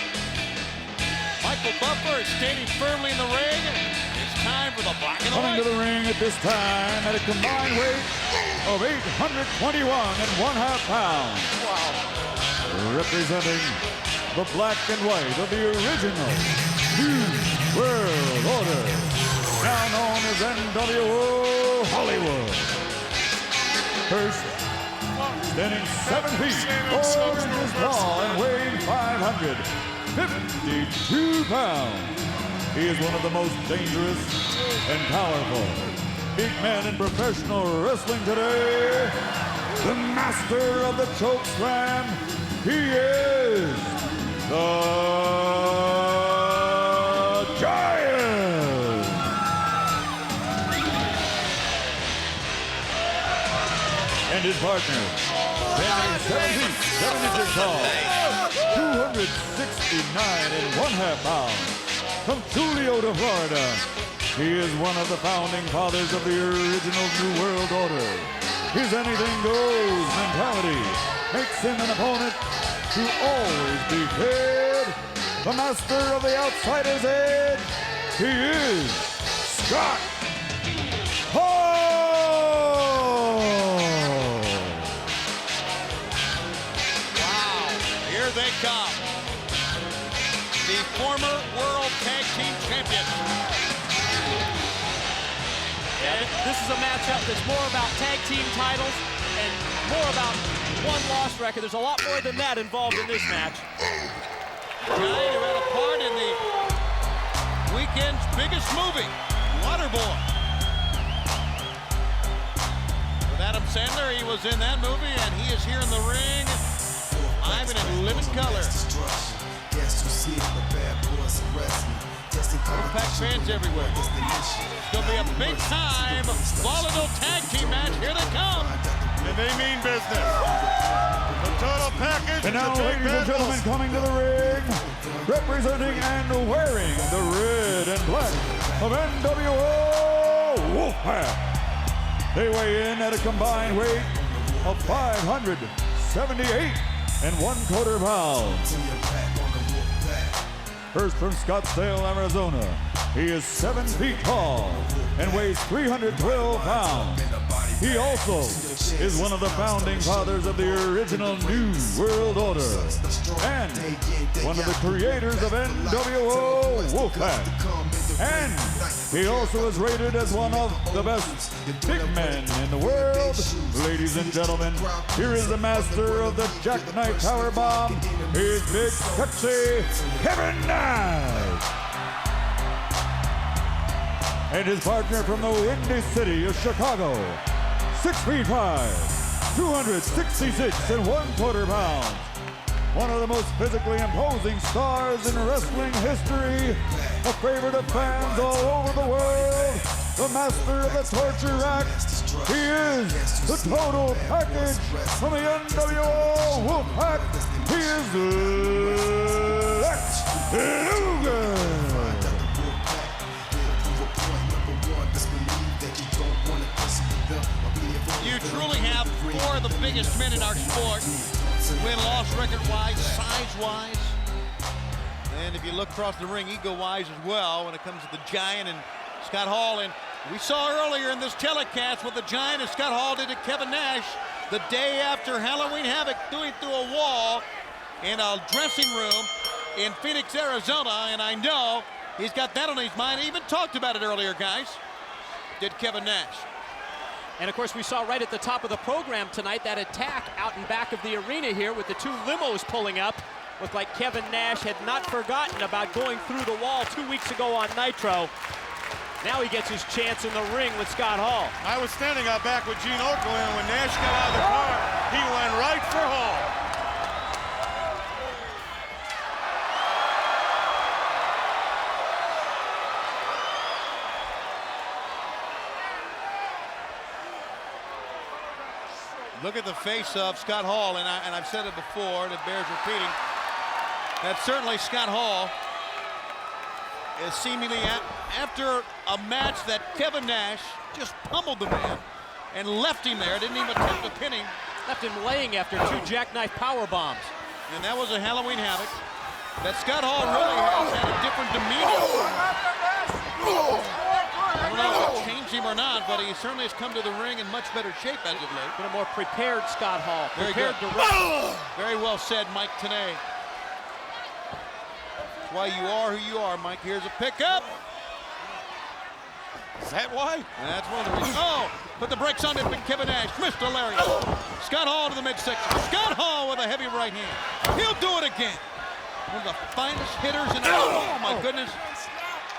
Michael Buffer is standing firmly in the ring. It's time for the black and the Coming white. to the ring at this time at a combined weight of 821.5 pounds. Wow. Representing the black and white of the original New World Order, now known as NWO Hollywood. First, standing 7 feet, 4 inches tall and weighing 552 pounds. He is one of the most dangerous and powerful big men in professional wrestling today. The master of the choke slam. He is the Giant. And his partner, standing 7 feet, 7 inches tall, 269.5 pounds. From Tulio, Florida, he is one of the founding fathers of the original New World Order. His anything goes mentality makes him an opponent to always be feared. The master of the outsider's edge, he is Scott Hall. Wow, here they come. The former World Tag Team Champions. And this is a matchup that's more about tag team titles and more about one-loss record. There's a lot more than that involved in this match. Giant who had a part in the weekend's biggest movie, Waterboy. With Adam Sandler, he was in that movie, and he is here in the ring, live and in living color. Wolfpack fans everywhere. It's going to be a big-time, volatile tag team match. Here they come. And they mean business. The total package. And now, ladies and gentlemen, coming to the ring, representing and wearing the red and black of NWO Wolfpack. They weigh in at a combined weight of 578.25 pounds. First from Scottsdale, Arizona, he is 7 feet tall and weighs 312 pounds. He also is one of the founding fathers of the original New World Order and one of the creators of NWO Wolfpack. And he also is rated as one of the best big men in the world. Ladies and gentlemen, here is the master of the Jackknife Powerbomb. He's big, sexy Kevin Nash. And his partner from the Windy City of Chicago, 6 feet 5, 266.25 pounds. One of the most physically imposing stars in wrestling history, a favorite of fans all over the world, the master of the torture rack. He is the total package from the NWO Wolfpack. He is Lex Luger. You truly have 4 of the biggest men in our sport, win-loss record-wise, size-wise, and if you look across the ring, ego-wise as well, when it comes to the Giant and Scott Hall. And we saw earlier in this telecast what the Giant and Scott Hall did to Kevin Nash the day after Halloween Havoc doing through a wall in a dressing room in Phoenix, Arizona, and I know he's got that on his mind. He even talked about it earlier, guys. did Kevin Nash. And of course, we saw right at the top of the program tonight that attack out in back of the arena here with the two limos pulling up. Looked like Kevin Nash had not forgotten about going through the wall 2 weeks ago on Nitro. Now he gets his chance in the ring with Scott Hall. I was standing out back with Gene Okerlund, and when Nash got out of the car, he went right for Hall. Look at the face of Scott Hall, and I've said it before, and it bears repeating. That certainly Scott Hall is seemingly after a match that Kevin Nash just pummeled the man and left him there, didn't even attempt to pin him. Left him laying after two jackknife power bombs. And that was a Halloween Havoc. That Scott Hall really has had a different demeanor. I don't know if it changed him or not, but he certainly has come to the ring in much better shape as of late. Been a more prepared Scott Hall. Very Prepared good. to wrestle. Very well said, Mike Tenay. That's why you are who you are, Mike. Here's a pickup. Is that why? That's one of the reasons. Oh, put the brakes on it, Kevin Nash. Missed a lariat. Scott Hall to the midsection. Scott Hall with a heavy right hand. He'll do it again. One of the finest hitters in the world. Oh, my goodness.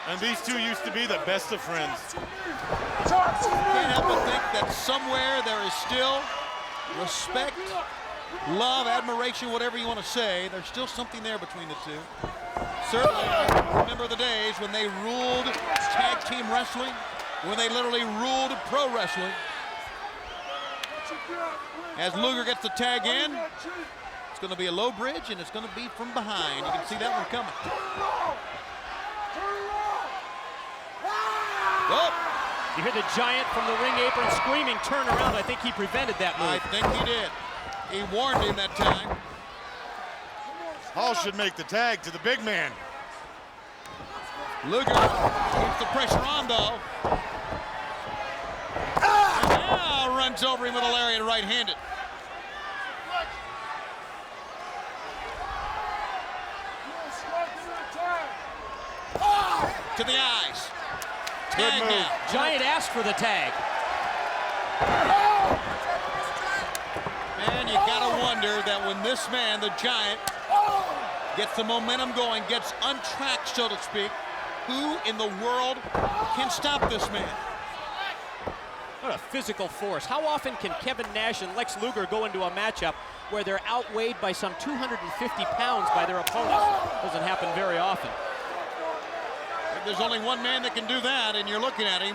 And these two used to be the best of friends. Can't help but think that somewhere there is still respect, love, admiration, whatever you want to say. There's still something there between the two. Certainly, I remember the days when they ruled tag team wrestling, when they literally ruled pro wrestling. As Luger gets the tag in, it's going to be a low bridge, and it's going to be from behind. You can see that one coming. Oh. You hear the Giant from the ring apron screaming, turn around. I think he prevented that move. I think he did. He warned him that time. Hall should make the tag to the big man. Luger keeps the pressure on, though. And now runs over him with a lariat right-handed. To the eyes. Tag now. Giant asked for the tag. Man, you gotta wonder that when this man, the Giant, gets the momentum going, gets untracked, so to speak, who in the world can stop this man? What a physical force. How often can Kevin Nash and Lex Luger go into a matchup where they're outweighed by some 250 pounds by their opponents? Doesn't happen very often. There's only one man that can do that, and you're looking at him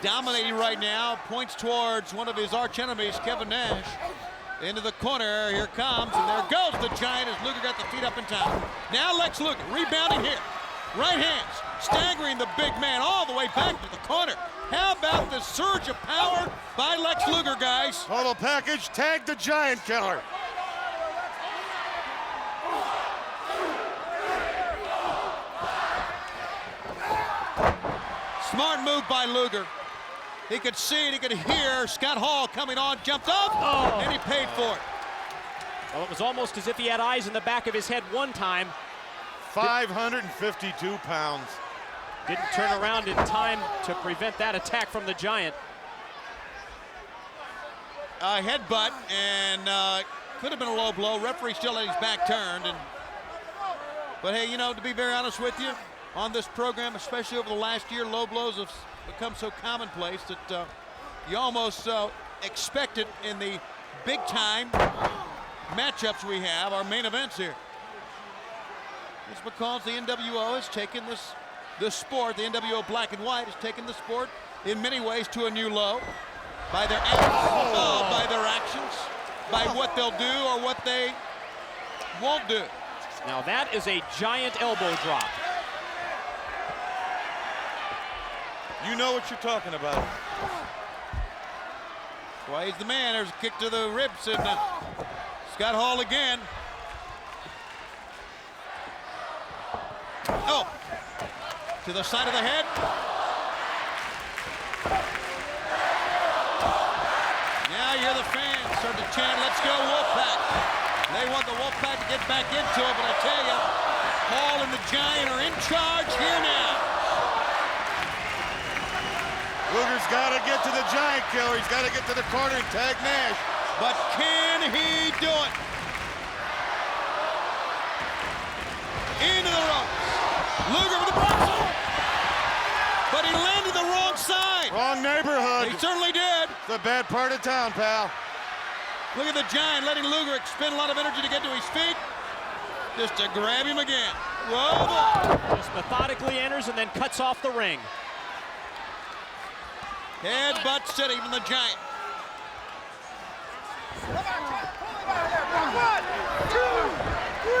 dominating right now. Points towards one of his arch enemies, Kevin Nash. Into the corner, here comes, and there goes the Giant as Luger got the feet up in time. Now Lex Luger rebounding here. Right hands, staggering the big man all the way back to the corner. How about the surge of power by Lex Luger, guys? Total package, tag the Giant Killer. Smart move by Luger. He could see it, he could hear Scott Hall coming on, jumped up, and he paid for it. Well, it was almost as if he had eyes in the back of his head one time. 552 pounds. Didn't turn around in time to prevent that attack from the Giant. Headbutt, and could have been a low blow. Referee still had his back turned. But hey, you know, to be very honest with you, on this program, especially over the last year, low blows have become so commonplace that you almost expect it in the big-time matchups we have, our main events here. It's because the NWO has taken this sport, the NWO Black and White has taken the sport in many ways to a new low by their actions, by what they'll do or what they won't do. Now that is a Giant elbow drop. You know what you're talking about. Well, he's the man. There's a kick to the ribs, and Scott Hall again. Oh, to the side of the head. Now you hear the fans start to chant, "Let's go Wolfpack." They want the Wolfpack to get back into it, but I tell you, Hall and the Giant are in charge here now. Luger Luger's got to get to the Giant Killer. He's got to get to the corner and tag Nash. But can he do it? Into the ropes. Luger with the Bronx. But he landed the wrong side. Wrong neighborhood. He certainly did. It's a bad part of town, pal. Look at the Giant letting Luger expend a lot of energy to get to his feet. Just to grab him again. Whoa! Just methodically enters and then cuts off the ring. Headbutt city from the Giant. 1, 2, 3,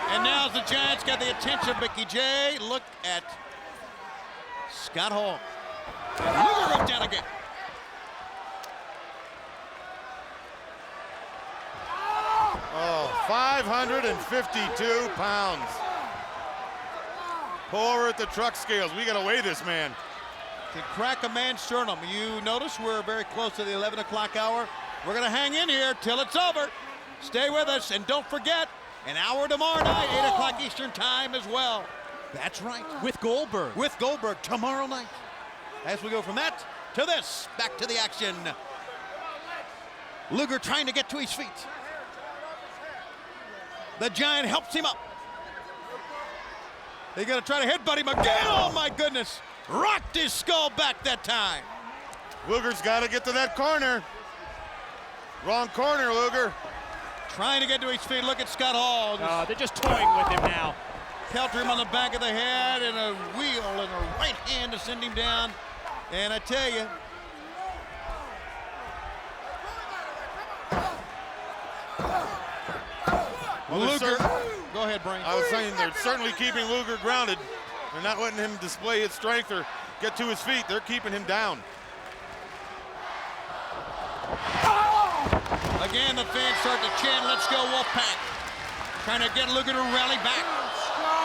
4. And now as the Giants got the attention of Mickey J, look at Scott Hall. Luger goes down again. Oh, 552 pounds. Pull over at the truck scales. We got to weigh this man. Can crack a man's sternum. You notice we're very close to the 11 o'clock hour. We're going to hang in here till it's over. Stay with us, and don't forget, an hour tomorrow night, 8 o'clock Eastern time as well. That's right. With Goldberg. With Goldberg tomorrow night. As we go from that to this, back to the action. Luger trying to get to his feet. The Giant helps him up. They're going to try to headbutt him again. Oh, my goodness. Rocked his skull back that time. Luger's got to get to that corner. Wrong corner, Luger. Trying to get to his feet. Look at Scott Hall. They're just toying with him now. Pelter him on the back of the head and a wheel in a right hand to send him down. And I tell you, Luger. Go ahead, Brain. I was saying they're certainly keeping Luger grounded. They're not letting him display his strength or get to his feet. They're keeping him down. Again, the fans start to chant, "Let's go Wolfpack." Trying to get Luger to rally back.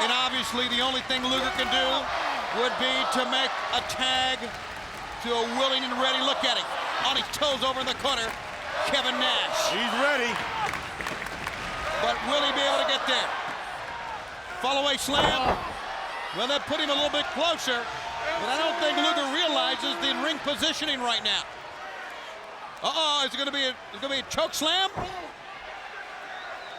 And obviously the only thing Luger can do would be to make a tag to a willing and ready. Look at him. On his toes over in the corner, Kevin Nash. He's ready. But will he be able to get there? Follow-away slam. Well, that put him a little bit closer. But I don't think Luger realizes the ring positioning right now. Uh-oh, is it going to be a choke slam?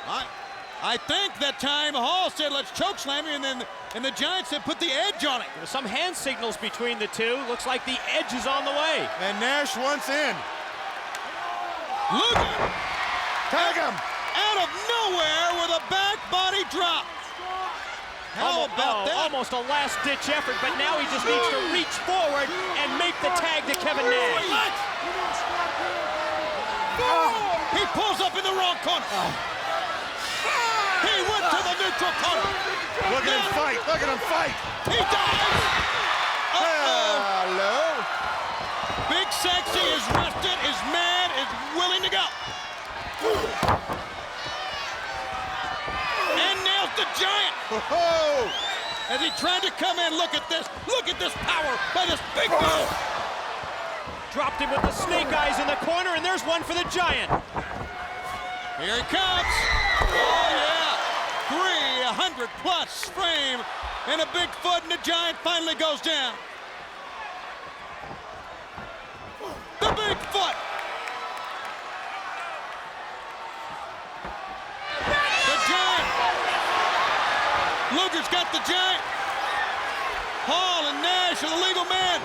I think that time Hall said, "Let's choke slam him," and the Giants said, "Put the edge on it." There's some hand signals between the two. Looks like the edge is on the way. And Nash wants in. Luger! Tag him! Out of nowhere with a back body drop. How about that? Almost a last-ditch effort, but now he just needs to reach forward and make the tag to Kevin Nash. He pulls up in the wrong corner. He went to the neutral corner. Look at him fight. Look at him fight. He dies. Hello. Big Sexy is rested, is mad, is willing to go. And nails the Giant. Whoa. As he tried to come in, look at this. Look at this power by this big move. Dropped him with the snake eyes in the corner, and there's one for the Giant. Here he comes. Oh, yeah. 300-plus frame and a big foot, and the Giant finally goes down. The big foot. The Giant. Luger's got the Giant. Hall and Nash are the legal man.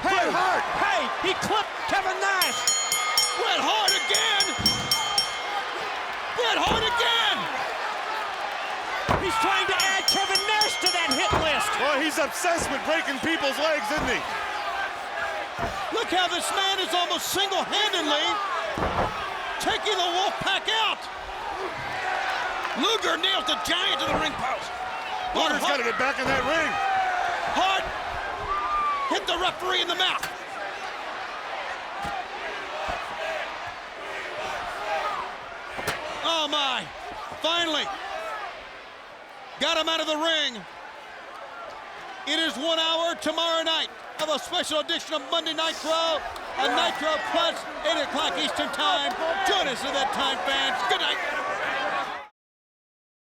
Hey, hey, he clipped Kevin Nash. Bret Hart again. Bret Hart again. He's trying to add Kevin Nash to that hit list. Well, he's obsessed with breaking people's legs, isn't he? Look how this man is almost single-handedly taking the Wolfpack out. Luger nails the Giant to the ring post. Luger's got to get back in that ring. Hart hit the referee in the mouth. Oh my, finally. Got him out of the ring. It is 1 hour tomorrow night of a special edition of Monday Nitro, a Nitro Plus, 8 o'clock Eastern time. Join us at that time, fans. Good night.